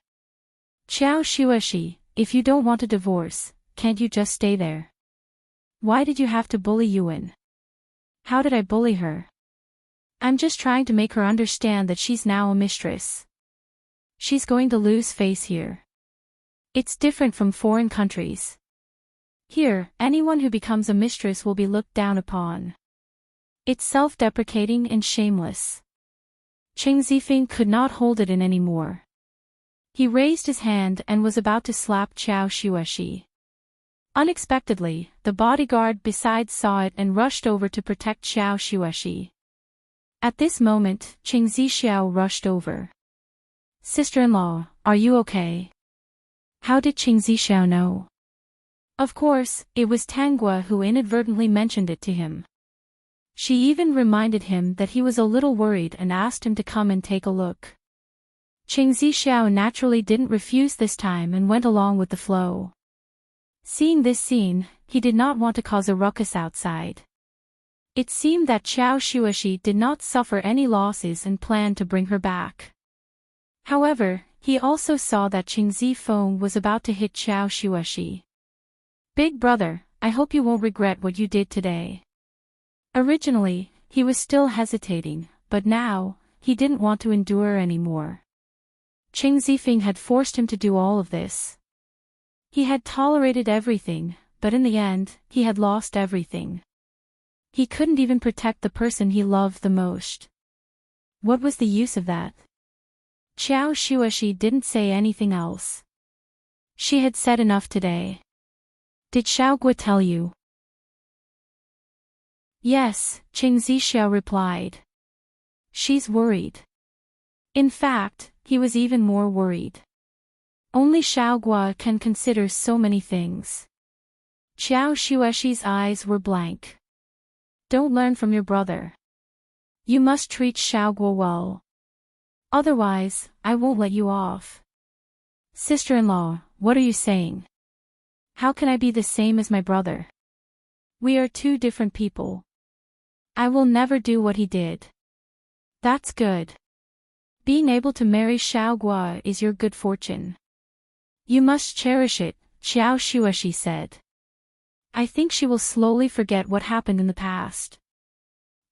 Qiao Xueshi, if you don't want a divorce, can't you just stay there? Why did you have to bully Yuan?" "How did I bully her? I'm just trying to make her understand that she's now a mistress. She's going to lose face here. It's different from foreign countries. Here, anyone who becomes a mistress will be looked down upon. It's self-deprecating and shameless." Qing Zifeng could not hold it in anymore. He raised his hand and was about to slap Qiao Xueshi. Unexpectedly, the bodyguard beside saw it and rushed over to protect Qiao Xueshi. At this moment, Qing Zixiao rushed over. "Sister-in-law, are you okay?" How did Qing Zixiao know? Of course, it was Tangua who inadvertently mentioned it to him. She even reminded him that he was a little worried and asked him to come and take a look. Qing Zixiao naturally didn't refuse this time and went along with the flow. Seeing this scene, he did not want to cause a ruckus outside. It seemed that Qiao Xueshi did not suffer any losses and planned to bring her back. However, he also saw that Qing Zifeng was about to hit Qiao Xueshi. "Big brother, I hope you won't regret what you did today." Originally, he was still hesitating, but now, he didn't want to endure anymore. Qing Zifeng had forced him to do all of this. He had tolerated everything, but in the end, he had lost everything. He couldn't even protect the person he loved the most. What was the use of that? Qiao Xueshi didn't say anything else. She had said enough today. "Did Xiaogua tell you?" "Yes," Qing Zixiao replied. "She's worried." In fact, he was even more worried. Only Xiaogua can consider so many things. Qiao Xueshi's eyes were blank. "Don't learn from your brother. You must treat Xiaogua well. Otherwise, I won't let you off." "Sister-in-law, what are you saying? How can I be the same as my brother? We are two different people. I will never do what he did." "That's good. Being able to marry Xiaogua is your good fortune. You must cherish it," Qiao Xueshi said. "I think she will slowly forget what happened in the past.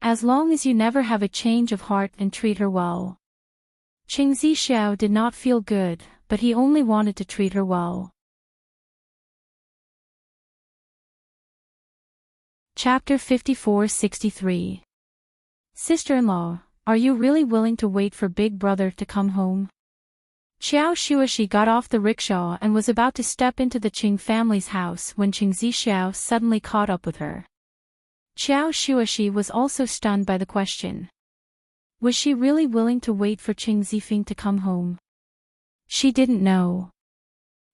As long as you never have a change of heart and treat her well." Qing Zixiao did not feel good, but he only wanted to treat her well. Chapter 54-63. Sister-in-law, are you really willing to wait for Big Brother to come home? Qiao Xueshi got off the rickshaw and was about to step into the Qing family's house when Qing Zixiao suddenly caught up with her. Qiao Xueshi was also stunned by the question. Was she really willing to wait for Qing Zifeng to come home? She didn't know.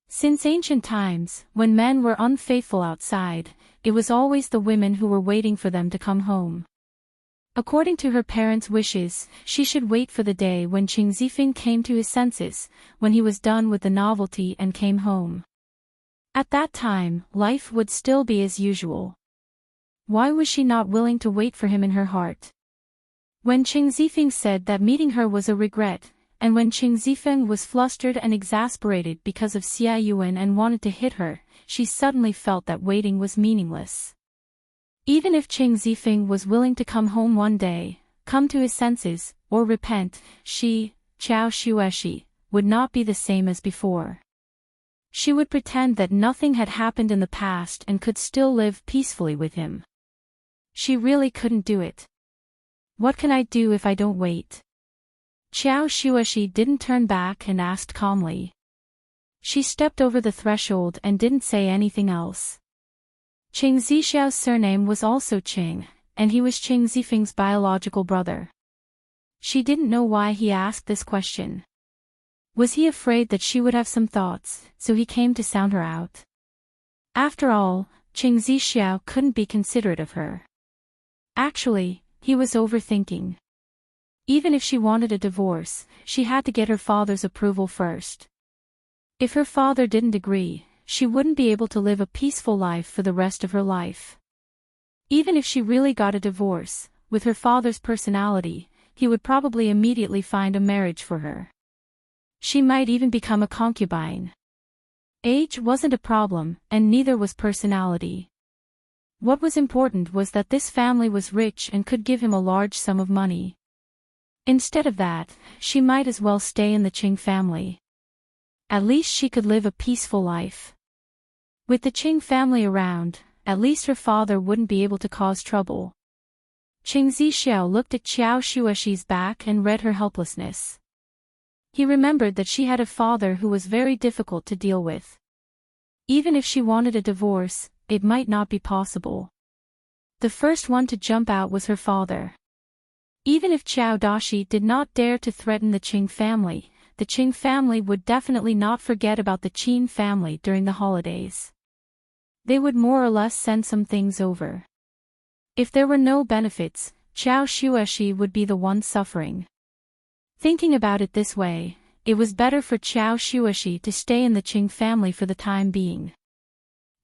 Since ancient times, when men were unfaithful outside, it was always the women who were waiting for them to come home. According to her parents' wishes, she should wait for the day when Qing Zifeng came to his senses, when he was done with the novelty and came home. At that time, life would still be as usual. Why was she not willing to wait for him in her heart? When Qing Zifeng said that meeting her was a regret, and when Qing Zifeng was flustered and exasperated because of Xia Yuan and wanted to hit her, she suddenly felt that waiting was meaningless. Even if Qing Zifeng was willing to come home one day, come to his senses, or repent, she, Qiao Xueshi, would not be the same as before. She would pretend that nothing had happened in the past and could still live peacefully with him. She really couldn't do it. What can I do if I don't wait? Qiao Xueshi didn't turn back and asked calmly. She stepped over the threshold and didn't say anything else. Qing Zixiao's surname was also Qing, and he was Qing Zifeng's biological brother. She didn't know why he asked this question. Was he afraid that she would have some thoughts, so he came to sound her out? After all, Qing Zixiao couldn't be considerate of her. Actually, he was overthinking. Even if she wanted a divorce, she had to get her father's approval first. If her father didn't agree, she wouldn't be able to live a peaceful life for the rest of her life. Even if she really got a divorce, with her father's personality, he would probably immediately find a marriage for her. She might even become a concubine. Age wasn't a problem, and neither was personality. What was important was that this family was rich and could give him a large sum of money. Instead of that, she might as well stay in the Qing family. At least she could live a peaceful life. With the Qing family around, at least her father wouldn't be able to cause trouble. Qing Zixiao looked at Qiao Shuexi's back and read her helplessness. He remembered that she had a father who was very difficult to deal with. Even if she wanted a divorce, it might not be possible. The first one to jump out was her father. Even if Qiao Dashi did not dare to threaten the Qing family would definitely not forget about the Qin family during the holidays. They would more or less send some things over. If there were no benefits, Qiao Shuexi would be the one suffering. Thinking about it this way, it was better for Qiao Shuexi to stay in the Qing family for the time being.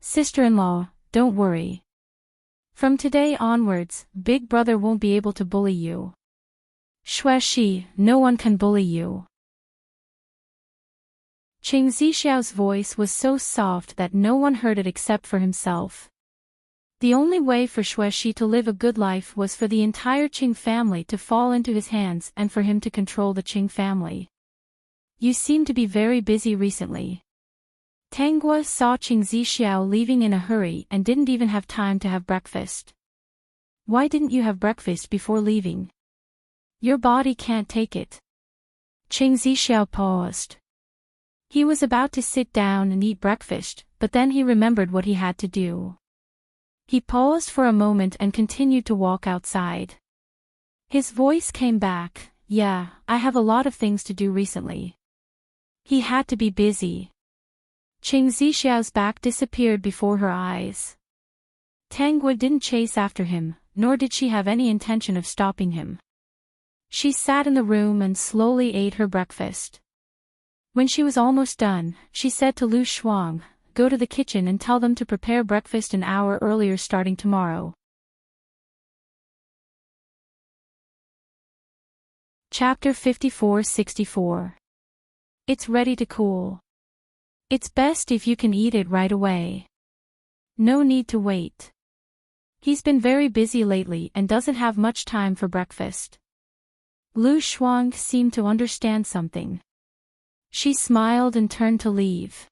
Sister-in-law, don't worry. From today onwards, Big Brother won't be able to bully you. Shuexi, no one can bully you. Qing Zixiao's voice was so soft that no one heard it except for himself. The only way for Shuexi to live a good life was for the entire Qing family to fall into his hands and for him to control the Qing family. You seem to be very busy recently. Tanggua saw Qing Zixiao leaving in a hurry and didn't even have time to have breakfast. Why didn't you have breakfast before leaving? Your body can't take it. Qing Zixiao paused. He was about to sit down and eat breakfast, but then he remembered what he had to do. He paused for a moment and continued to walk outside. His voice came back, "Yeah, I have a lot of things to do recently." He had to be busy. Qing Zixiao's back disappeared before her eyes. Tanggua didn't chase after him, nor did she have any intention of stopping him. She sat in the room and slowly ate her breakfast. When she was almost done, she said to Lu Shuang, "Go to the kitchen and tell them to prepare breakfast an hour earlier starting tomorrow." Chapter 54-64. It's ready to cool. It's best if you can eat it right away. No need to wait. He's been very busy lately and doesn't have much time for breakfast. Lu Shuang seemed to understand something. She smiled and turned to leave.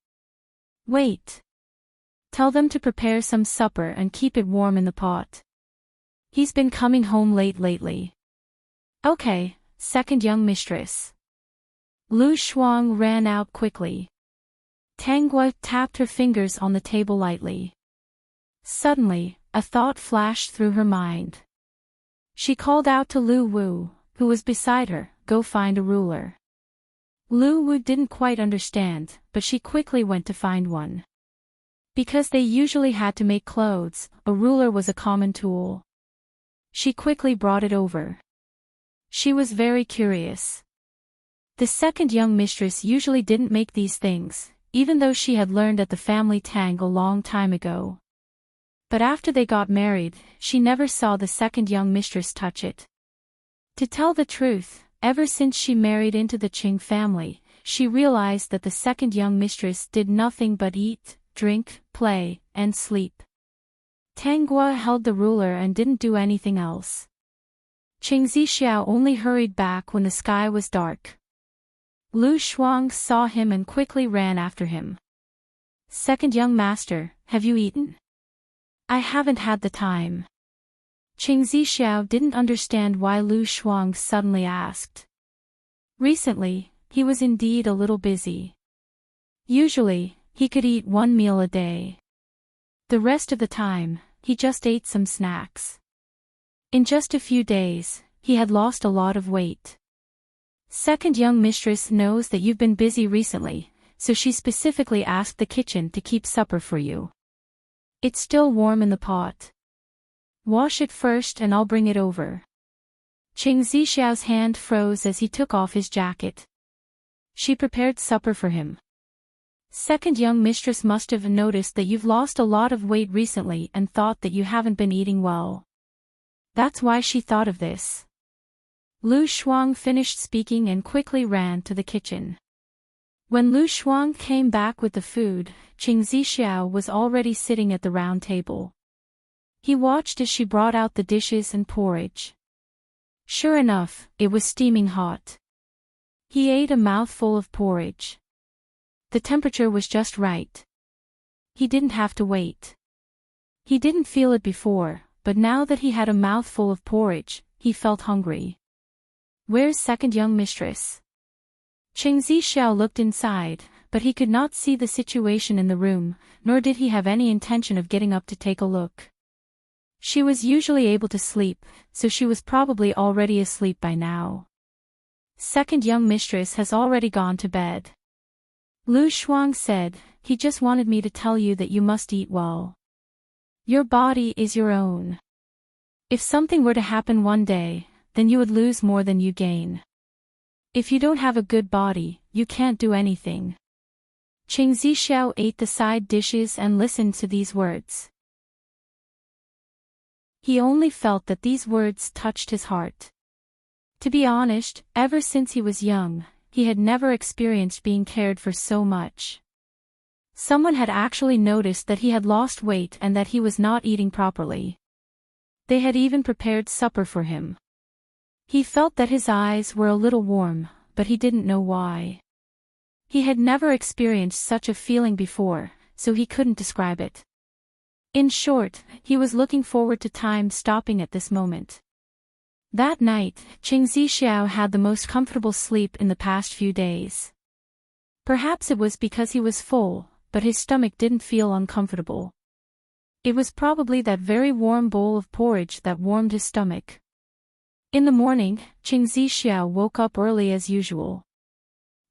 Wait. Tell them to prepare some supper and keep it warm in the pot. He's been coming home late lately. Okay, second young mistress. Lu Shuang ran out quickly. Tanggua tapped her fingers on the table lightly. Suddenly, a thought flashed through her mind. She called out to Lu Wu, who was beside her, "Go find a ruler." Lu Wu didn't quite understand, but she quickly went to find one. Because they usually had to make clothes, a ruler was a common tool. She quickly brought it over. She was very curious. The second young mistress usually didn't make these things, even though she had learned at the family tang a long time ago. But after they got married, she never saw the second young mistress touch it. To tell the truth, ever since she married into the Qing family, she realized that the second young mistress did nothing but eat, drink, play, and sleep. Tanggua held the ruler and didn't do anything else. Qing Zixiao only hurried back when the sky was dark. Lu Shuang saw him and quickly ran after him. "Second young master, have you eaten?" "I haven't had the time." Qing Zixiao didn't understand why Lu Shuang suddenly asked. Recently, he was indeed a little busy. Usually, he could eat one meal a day. The rest of the time, he just ate some snacks. In just a few days, he had lost a lot of weight. Second young mistress knows that you've been busy recently, so she specifically asked the kitchen to keep supper for you. It's still warm in the pot. Wash it first and I'll bring it over. Qing Zixiao's hand froze as he took off his jacket. She prepared supper for him. Second young mistress must have noticed that you've lost a lot of weight recently and thought that you haven't been eating well. That's why she thought of this. Lu Shuang finished speaking and quickly ran to the kitchen. When Lu Shuang came back with the food, Qing Zixiao was already sitting at the round table. He watched as she brought out the dishes and porridge. Sure enough, it was steaming hot. He ate a mouthful of porridge. The temperature was just right. He didn't have to wait. He didn't feel it before, but now that he had a mouthful of porridge, he felt hungry. Where's second young mistress? Qing Zixiao looked inside, but he could not see the situation in the room, nor did he have any intention of getting up to take a look. She was usually able to sleep, so she was probably already asleep by now. Second young mistress has already gone to bed. Lu Shuang said, he just wanted me to tell you that you must eat well. Your body is your own. If something were to happen one day, then you would lose more than you gain. If you don't have a good body, you can't do anything. Qing Zixiao ate the side dishes and listened to these words. He only felt that these words touched his heart. To be honest, ever since he was young, he had never experienced being cared for so much. Someone had actually noticed that he had lost weight and that he was not eating properly. They had even prepared supper for him. He felt that his eyes were a little warm, but he didn't know why. He had never experienced such a feeling before, so he couldn't describe it. In short, he was looking forward to time stopping at this moment. That night, Qing Zixiao had the most comfortable sleep in the past few days. Perhaps it was because he was full, but his stomach didn't feel uncomfortable. It was probably that very warm bowl of porridge that warmed his stomach. In the morning, Qing Zixiao woke up early as usual.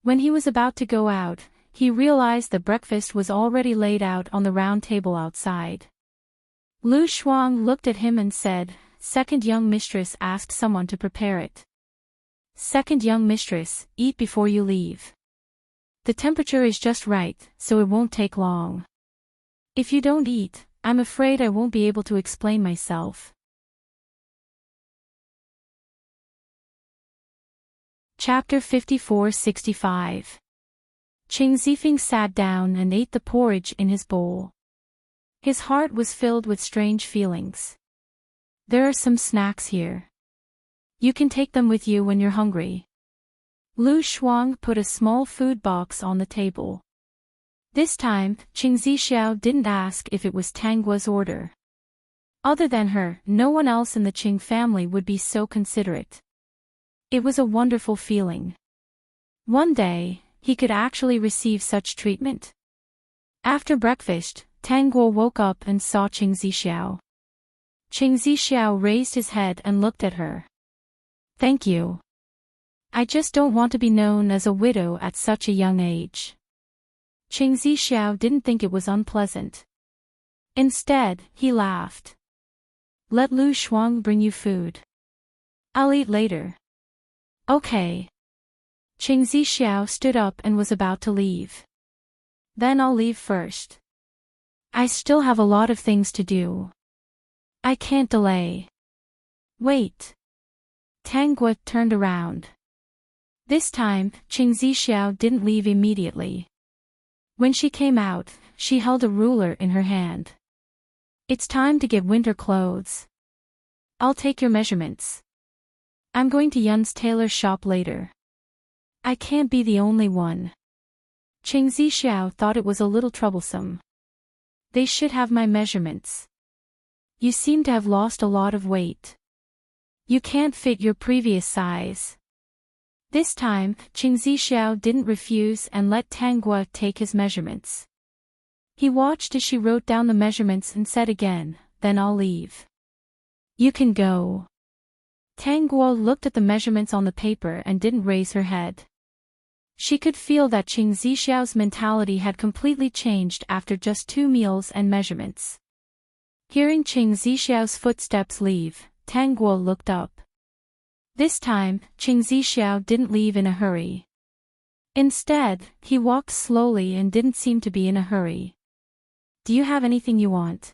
When he was about to go out, he realized that breakfast was already laid out on the round table outside. Lu Shuang looked at him and said, second young mistress asked someone to prepare it. Second young mistress, eat before you leave. The temperature is just right, so it won't take long. If you don't eat, I'm afraid I won't be able to explain myself. Chapter 54-65. Qing Zifeng sat down and ate the porridge in his bowl. His heart was filled with strange feelings. There are some snacks here. You can take them with you when you're hungry. Lu Shuang put a small food box on the table. This time, Qing Zixiao didn't ask if it was Tangua's order. Other than her, no one else in the Qing family would be so considerate. It was a wonderful feeling. One day, he could actually receive such treatment. After breakfast, Tangguo woke up and saw Qing Zixiao. Qing Zixiao raised his head and looked at her. Thank you. I just don't want to be known as a widow at such a young age. Qing Zixiao didn't think it was unpleasant. Instead, he laughed. Let Lu Shuang bring you food. I'll eat later. Okay. Qing Zixiao stood up and was about to leave. Then I'll leave first. I still have a lot of things to do. I can't delay. Wait. Tanggua turned around. This time, Qing Zixiao didn't leave immediately. When she came out, she held a ruler in her hand. It's time to get winter clothes. I'll take your measurements. I'm going to Yun's tailor shop later. I can't be the only one. Qing Zixiao thought it was a little troublesome. They should have my measurements. You seem to have lost a lot of weight. You can't fit your previous size. This time, Qing Zixiao didn't refuse and let Tanggua take his measurements. He watched as she wrote down the measurements and said again, then I'll leave. You can go. Tanggua looked at the measurements on the paper and didn't raise her head. She could feel that Qing Zixiao's mentality had completely changed after just 2 meals and measurements. Hearing Qing Zixiao's footsteps leave, Tanggua looked up. This time, Qing Zixiao didn't leave in a hurry. Instead, he walked slowly and didn't seem to be in a hurry. Do you have anything you want?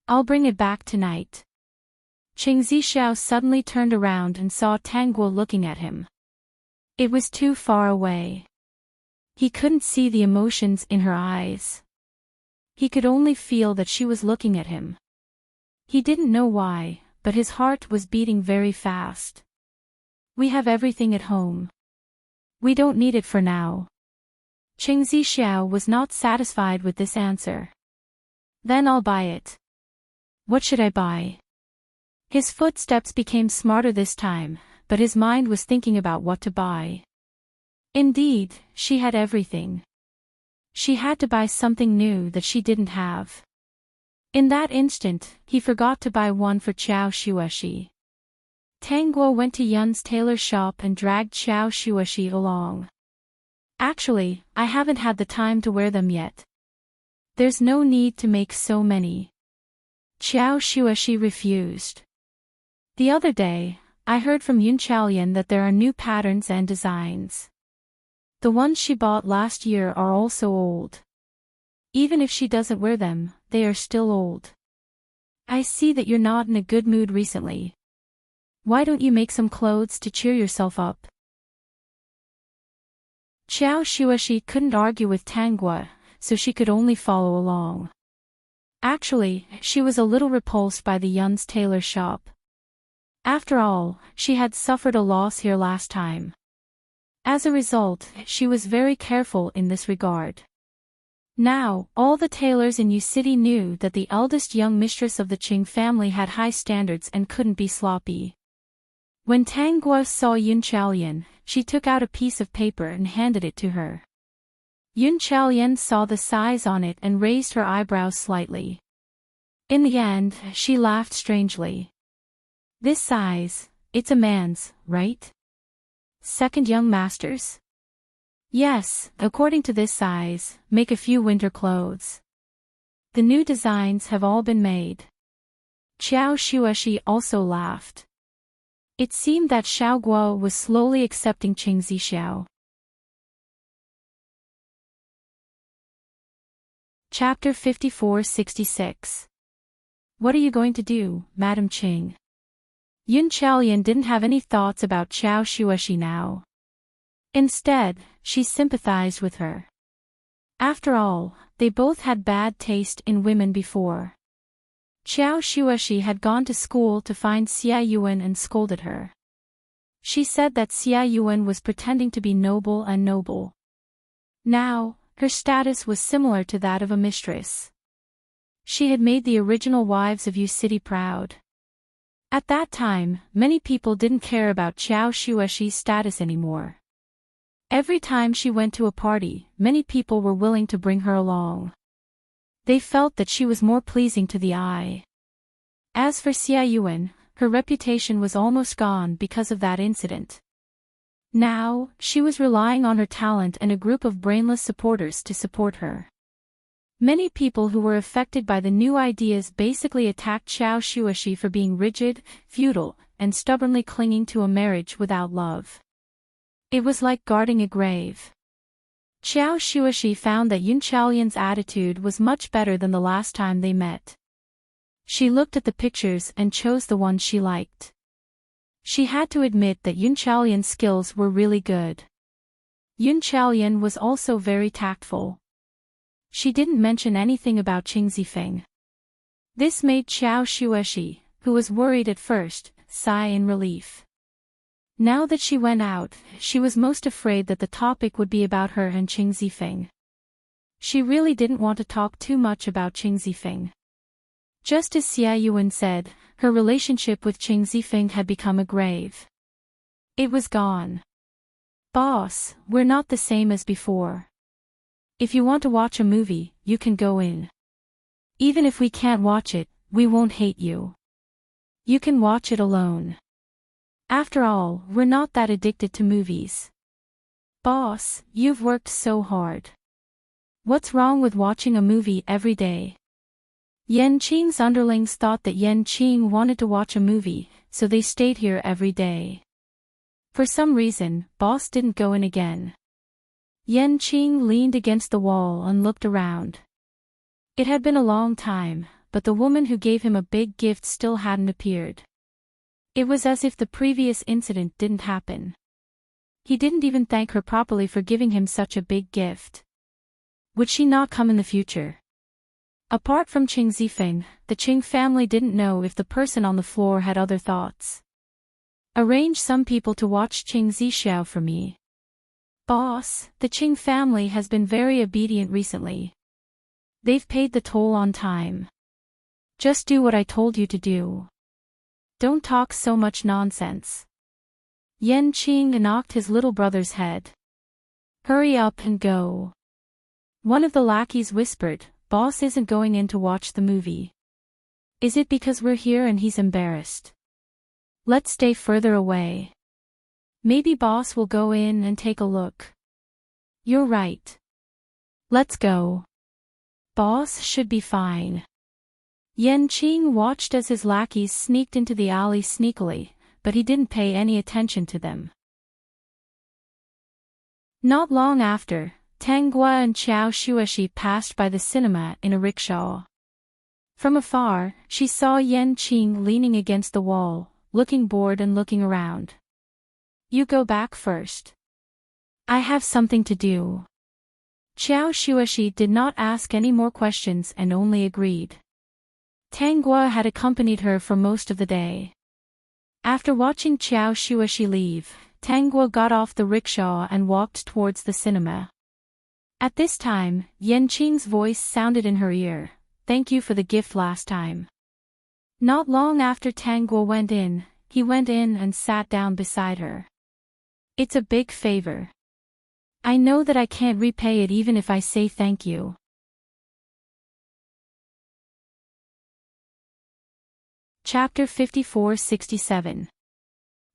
I'll bring it back tonight. Qing Zixiao suddenly turned around and saw Tang Guo looking at him. It was too far away. He couldn't see the emotions in her eyes. He could only feel that she was looking at him. He didn't know why, but his heart was beating very fast. We have everything at home. We don't need it for now. Qing Zixiao was not satisfied with this answer. Then I'll buy it. What should I buy? His footsteps became smarter this time, but his mind was thinking about what to buy. Indeed, she had everything. She had to buy something new that she didn't have. In that instant, he forgot to buy one for Qiao Xueshi. Tang Guo went to Yun's tailor shop and dragged Qiao Xueshi along. Actually, I haven't had the time to wear them yet. There's no need to make so many. Qiao Xueshi refused. The other day, I heard from Yun Chaolian that there are new patterns and designs. The ones she bought last year are also old. Even if she doesn't wear them, they are still old. I see that you're not in a good mood recently. Why don't you make some clothes to cheer yourself up? Qiao Xueshi couldn't argue with Tang Guo, so she could only follow along. Actually, she was a little repulsed by the Yun's tailor shop. After all, she had suffered a loss here last time. As a result, she was very careful in this regard. Now, all the tailors in Yu City knew that the eldest young mistress of the Qing family had high standards and couldn't be sloppy. When Tang Guo saw Yun Chaolian, she took out a piece of paper and handed it to her. Yun Chaolian saw the size on it and raised her eyebrows slightly. In the end, she laughed strangely. This size, it's a man's, right? Second young masters? Yes, according to this size, make a few winter clothes. The new designs have all been made. Qiao Xueshi also laughed. It seemed that Xiao Guo was slowly accepting Qing Zixiao. Chapter 54-66. What are you going to do, Madam Qing? Yun Chaolian didn't have any thoughts about Qiao Xueshi now. Instead, she sympathized with her. After all, they both had bad taste in women before. Qiao Xueshi had gone to school to find Xia Yuan and scolded her. She said that Xia Yuan was pretending to be noble and noble. Now, her status was similar to that of a mistress. She had made the original wives of Yu City proud. At that time, many people didn't care about Qiao Xueshi's status anymore. Every time she went to a party, many people were willing to bring her along. They felt that she was more pleasing to the eye. As for Xia Yuan, her reputation was almost gone because of that incident. Now, she was relying on her talent and a group of brainless supporters to support her. Many people who were affected by the new ideas basically attacked Qiao Xueshi for being rigid, feudal, and stubbornly clinging to a marriage without love. It was like guarding a grave. Qiao Xueshi found that Yun Chaolian's attitude was much better than the last time they met. She looked at the pictures and chose the one she liked. She had to admit that Yun Chaolian's skills were really good. Yun Chaolian was also very tactful. She didn't mention anything about Qing Zifeng. This made Qiao Xueshi, who was worried at first, sigh in relief. Now that she went out, she was most afraid that the topic would be about her and Qing Zifeng. She really didn't want to talk too much about Qing Zifeng. Just as Xia Yuan said, her relationship with Qing Zifeng had become a grave. It was gone. Boss, we're not the same as before. If you want to watch a movie, you can go in. Even if we can't watch it, we won't hate you. You can watch it alone. After all, we're not that addicted to movies. Boss, you've worked so hard. What's wrong with watching a movie every day? Yan Qing's underlings thought that Yan Qing wanted to watch a movie, so they stayed here every day. For some reason, boss didn't go in again. Enchanting leaned against the wall and looked around. It had been a long time, but the woman who gave him a big gift still hadn't appeared. It was as if the previous incident didn't happen. He didn't even thank her properly for giving him such a big gift. Would she not come in the future? Apart from Qing Zifeng, the Qing family didn't know if the person on the floor had other thoughts. Arrange some people to watch Qing Zixiao for me. Boss, the Qing family has been very obedient recently. They've paid the toll on time. Just do what I told you to do. Don't talk so much nonsense. Enchanting knocked his little brother's head. Hurry up and go. One of the lackeys whispered, Boss isn't going in to watch the movie. Is it because we're here and he's embarrassed? Let's stay further away. Maybe Boss will go in and take a look. You're right. Let's go. Boss should be fine. Enchanting watched as his lackeys sneaked into the alley sneakily, but he didn't pay any attention to them. Not long after, Tanggua and Qiao Shueshi passed by the cinema in a rickshaw. From afar, she saw Enchanting leaning against the wall, looking bored and looking around. You go back first. I have something to do. Qiao Shueshi did not ask any more questions and only agreed. Tanggua had accompanied her for most of the day. After watching Qiao Shueshi leave, Tanggua got off the rickshaw and walked towards the cinema. At this time, Enchanting's voice sounded in her ear. Thank you for the gift last time. Not long after Tanggua went in, he went in and sat down beside her. It's a big favor. I know that I can't repay it even if I say thank you. Chapter 54-67.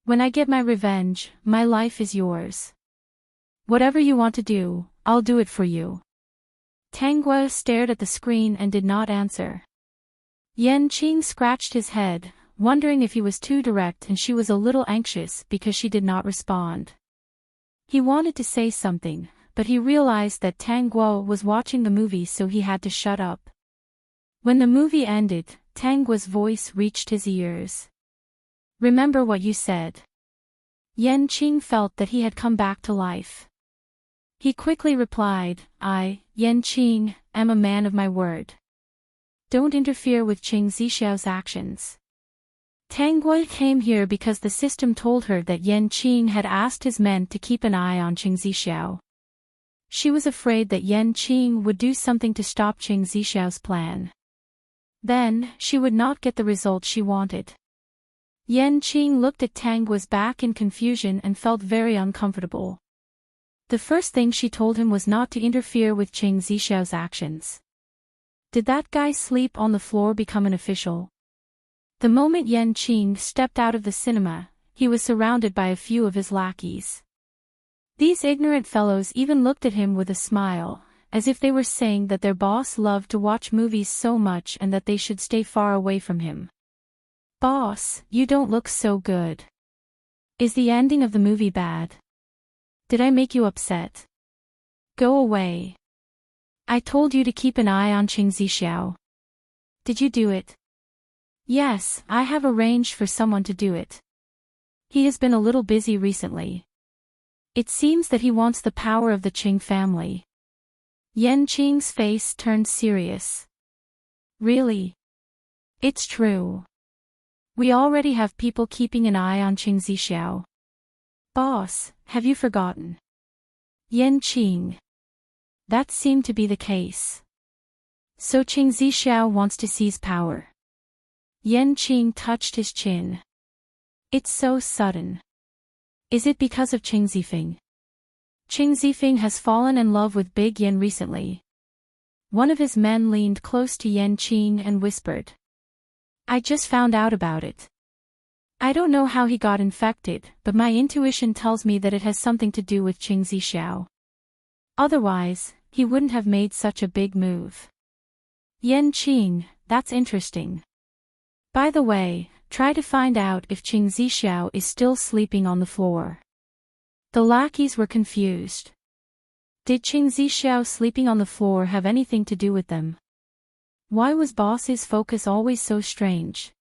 When I get my revenge, my life is yours. Whatever you want to do, I'll do it for you. Tanggua stared at the screen and did not answer. Enchanting scratched his head, wondering if he was too direct, and she was a little anxious because she did not respond. He wanted to say something, but he realized that Tanggua was watching the movie, so he had to shut up. When the movie ended, Tanggua's voice reached his ears. Remember what you said. Enchanting felt that he had come back to life. He quickly replied, I, Enchanting, am a man of my word. Don't interfere with Qing Zixiao's actions. Tanggua came here because the system told her that Enchanting had asked his men to keep an eye on Qing Zixiao. She was afraid that Enchanting would do something to stop Qing Zixiao's plan. Then, she would not get the result she wanted. Enchanting looked at Tanggua's back in confusion and felt very uncomfortable. The first thing she told him was not to interfere with Qing Zixiao's actions. Did that guy sleep on the floor become an official? The moment Enchanting stepped out of the cinema, he was surrounded by a few of his lackeys. These ignorant fellows even looked at him with a smile, as if they were saying that their boss loved to watch movies so much and that they should stay far away from him. Boss, you don't look so good. Is the ending of the movie bad? Did I make you upset? Go away. I told you to keep an eye on Qing Zixiao. Did you do it? Yes, I have arranged for someone to do it. He has been a little busy recently. It seems that he wants the power of the Qing family. Enchanting's face turned serious. Really? It's true. We already have people keeping an eye on Qing Zixiao. Boss, have you forgotten? Enchanting. That seemed to be the case. So Qing Zixiao wants to seize power. Enchanting touched his chin. It's so sudden. Is it because of Qing Zifeng? Qing Zifeng has fallen in love with Big Yen recently. One of his men leaned close to Enchanting and whispered. I just found out about it. I don't know how he got infected, but my intuition tells me that it has something to do with Qing Zixiao. Otherwise, he wouldn't have made such a big move. Enchanting, that's interesting. By the way, try to find out if Qing Zixiao is still sleeping on the floor. The lackeys were confused. Did Qing Zixiao sleeping on the floor have anything to do with them? Why was boss's focus always so strange?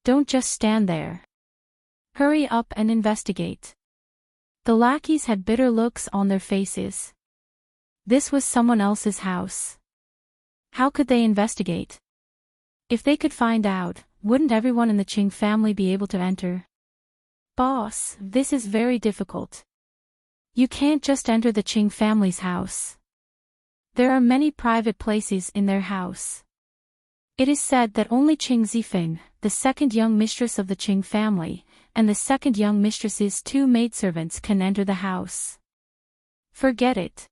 Don't just stand there. Hurry up and investigate. The lackeys had bitter looks on their faces. This was someone else's house. How could they investigate? If they could find out, wouldn't everyone in the Qing family be able to enter? Boss, this is very difficult. You can't just enter the Qing family's house. There are many private places in their house. It is said that only Qing Zifeng, the second young mistress of the Qing family, and the second young mistress's 2 maidservants can enter the house. Forget it.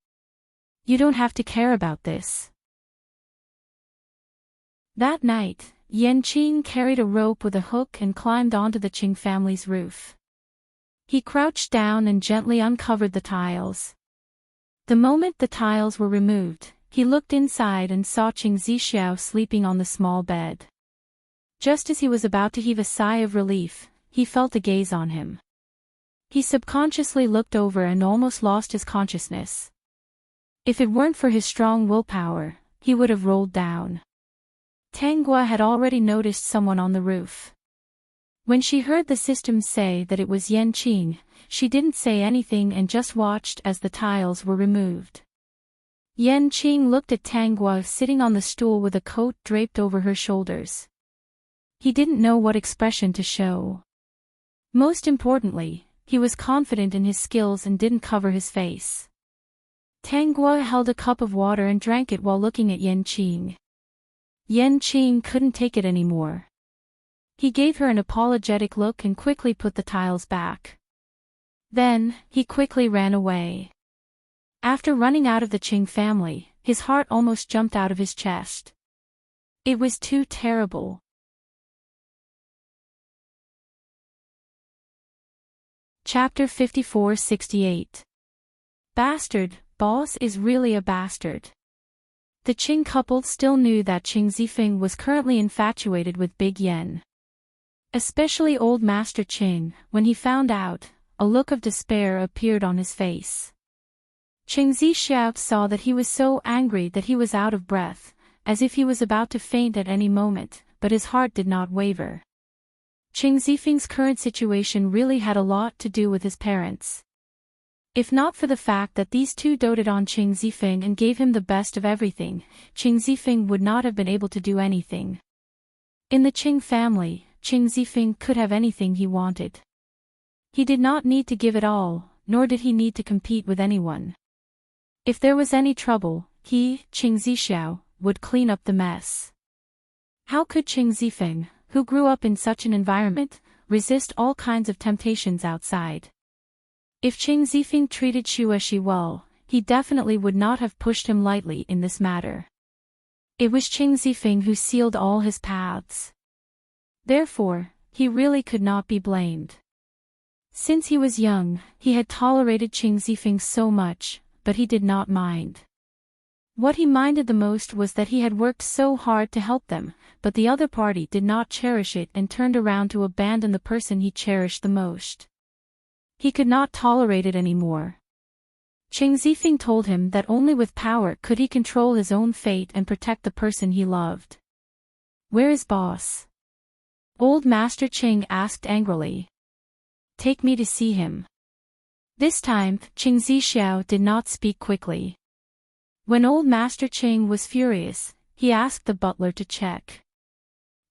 You don't have to care about this. That night, Yanqing carried a rope with a hook and climbed onto the Qing family's roof. He crouched down and gently uncovered the tiles. The moment the tiles were removed, he looked inside and saw Qing Zixiao sleeping on the small bed. Just as he was about to heave a sigh of relief, he felt a gaze on him. He subconsciously looked over and almost lost his consciousness. If it weren't for his strong willpower, he would have rolled down. Tanggua had already noticed someone on the roof. When she heard the system say that it was Yanqing, she didn't say anything and just watched as the tiles were removed. Yanqing looked at Tanggua sitting on the stool with a coat draped over her shoulders. He didn't know what expression to show. Most importantly, he was confident in his skills and didn't cover his face. Tanggua held a cup of water and drank it while looking at Yanqing. Yanqing couldn't take it anymore. He gave her an apologetic look and quickly put the tiles back. Then, he quickly ran away. After running out of the Qing family, his heart almost jumped out of his chest. It was too terrible. Chapter 54-68. Bastard, boss is really a bastard. The Qing couple still knew that Qing Zifeng was currently infatuated with Big Yen. Especially old Master Qing, when he found out, a look of despair appeared on his face. Qing Zixiao saw that he was so angry that he was out of breath, as if he was about to faint at any moment, but his heart did not waver. Qing Zifeng's current situation really had a lot to do with his parents. If not for the fact that these two doted on Qing Zifeng and gave him the best of everything, Qing Zifeng would not have been able to do anything. In the Qing family, Qing Zifeng could have anything he wanted. He did not need to give it all, nor did he need to compete with anyone. If there was any trouble, he, Qing Zixiao, would clean up the mess. How could Qing Zifeng, who grew up in such an environment, resist all kinds of temptations outside? If Qing Zifeng treated Xueshi well, he definitely would not have pushed him lightly in this matter. It was Qing Zifeng who sealed all his paths. Therefore, he really could not be blamed. Since he was young, he had tolerated Qing Zifeng so much, but he did not mind. What he minded the most was that he had worked so hard to help them, but the other party did not cherish it and turned around to abandon the person he cherished the most. He could not tolerate it anymore. Qing Zifeng told him that only with power could he control his own fate and protect the person he loved. "Where is boss?" Old Master Qing asked angrily. "Take me to see him." This time, Qing Zixiao did not speak quickly. When Old Master Qing was furious, he asked the butler to check.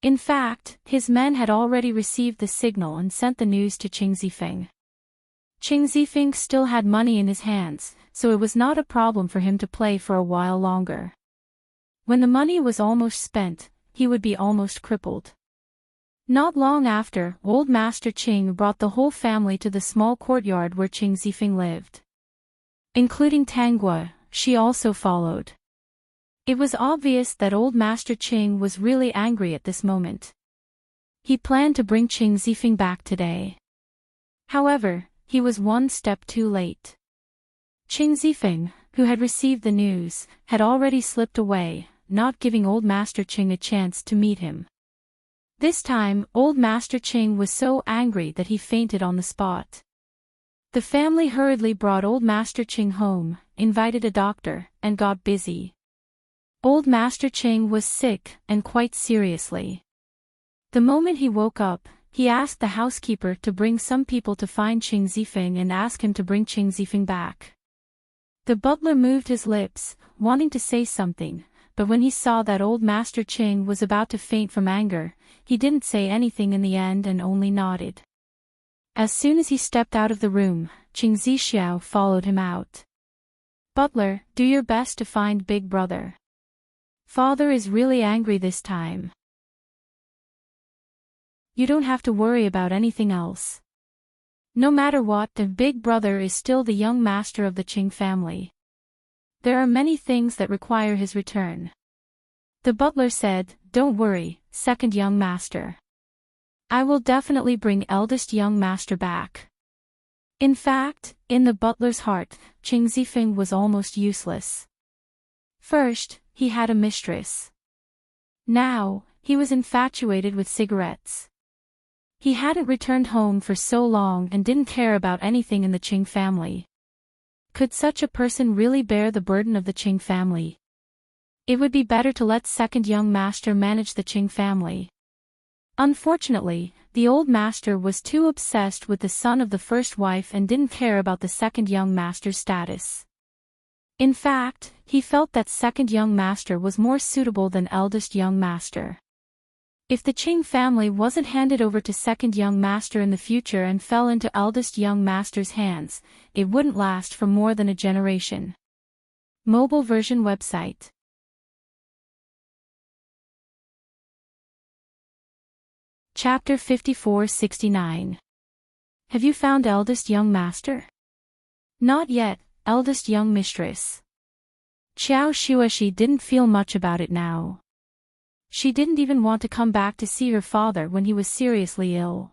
In fact, his men had already received the signal and sent the news to Qing Zifeng. Qing Zifeng still had money in his hands, so it was not a problem for him to play for a while longer. When the money was almost spent, he would be almost crippled. Not long after, Old Master Qing brought the whole family to the small courtyard where Qing Zifeng lived. Including Tanggua, she also followed. It was obvious that Old Master Qing was really angry at this moment. He planned to bring Qing Zifeng back today. However, he was one step too late. Qing Zifeng, who had received the news, had already slipped away, not giving Old Master Qing a chance to meet him. This time, Old Master Qing was so angry that he fainted on the spot. The family hurriedly brought old Master Ching home, invited a doctor, and got busy. Old Master Ching was sick, and quite seriously. The moment he woke up, he asked the housekeeper to bring some people to find Qing Zifeng and ask him to bring Qing Zifeng back. The butler moved his lips, wanting to say something, but when he saw that old Master Ching was about to faint from anger, he didn't say anything in the end and only nodded. As soon as he stepped out of the room, Qing Zixiao followed him out. "Butler, do your best to find Big Brother. Father is really angry this time. You don't have to worry about anything else. No matter what, the Big Brother is still the young master of the Qing family. There are many things that require his return." The butler said, "Don't worry, second young master. I will definitely bring eldest young master back." In fact, in the butler's heart, Qing Zifeng was almost useless. First, he had a mistress. Now, he was infatuated with cigarettes. He hadn't returned home for so long and didn't care about anything in the Qing family. Could such a person really bear the burden of the Qing family? It would be better to let second young master manage the Qing family. Unfortunately, the old master was too obsessed with the son of the first wife and didn't care about the second young master's status. In fact, he felt that second young master was more suitable than eldest young master. If the Qing family wasn't handed over to second young master in the future and fell into eldest young master's hands, it wouldn't last for more than a generation. Mobile version website. Chapter 5469. Have you found eldest young master? Not yet, eldest young mistress. Qiao Shueshi didn't feel much about it now. She didn't even want to come back to see her father when he was seriously ill.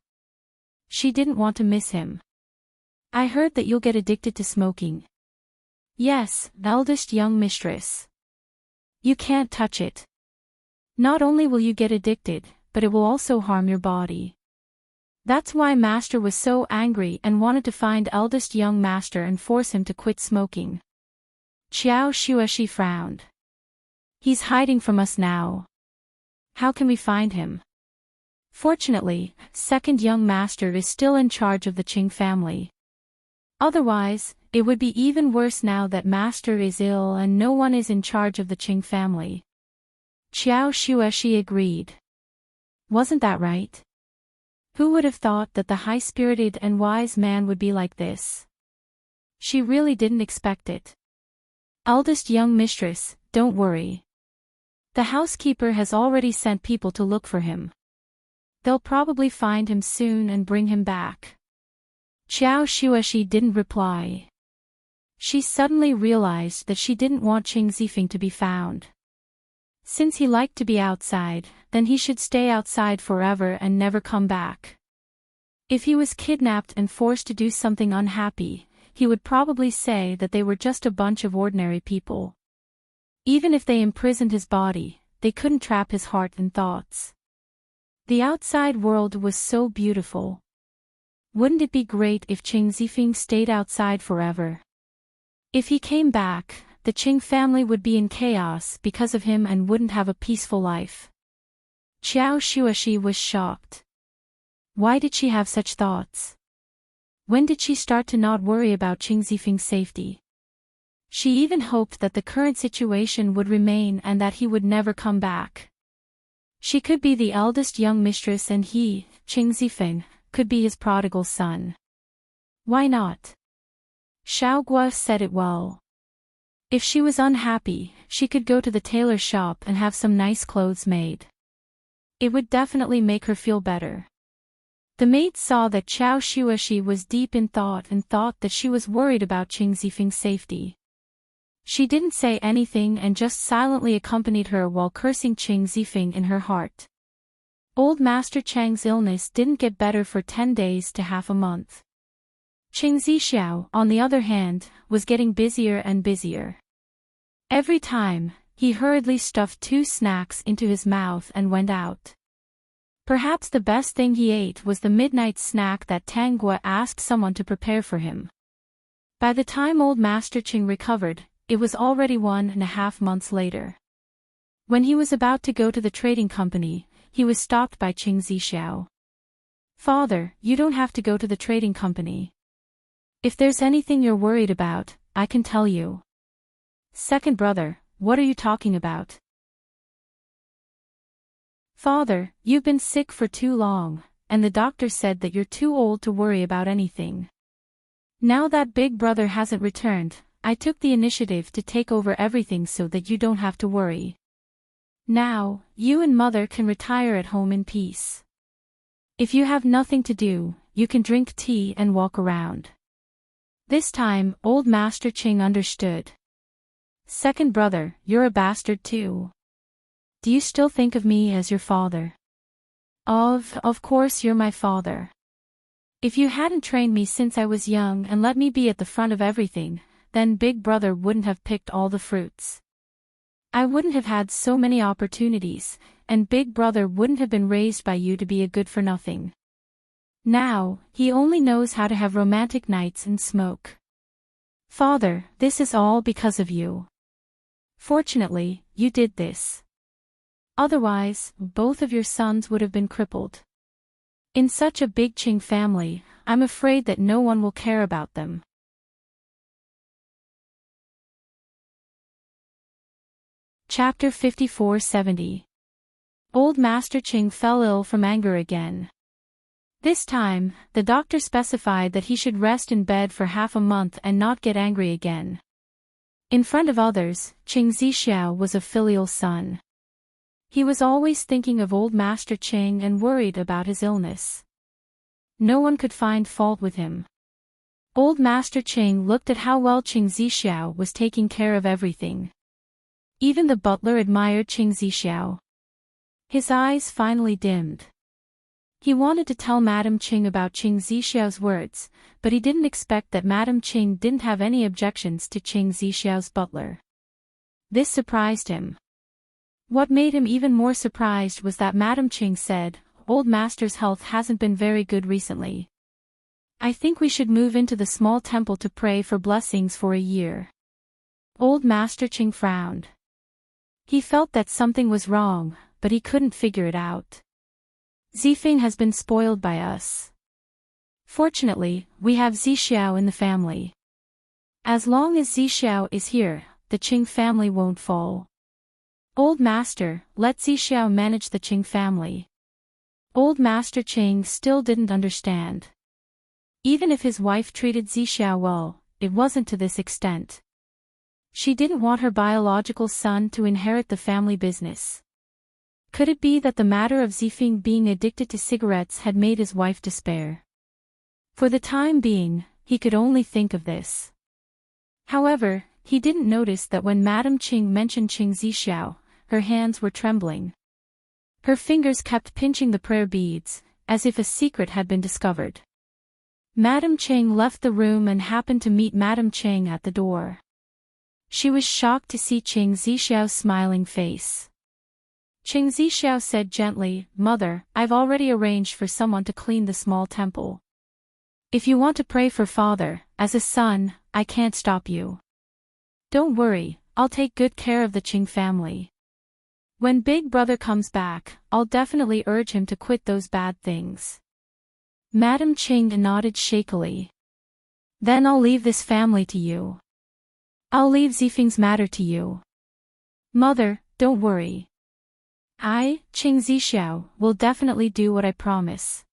She didn't want to miss him. "I heard that you'll get addicted to smoking." "Yes, eldest young mistress. You can't touch it. Not only will you get addicted, but it will also harm your body. That's why master was so angry and wanted to find eldest young master and force him to quit smoking." Qiao Shueshi frowned. "He's hiding from us now. How can we find him?" Fortunately, second young master is still in charge of the Qing family. Otherwise, it would be even worse now that master is ill and no one is in charge of the Qing family. Qiao Shueshi agreed. Wasn't that right? Who would have thought that the high-spirited and wise man would be like this? She really didn't expect it. "Eldest young mistress, don't worry. The housekeeper has already sent people to look for him. They'll probably find him soon and bring him back." Qiao Shueshi didn't reply. She suddenly realized that she didn't want Qing Zifeng to be found. Since he liked to be outside, then he should stay outside forever and never come back. If he was kidnapped and forced to do something unhappy, he would probably say that they were just a bunch of ordinary people. Even if they imprisoned his body, they couldn't trap his heart and thoughts. The outside world was so beautiful. Wouldn't it be great if Qing Zifeng stayed outside forever? If he came back, the Qing family would be in chaos because of him and wouldn't have a peaceful life. Qiao Shueshi was shocked. Why did she have such thoughts? When did she start to not worry about Qing Zifeng's safety? She even hoped that the current situation would remain and that he would never come back. She could be the eldest young mistress and he, Qing Zifeng, could be his prodigal son. Why not? Xiaogua said it well. If she was unhappy, she could go to the tailor shop and have some nice clothes made. It would definitely make her feel better. The maid saw that Qiao Shueshi was deep in thought and thought that she was worried about Qing Zifeng's safety. She didn't say anything and just silently accompanied her while cursing Qing Zifeng in her heart. Old Master Chang's illness didn't get better for 10 days to half a month. Qing Zixiao, on the other hand, was getting busier and busier. Every time, he hurriedly stuffed 2 snacks into his mouth and went out. Perhaps the best thing he ate was the midnight snack that Tang Gua asked someone to prepare for him. By the time old Master Ching recovered, it was already 1.5 months later. When he was about to go to the trading company, he was stopped by Qing Zixiao. "Father, you don't have to go to the trading company. If there's anything you're worried about, I can tell you." "Second brother, what are you talking about?" "Father, you've been sick for too long, and the doctor said that you're too old to worry about anything. Now that big brother hasn't returned, I took the initiative to take over everything so that you don't have to worry. Now, you and mother can retire at home in peace. If you have nothing to do, you can drink tea and walk around." This time, old Master Ching understood. "Second brother, you're a bastard too. Do you still think of me as your father?" Of course you're my father. If you hadn't trained me since I was young and let me be at the front of everything, then big brother wouldn't have picked all the fruits. I wouldn't have had so many opportunities, and big brother wouldn't have been raised by you to be a good-for-nothing. Now, he only knows how to have romantic nights and smoke. Father, this is all because of you. Fortunately, you did this. Otherwise, both of your sons would have been crippled. In such a big Qing family, I'm afraid that no one will care about them. Chapter 5470. Old Master Qing fell ill from anger again. This time, the doctor specified that he should rest in bed for half a month and not get angry again. In front of others, Qing Zixiao was a filial son. He was always thinking of old Master Qing and worried about his illness. No one could find fault with him. Old Master Qing looked at how well Qing Zixiao was taking care of everything. Even the butler admired Qing Zixiao. His eyes finally dimmed. He wanted to tell Madame Qing about Qing Zixiao's words, but he didn't expect that Madame Qing didn't have any objections to Qing Zixiao's butler. This surprised him. What made him even more surprised was that Madame Qing said, "Old Master's health hasn't been very good recently. I think we should move into the small temple to pray for blessings for a year." Old Master Qing frowned. He felt that something was wrong, but he couldn't figure it out. "Zifeng has been spoiled by us. Fortunately, we have Zixiao in the family. As long as Zixiao is here, the Qing family won't fall. Old Master, let Zixiao manage the Qing family." Old Master Qing still didn't understand. Even if his wife treated Zixiao well, it wasn't to this extent. She didn't want her biological son to inherit the family business. Could it be that the matter of Zifeng being addicted to cigarettes had made his wife despair? For the time being, he could only think of this. However, he didn't notice that when Madame Qing mentioned Qing Zixiao, her hands were trembling. Her fingers kept pinching the prayer beads, as if a secret had been discovered. Madame Qing left the room and happened to meet Madame Qing at the door. She was shocked to see Qing Zixiao's smiling face. Qing Zixiao said gently, "Mother, I've already arranged for someone to clean the small temple. If you want to pray for father, as a son, I can't stop you. Don't worry, I'll take good care of the Qing family. When big brother comes back, I'll definitely urge him to quit those bad things." Madame Qing nodded shakily. "Then I'll leave this family to you. I'll leave Zifeng's matter to you. Mother, don't worry. I, Qing Zixiao, will definitely do what I promise."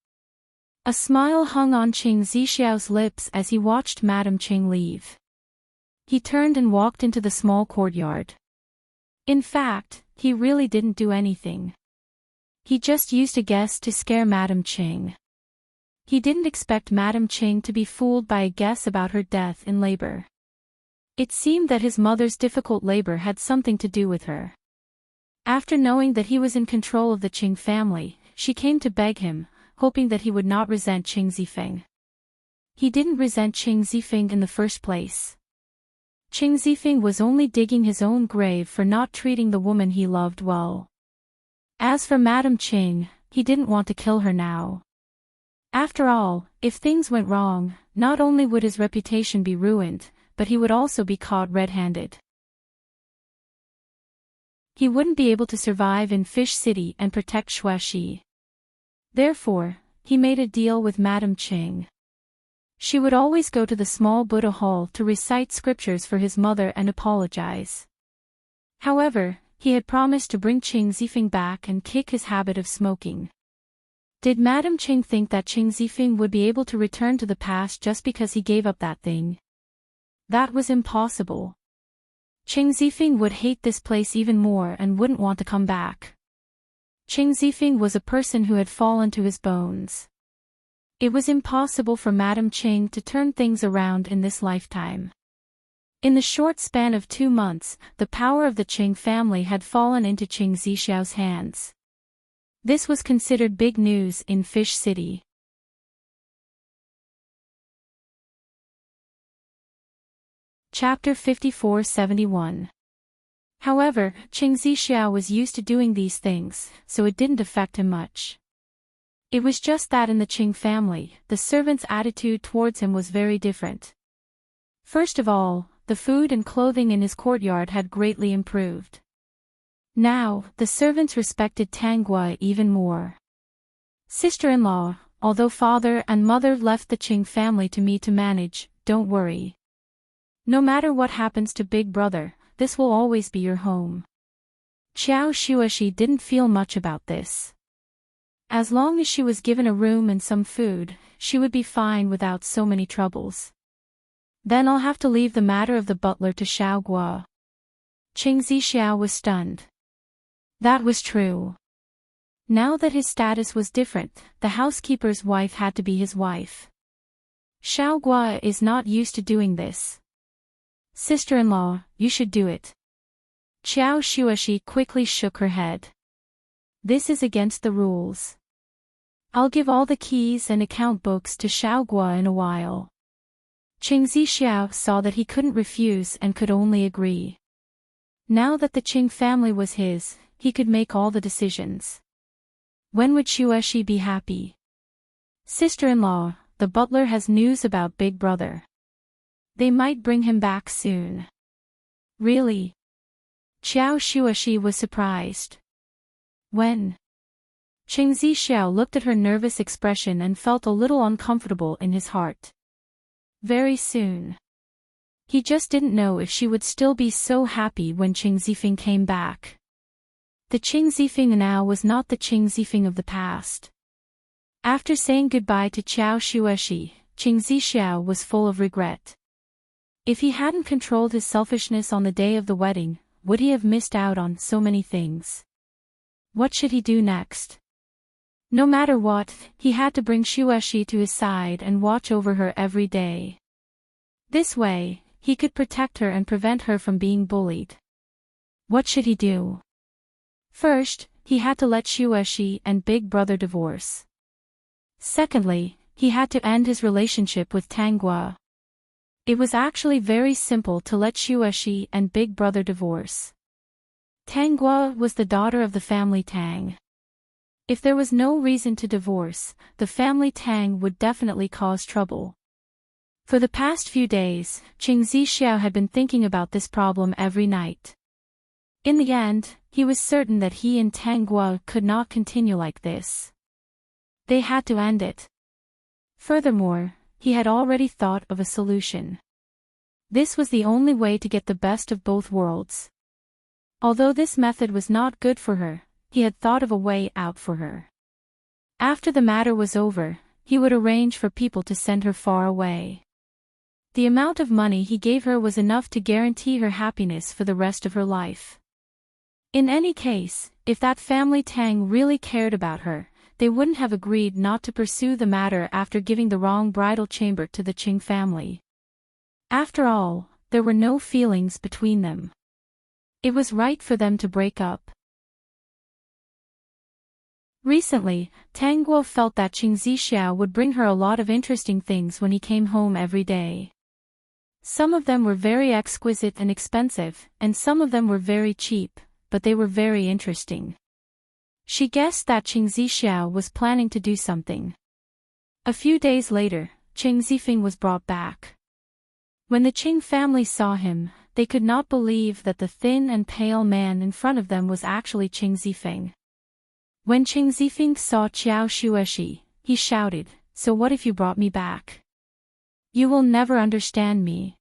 A smile hung on Qing Zixiao's lips as he watched Madame Qing leave. He turned and walked into the small courtyard. In fact, he really didn't do anything. He just used a guess to scare Madame Qing. He didn't expect Madame Qing to be fooled by a guess about her death in labor. It seemed that his mother's difficult labor had something to do with her. After knowing that he was in control of the Qing family, she came to beg him, hoping that he would not resent Qing Zifeng. He didn't resent Qing Zifeng in the first place. Qing Zifeng was only digging his own grave for not treating the woman he loved well. As for Madame Qing, he didn't want to kill her now. After all, if things went wrong, not only would his reputation be ruined, but he would also be caught red-handed. He wouldn't be able to survive in Fish City and protect Xuexi. Therefore, he made a deal with Madame Qing. She would always go to the small Buddha hall to recite scriptures for his mother and apologize. However, he had promised to bring Qing Zifeng back and kick his habit of smoking. Did Madame Qing think that Qing Zifeng would be able to return to the past just because he gave up that thing? That was impossible. Qing Zifeng would hate this place even more and wouldn't want to come back. Qing Zifeng was a person who had fallen to his bones. It was impossible for Madame Qing to turn things around in this lifetime. In the short span of 2 months, the power of the Qing family had fallen into Qing Zixiao's hands. This was considered big news in Fish City. Chapter 5471. However, Qing Zixiao was used to doing these things, so it didn't affect him much. It was just that in the Qing family, the servants' attitude towards him was very different. First of all, the food and clothing in his courtyard had greatly improved. Now, the servants respected Tang Gua even more. Sister-in-law, although father and mother left the Qing family to me to manage, don't worry. No matter what happens to Big Brother, this will always be your home. Qiao Xuexi didn't feel much about this. As long as she was given a room and some food, she would be fine without so many troubles. Then I'll have to leave the matter of the butler to Xiao Gua. Qing Zixiao was stunned. That was true. Now that his status was different, the housekeeper's wife had to be his wife. Xiao Gua is not used to doing this. Sister-in-law, you should do it. Qiao Xuexi quickly shook her head. This is against the rules. I'll give all the keys and account books to Xiao Gua in a while. Qing Zixiao saw that he couldn't refuse and could only agree. Now that the Qing family was his, he could make all the decisions. When would Xuexi be happy? Sister-in-law, the butler has news about Big Brother. They might bring him back soon. Really? Qiao Xuexi was surprised. When? Qing Zixiao looked at her nervous expression and felt a little uncomfortable in his heart. Very soon. He just didn't know if she would still be so happy when Qing Zifeng came back. The Qing Zifeng now was not the Qing Zifeng of the past. After saying goodbye to Qiao Xuexi, Qing Zixiao was full of regret. If he hadn't controlled his selfishness on the day of the wedding, would he have missed out on so many things? What should he do next? No matter what, he had to bring Xuexi to his side and watch over her every day. This way, he could protect her and prevent her from being bullied. What should he do? First, he had to let Xuexi and Big Brother divorce. Secondly, he had to end his relationship with Tang Gua. It was actually very simple to let Xuexi and Big Brother divorce. Tang Gua was the daughter of the family Tang. If there was no reason to divorce, the family Tang would definitely cause trouble. For the past few days, Qing Zixiao had been thinking about this problem every night. In the end, he was certain that he and Tang Gua could not continue like this. They had to end it. Furthermore, he had already thought of a solution. This was the only way to get the best of both worlds. Although this method was not good for her, he had thought of a way out for her. After the matter was over, he would arrange for people to send her far away. The amount of money he gave her was enough to guarantee her happiness for the rest of her life. In any case, if that family Tang really cared about her, they wouldn't have agreed not to pursue the matter after giving the wrong bridal chamber to the Qing family. After all, there were no feelings between them. It was right for them to break up. Recently, Tang Guo felt that Qing Zixiao would bring her a lot of interesting things when he came home every day. Some of them were very exquisite and expensive, and some of them were very cheap, but they were very interesting. She guessed that Qing Zixiao was planning to do something. A few days later, Qing Zifeng was brought back. When the Qing family saw him, they could not believe that the thin and pale man in front of them was actually Qing Zifeng. When Qing Zifeng saw Qiao Shueshi, he shouted, "So what if you brought me back? You will never understand me.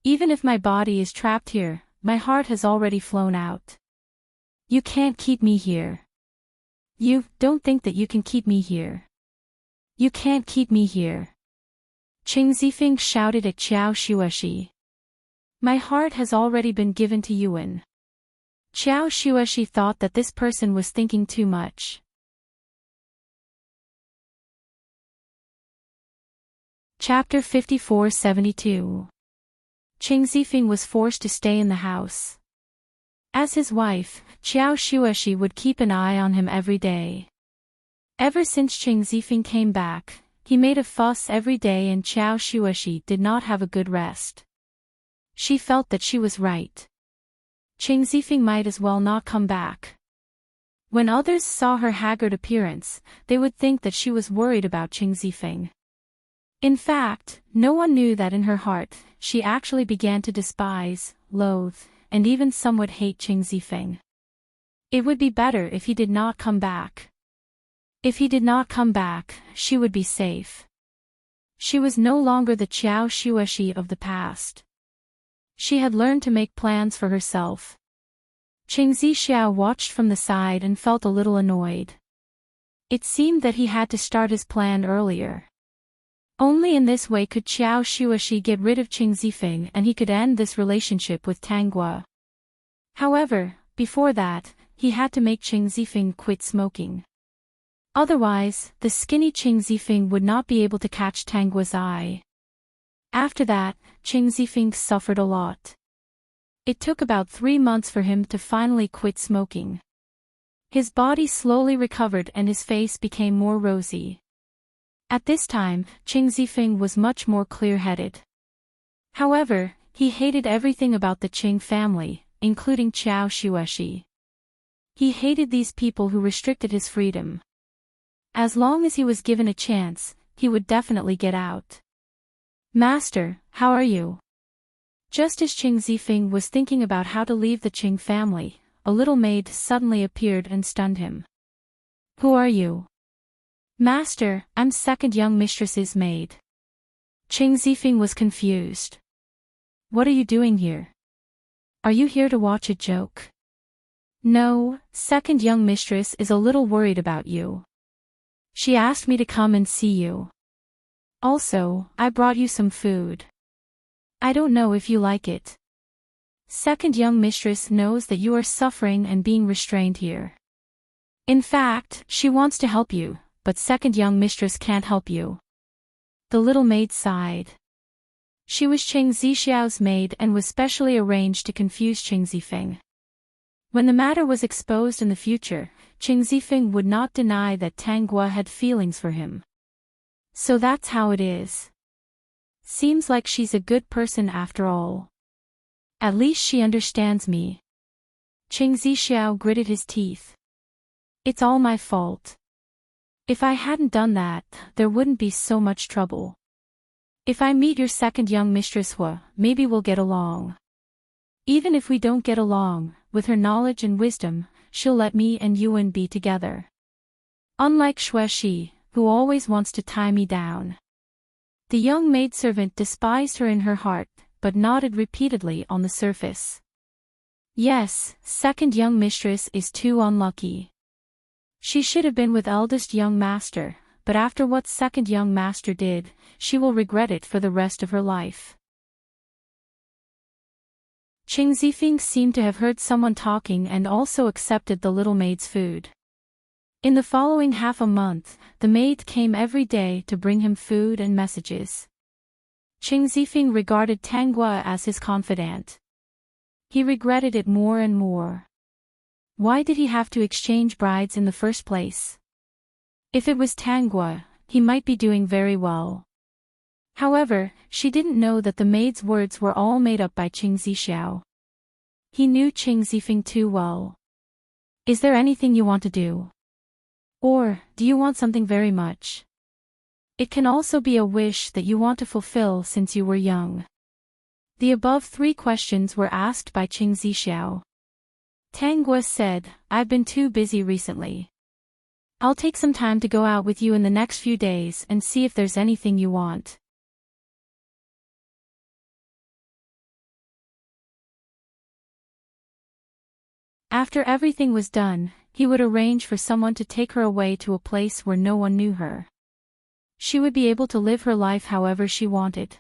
Even if my body is trapped here, my heart has already flown out. You can't keep me here. You don't think that you can keep me here. You can't keep me here." Qing Zifeng shouted at Qiao Shueshi. "My heart has already been given to Yuan." Qiao Shueshi thought that this person was thinking too much. Chapter 5472. Qing Zifeng was forced to stay in the house. As his wife, Qiao Shueshi would keep an eye on him every day. Ever since Qing Zifeng came back, he made a fuss every day and Qiao Shueshi did not have a good rest. She felt that she was right. Qing Zifeng might as well not come back. When others saw her haggard appearance, they would think that she was worried about Qing Zifeng. In fact, no one knew that in her heart, she actually began to despise, loathe, and even somewhat hate Qing Zifeng. It would be better if he did not come back. If he did not come back, she would be safe. She was no longer the Qiao Shueshi of the past. She had learned to make plans for herself. Qing Zixiao watched from the side and felt a little annoyed. It seemed that he had to start his plan earlier. Only in this way could Qiao Shueshi get rid of Qing Zifeng and he could end this relationship with Tanggua. However, before that, he had to make Qing Zifeng quit smoking. Otherwise, the skinny Qing Zifeng would not be able to catch Tanggua's eye. After that, Qing Zifeng suffered a lot. It took about 3 months for him to finally quit smoking. His body slowly recovered and his face became more rosy. At this time, Qing Zifeng was much more clear-headed. However, he hated everything about the Qing family, including Qiao Shueshi. He hated these people who restricted his freedom. As long as he was given a chance, he would definitely get out. "Master, how are you?" Just as Qing Zifeng was thinking about how to leave the Qing family, a little maid suddenly appeared and stunned him. "Who are you?" "Master, I'm second young mistress's maid." Qing Zifeng was confused. "What are you doing here? Are you here to watch a joke?" "No, second young mistress is a little worried about you. She asked me to come and see you. Also, I brought you some food. I don't know if you like it. Second young mistress knows that you are suffering and being restrained here. In fact, she wants to help you, but second young mistress can't help you." The little maid sighed. She was Qing Zixiao's maid and was specially arranged to confuse Qing Zifeng. When the matter was exposed in the future, Qing Zifeng would not deny that Tanggua had feelings for him. "So that's how it is. Seems like she's a good person after all. At least she understands me." Qing Zixiao gritted his teeth. "It's all my fault. If I hadn't done that, there wouldn't be so much trouble. If I meet your second young mistress Hua, maybe we'll get along. Even if we don't get along, with her knowledge and wisdom, she'll let me and Yuan be together. Unlike Shueshi, who always wants to tie me down." The young maidservant despised her in her heart, but nodded repeatedly on the surface. "Yes, second young mistress is too unlucky. She should have been with eldest young master, but after what second young master did, she will regret it for the rest of her life." Qing Zifeng seemed to have heard someone talking and also accepted the little maid's food. In the following half a month, the maid came every day to bring him food and messages. Qing Zifeng regarded Tanggua as his confidant. He regretted it more and more. Why did he have to exchange brides in the first place? If it was Tanggua, he might be doing very well. However, she didn't know that the maid's words were all made up by Qing Zixiao. He knew Qing Zifeng too well. Is there anything you want to do? Or, do you want something very much? It can also be a wish that you want to fulfill since you were young. The above 3 questions were asked by Qing Zixiao. Tang Guo said, I've been too busy recently. I'll take some time to go out with you in the next few days and see if there's anything you want. After everything was done, he would arrange for someone to take her away to a place where no one knew her. She would be able to live her life however she wanted.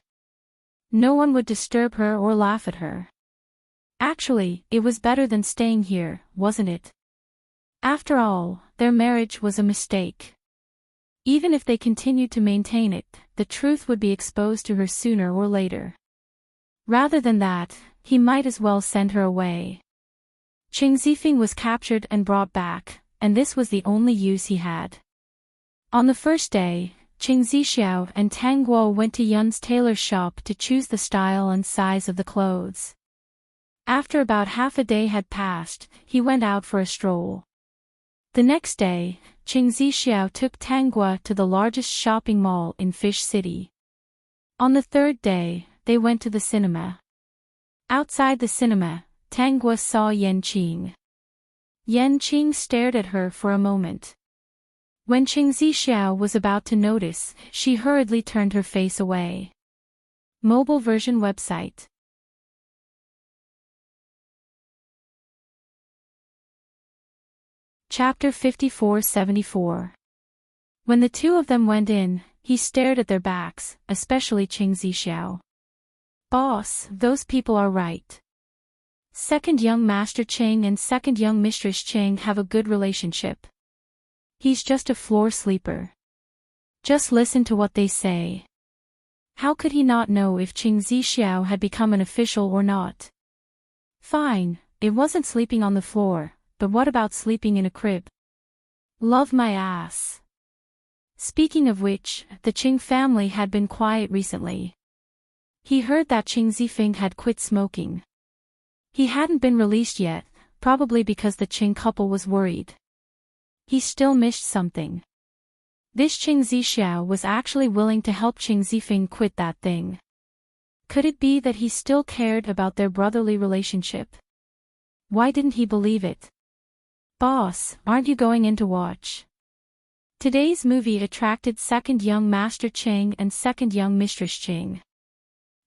No one would disturb her or laugh at her. Actually, it was better than staying here, wasn't it? After all, their marriage was a mistake. Even if they continued to maintain it, the truth would be exposed to her sooner or later. Rather than that, he might as well send her away. Qing Zifeng was captured and brought back, and this was the only use he had. On the first day, Qing Zixiao and Tang Guo went to Yun's tailor shop to choose the style and size of the clothes. After about half a day had passed, he went out for a stroll. The next day, Qing Zixiao took Tang Guo to the largest shopping mall in Fish City. On the third day, they went to the cinema. Outside the cinema, Tang Guo saw Yanqing. Yanqing stared at her for a moment. When Qing Zixiao was about to notice, she hurriedly turned her face away. Mobile version website. Chapter 54-74. When the two of them went in, he stared at their backs, especially Qing Zixiao. Boss, those people are right. Second young Master Cheng and second young Mistress Cheng have a good relationship. He's just a floor sleeper. Just listen to what they say. How could he not know if Qing Zixiao had become an official or not? Fine, it wasn't sleeping on the floor, but what about sleeping in a crib? Love my ass. Speaking of which, the Qing family had been quiet recently. He heard that Qing Zifeng had quit smoking. He hadn't been released yet, probably because the Qing couple was worried. He still missed something. This Qing Zixiao was actually willing to help Qing Zifeng quit that thing. Could it be that he still cared about their brotherly relationship? Why didn't he believe it? Boss, aren't you going in to watch? Today's movie attracted second young Master Cheng and second young Mistress Cheng.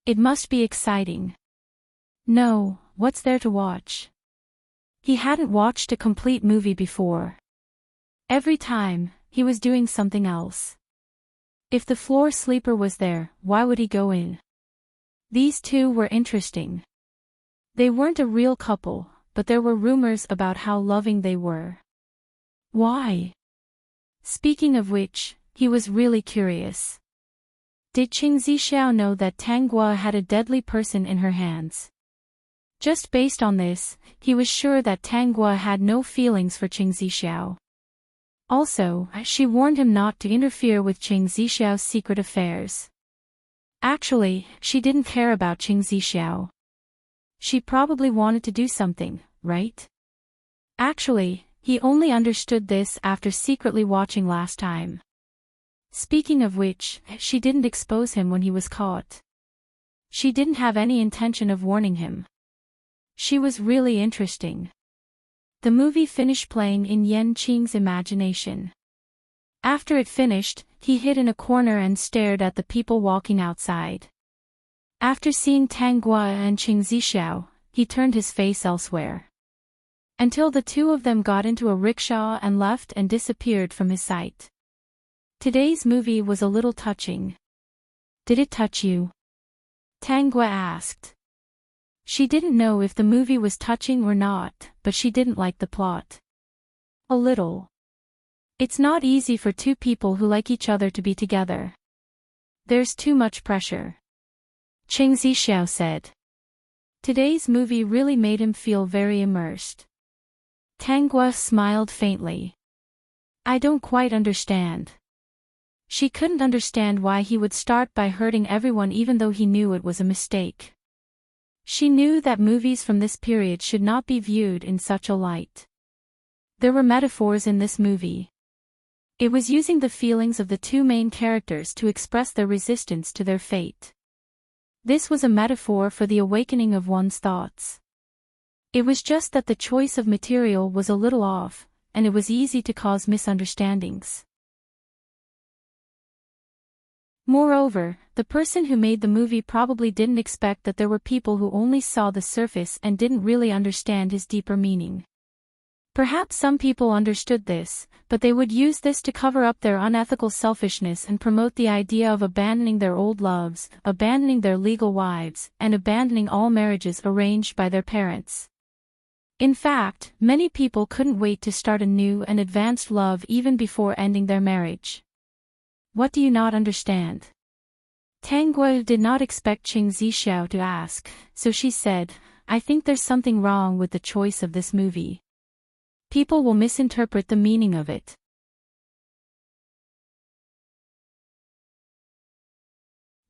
It must be exciting. No, what's there to watch? He hadn't watched a complete movie before. Every time, he was doing something else. If the floor sleeper was there, why would he go in? These two were interesting. They weren't a real couple, but there were rumors about how loving they were. Why? Speaking of which, he was really curious. Did Qing Zixiao know that Tang Guo had a deadly person in her hands? Just based on this, he was sure that Tang Guo had no feelings for Qing Zixiao. Also, she warned him not to interfere with Qing Zixiao's secret affairs. Actually, she didn't care about Qing Zixiao. She probably wanted to do something, right? Actually, he only understood this after secretly watching last time. Speaking of which, she didn't expose him when he was caught. She didn't have any intention of warning him. She was really interesting. The movie finished playing in Yanqing's imagination. After it finished, he hid in a corner and stared at the people walking outside. After seeing Tang Guo and Qing Zixiao, he turned his face elsewhere. Until the two of them got into a rickshaw and left and disappeared from his sight. Today's movie was a little touching. Did it touch you? Tang Guo asked. She didn't know if the movie was touching or not, but she didn't like the plot. A little. It's not easy for two people who like each other to be together. There's too much pressure. Qing Zixiao said. Today's movie really made him feel very immersed. Tang Guo smiled faintly. I don't quite understand. She couldn't understand why he would start by hurting everyone even though he knew it was a mistake. She knew that movies from this period should not be viewed in such a light. There were metaphors in this movie. It was using the feelings of the two main characters to express their resistance to their fate. This was a metaphor for the awakening of one's thoughts. It was just that the choice of material was a little off, and it was easy to cause misunderstandings. Moreover, the person who made the movie probably didn't expect that there were people who only saw the surface and didn't really understand his deeper meaning. Perhaps some people understood this, but they would use this to cover up their unethical selfishness and promote the idea of abandoning their old loves, abandoning their legal wives, and abandoning all marriages arranged by their parents. In fact, many people couldn't wait to start a new and advanced love even before ending their marriage. What do you not understand? Tang Guo did not expect Qing Zixiao to ask, so she said, I think there's something wrong with the choice of this movie. People will misinterpret the meaning of it.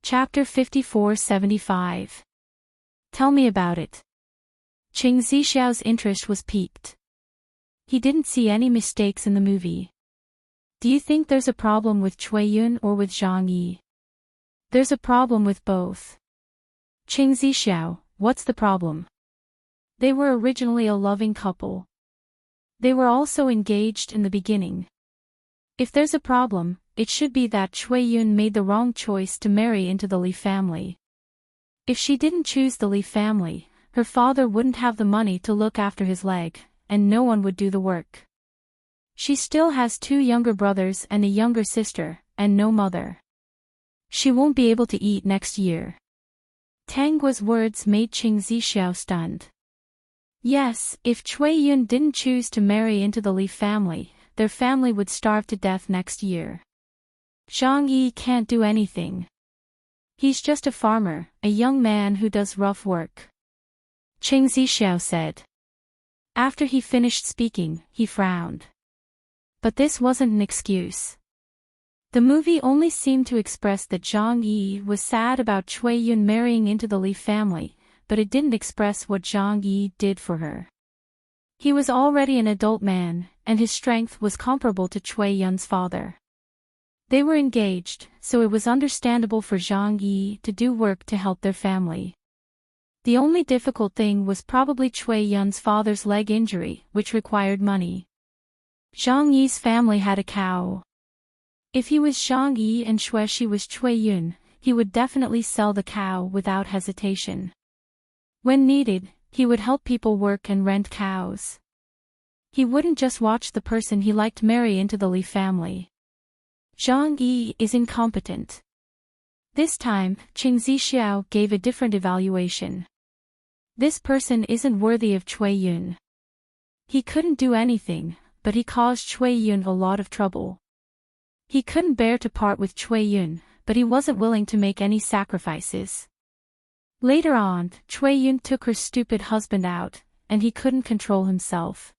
Chapter 54-75. Tell me about it. Qing Zixiao's interest was piqued. He didn't see any mistakes in the movie. Do you think there's a problem with Cui Yun or with Zhang Yi? There's a problem with both. Qing Zixiao, what's the problem? They were originally a loving couple. They were also engaged in the beginning. If there's a problem, it should be that Cui Yun made the wrong choice to marry into the Li family. If she didn't choose the Li family, her father wouldn't have the money to look after his leg, and no one would do the work. She still has 2 younger brothers and a younger sister, and no mother. She won't be able to eat next year. Tang Guo's words made Qing Zixiao stunned. Yes, if Cui Yun didn't choose to marry into the Li family, their family would starve to death next year. Zhang Yi can't do anything. He's just a farmer, a young man who does rough work. Qing Zixiao said. After he finished speaking, he frowned. But this wasn't an excuse. The movie only seemed to express that Zhang Yi was sad about Cui Yun marrying into the Li family, but it didn't express what Zhang Yi did for her. He was already an adult man, and his strength was comparable to Cui Yun's father. They were engaged, so it was understandable for Zhang Yi to do work to help their family. The only difficult thing was probably Cui Yun's father's leg injury, which required money. Zhang Yi's family had a cow. If he was Zhang Yi and Xuexi was Cui Yun, he would definitely sell the cow without hesitation. When needed, he would help people work and rent cows. He wouldn't just watch the person he liked marry into the Li family. Zhang Yi is incompetent. This time, Qing Zixiao gave a different evaluation. This person isn't worthy of Cui Yun. He couldn't do anything, but he caused Cui Yun a lot of trouble. He couldn't bear to part with Cui Yun, but he wasn't willing to make any sacrifices. Later on, Cui Yun took her stupid husband out, and he couldn't control himself.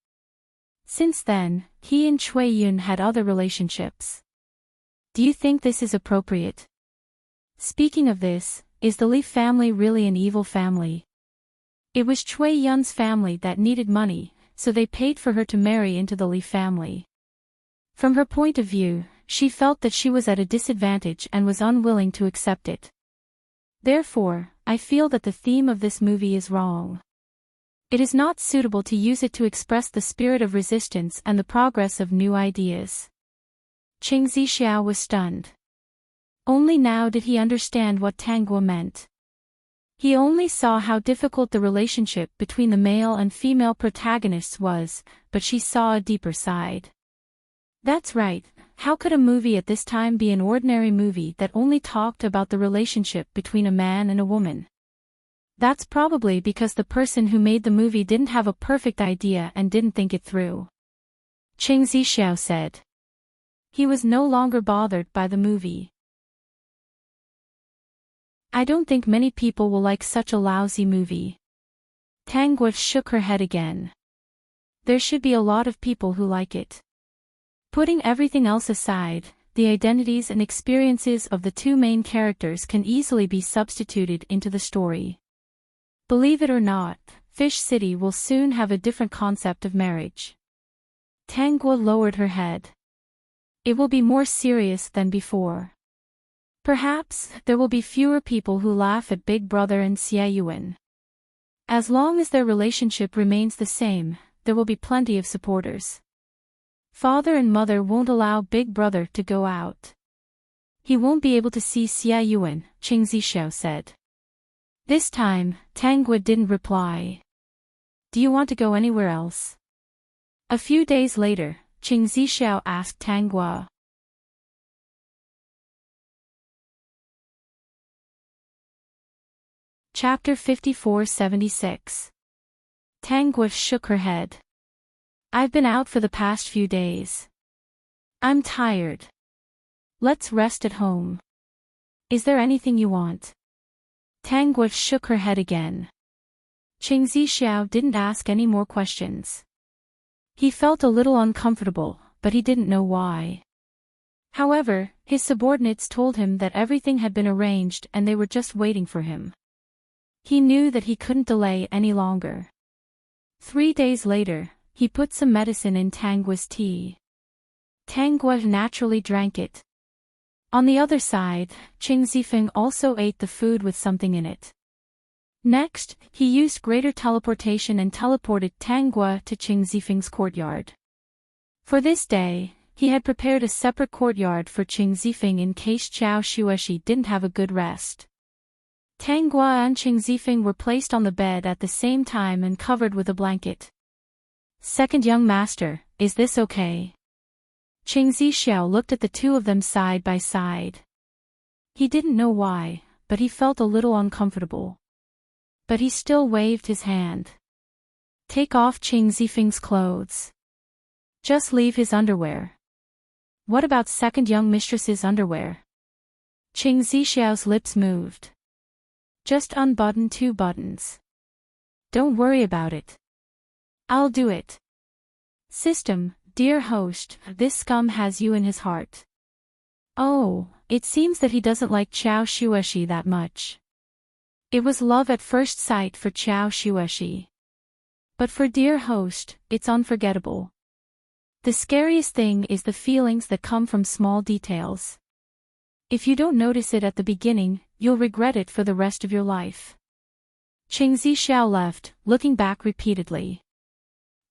Since then, he and Cui Yun had other relationships. Do you think this is appropriate? Speaking of this, is the Li family really an evil family? It was Cui Yun's family that needed money, so they paid for her to marry into the Li family. From her point of view, she felt that she was at a disadvantage and was unwilling to accept it. Therefore, I feel that the theme of this movie is wrong. It is not suitable to use it to express the spirit of resistance and the progress of new ideas. Qing Zixiao was stunned. Only now did he understand what Tang Guo meant. He only saw how difficult the relationship between the male and female protagonists was, but she saw a deeper side. That's right, how could a movie at this time be an ordinary movie that only talked about the relationship between a man and a woman? That's probably because the person who made the movie didn't have a perfect idea and didn't think it through. Qing Zixiao said. He was no longer bothered by the movie. I don't think many people will like such a lousy movie. Tang Guo shook her head again. There should be a lot of people who like it. Putting everything else aside, the identities and experiences of the two main characters can easily be substituted into the story. Believe it or not, Fish City will soon have a different concept of marriage. Tang Guo lowered her head. It will be more serious than before. Perhaps there will be fewer people who laugh at Big Brother and Xie Yuan. As long as their relationship remains the same, there will be plenty of supporters. Father and mother won't allow Big Brother to go out. He won't be able to see Xie Yuan, Qing Zixiao said. This time, Tang Guo didn't reply. Do you want to go anywhere else? A few days later, Qing Zixiao asked Tang Guo. Chapter 54-76. Tang Guo shook her head. I've been out for the past few days. I'm tired. Let's rest at home. Is there anything you want? Tang Guo shook her head again. Qing Zixiao didn't ask any more questions. He felt a little uncomfortable, but he didn't know why. However, his subordinates told him that everything had been arranged and they were just waiting for him. He knew that he couldn't delay any longer. 3 days later, he put some medicine in Tang Guo's tea. Tang Guo naturally drank it. On the other side, Qing Zifeng also ate the food with something in it. Next, he used greater teleportation and teleported Tang Guo to Qing Zifeng's courtyard. For this day, he had prepared a separate courtyard for Qing Zifeng in case Qiao Xueshi didn't have a good rest. Tang Guo and Qing Zifeng were placed on the bed at the same time and covered with a blanket. Second young master, is this okay? Qing Zixiao looked at the two of them side by side. He didn't know why, but he felt a little uncomfortable. But he still waved his hand. Take off Qing Zifeng's clothes. Just leave his underwear. What about second young mistress's underwear? Qing Zixiao's lips moved. Just unbutton 2 buttons. Don't worry about it. I'll do it. System, dear host, this scum has you in his heart. Oh, it seems that he doesn't like Qiao Xueshi that much. It was love at first sight for Qiao Xueshi. But for dear host, it's unforgettable. The scariest thing is the feelings that come from small details. If you don't notice it at the beginning, you'll regret it for the rest of your life. Qing Zixiao left, looking back repeatedly.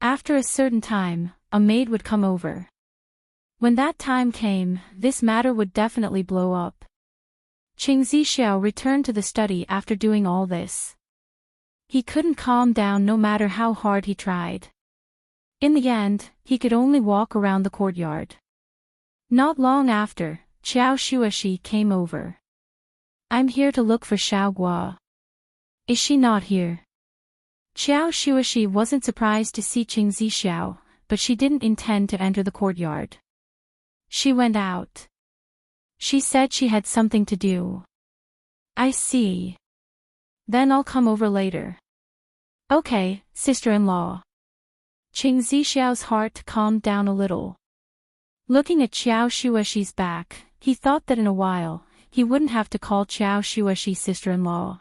After a certain time, a maid would come over. When that time came, this matter would definitely blow up. Qing Zixiao returned to the study after doing all this. He couldn't calm down no matter how hard he tried. In the end, he could only walk around the courtyard. Not long after, Qiao Xueshi came over. I'm here to look for Xiao Guo. Is she not here? Qiao Xueshi wasn't surprised to see Qing Zixiao, but she didn't intend to enter the courtyard. She went out. She said she had something to do. I see. Then I'll come over later. Okay, sister-in-law. Qing Zixiao's heart calmed down a little. Looking at Qiao Xueshi's back, he thought that in a while, he wouldn't have to call Qiao Xueshi sister-in-law.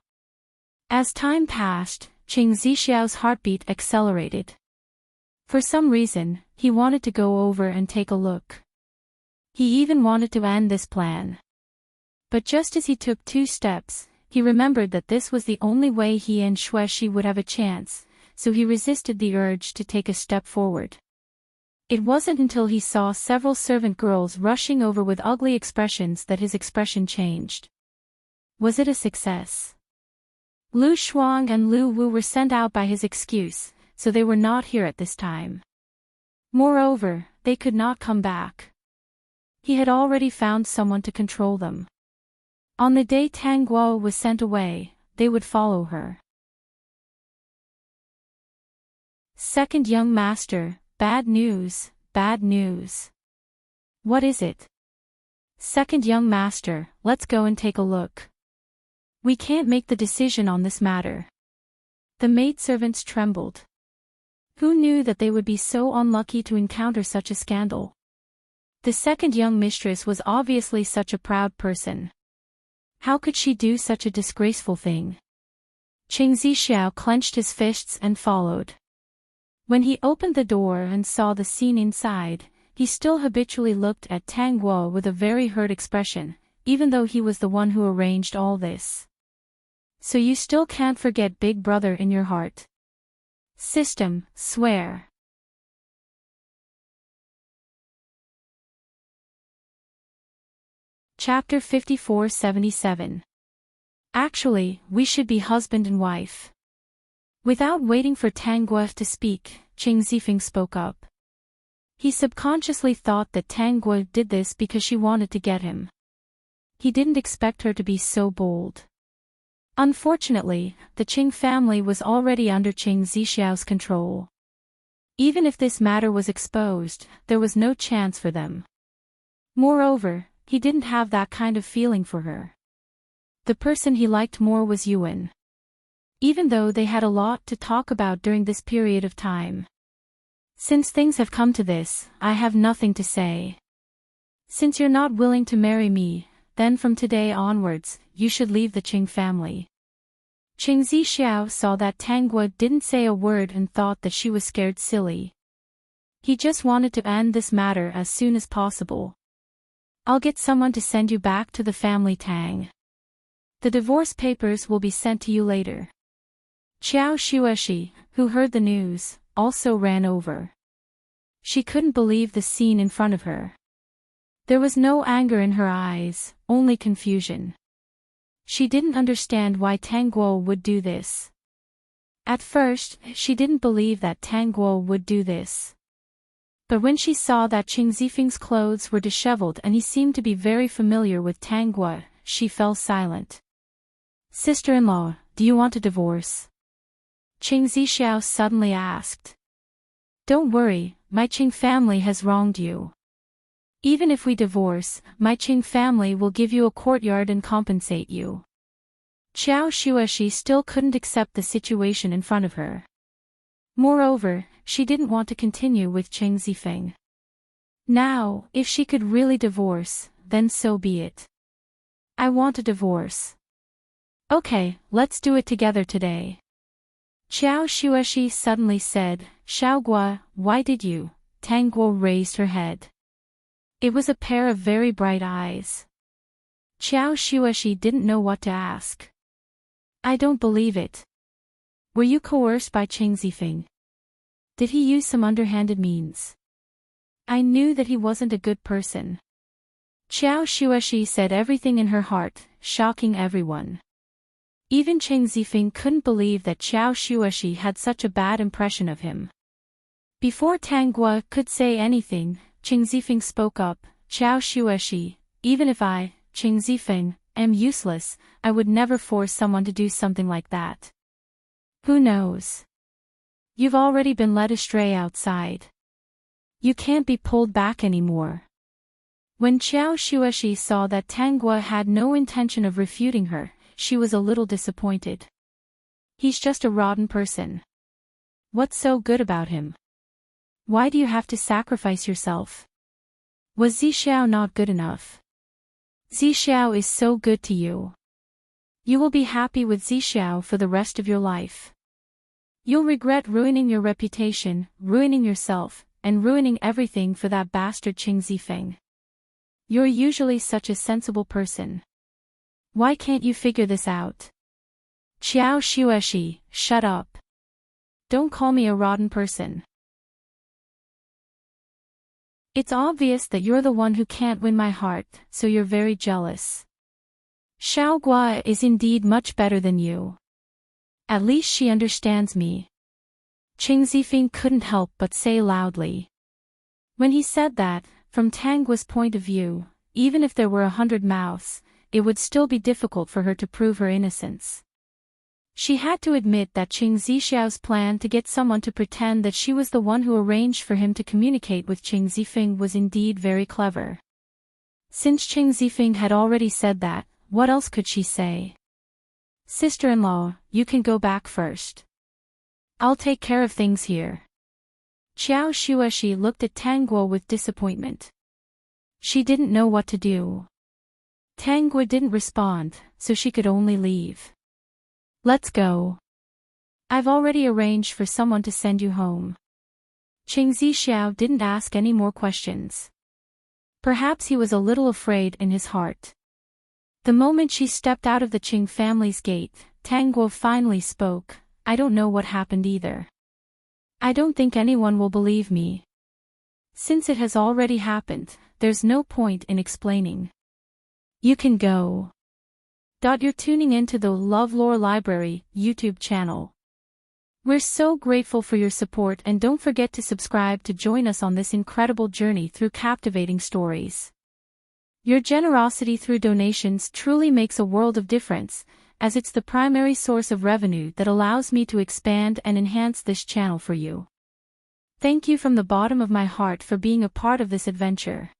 As time passed, Qing Zixiao's heartbeat accelerated. For some reason, he wanted to go over and take a look. He even wanted to end this plan. But just as he took 2 steps, he remembered that this was the only way he and Xueshi would have a chance, so he resisted the urge to take a step forward. It wasn't until he saw several servant girls rushing over with ugly expressions that his expression changed. Was it a success? Lu Shuang and Lu Wu were sent out by his excuse, so they were not here at this time. Moreover, they could not come back. He had already found someone to control them. On the day Tang Guo was sent away, they would follow her. Second young master, bad news, bad news. What is it? Second young master, let's go and take a look. We can't make the decision on this matter. The maidservants trembled. Who knew that they would be so unlucky to encounter such a scandal? The second young mistress was obviously such a proud person. How could she do such a disgraceful thing? Qing Zixiao clenched his fists and followed. When he opened the door and saw the scene inside, he still habitually looked at Tang Guo with a very hurt expression, even though he was the one who arranged all this. So you still can't forget Big Brother in your heart. System, swear. Chapter 5477. Actually, we should be husband and wife. Without waiting for Tang Guo to speak, Qing Zifeng spoke up. He subconsciously thought that Tang Guo did this because she wanted to get him. He didn't expect her to be so bold. Unfortunately, the Qing family was already under Qing Zixiao's control. Even if this matter was exposed, there was no chance for them. Moreover, he didn't have that kind of feeling for her. The person he liked more was Yuan. Even though they had a lot to talk about during this period of time. Since things have come to this, I have nothing to say. Since you're not willing to marry me, then from today onwards, you should leave the Qing family. Qing Zixiao saw that Tang Guo didn't say a word and thought that she was scared silly. He just wanted to end this matter as soon as possible. I'll get someone to send you back to the family, Tang. The divorce papers will be sent to you later. Qiao Xueshi, who heard the news, also ran over. She couldn't believe the scene in front of her. There was no anger in her eyes, only confusion. She didn't understand why Tang Guo would do this. At first, she didn't believe that Tang Guo would do this. But when she saw that Qing Zifeng's clothes were disheveled and he seemed to be very familiar with Tang Guo, she fell silent. Sister-in-law, do you want a divorce? Qing Zixiao suddenly asked. Don't worry, my Qing family has wronged you. Even if we divorce, my Qing family will give you a courtyard and compensate you. Qiao Xueshi still couldn't accept the situation in front of her. Moreover, she didn't want to continue with Qing Zifeng. Now, if she could really divorce, then so be it. I want a divorce. Okay, let's do it together today. Qiao Xueshi suddenly said, Xiaogua, why did you? Tang Guo raised her head. It was a pair of very bright eyes. Qiao Xueshi didn't know what to ask. I don't believe it. Were you coerced by Qing Zifeng? Did he use some underhanded means? I knew that he wasn't a good person. Qiao Xueshi said everything in her heart, shocking everyone. Even Qing Zifeng couldn't believe that Qiao Xueshi had such a bad impression of him. Before Tang Guo could say anything, Qing Zifeng spoke up, Qiao Xueshi, even if I, Qing Zifeng, am useless, I would never force someone to do something like that. Who knows? You've already been led astray outside. You can't be pulled back anymore. When Qiao Xueshi saw that Tang Guo had no intention of refuting her, she was a little disappointed. He's just a rotten person. What's so good about him? Why do you have to sacrifice yourself? Was Zixiao not good enough? Zixiao is so good to you. You will be happy with Zixiao for the rest of your life. You'll regret ruining your reputation, ruining yourself, and ruining everything for that bastard Qing Zifeng. You're usually such a sensible person. Why can't you figure this out? Qiao Xueshi, shut up. Don't call me a rotten person. It's obvious that you're the one who can't win my heart, so you're very jealous. Xiaogua is indeed much better than you. At least she understands me. Qing Zifeng couldn't help but say loudly. When he said that, from Tang Guo's point of view, even if there were 100 mouths, it would still be difficult for her to prove her innocence. She had to admit that Qing Zixiao's plan to get someone to pretend that she was the one who arranged for him to communicate with Qing Zifeng was indeed very clever. Since Qing Zifeng had already said that, what else could she say? Sister-in-law, you can go back first. I'll take care of things here. Qiao Xueshi looked at Tang Guo with disappointment. She didn't know what to do. Tang Guo didn't respond, so she could only leave. Let's go. I've already arranged for someone to send you home. Qing Zixiao didn't ask any more questions. Perhaps he was a little afraid in his heart. The moment she stepped out of the Qing family's gate, Tang Guo finally spoke. I don't know what happened either. I don't think anyone will believe me. Since it has already happened, there's no point in explaining. You can go. You're tuning into the LoveLore Library YouTube channel. We're so grateful for your support, and don't forget to subscribe to join us on this incredible journey through captivating stories. Your generosity through donations truly makes a world of difference, as it's the primary source of revenue that allows me to expand and enhance this channel for you. Thank you from the bottom of my heart for being a part of this adventure.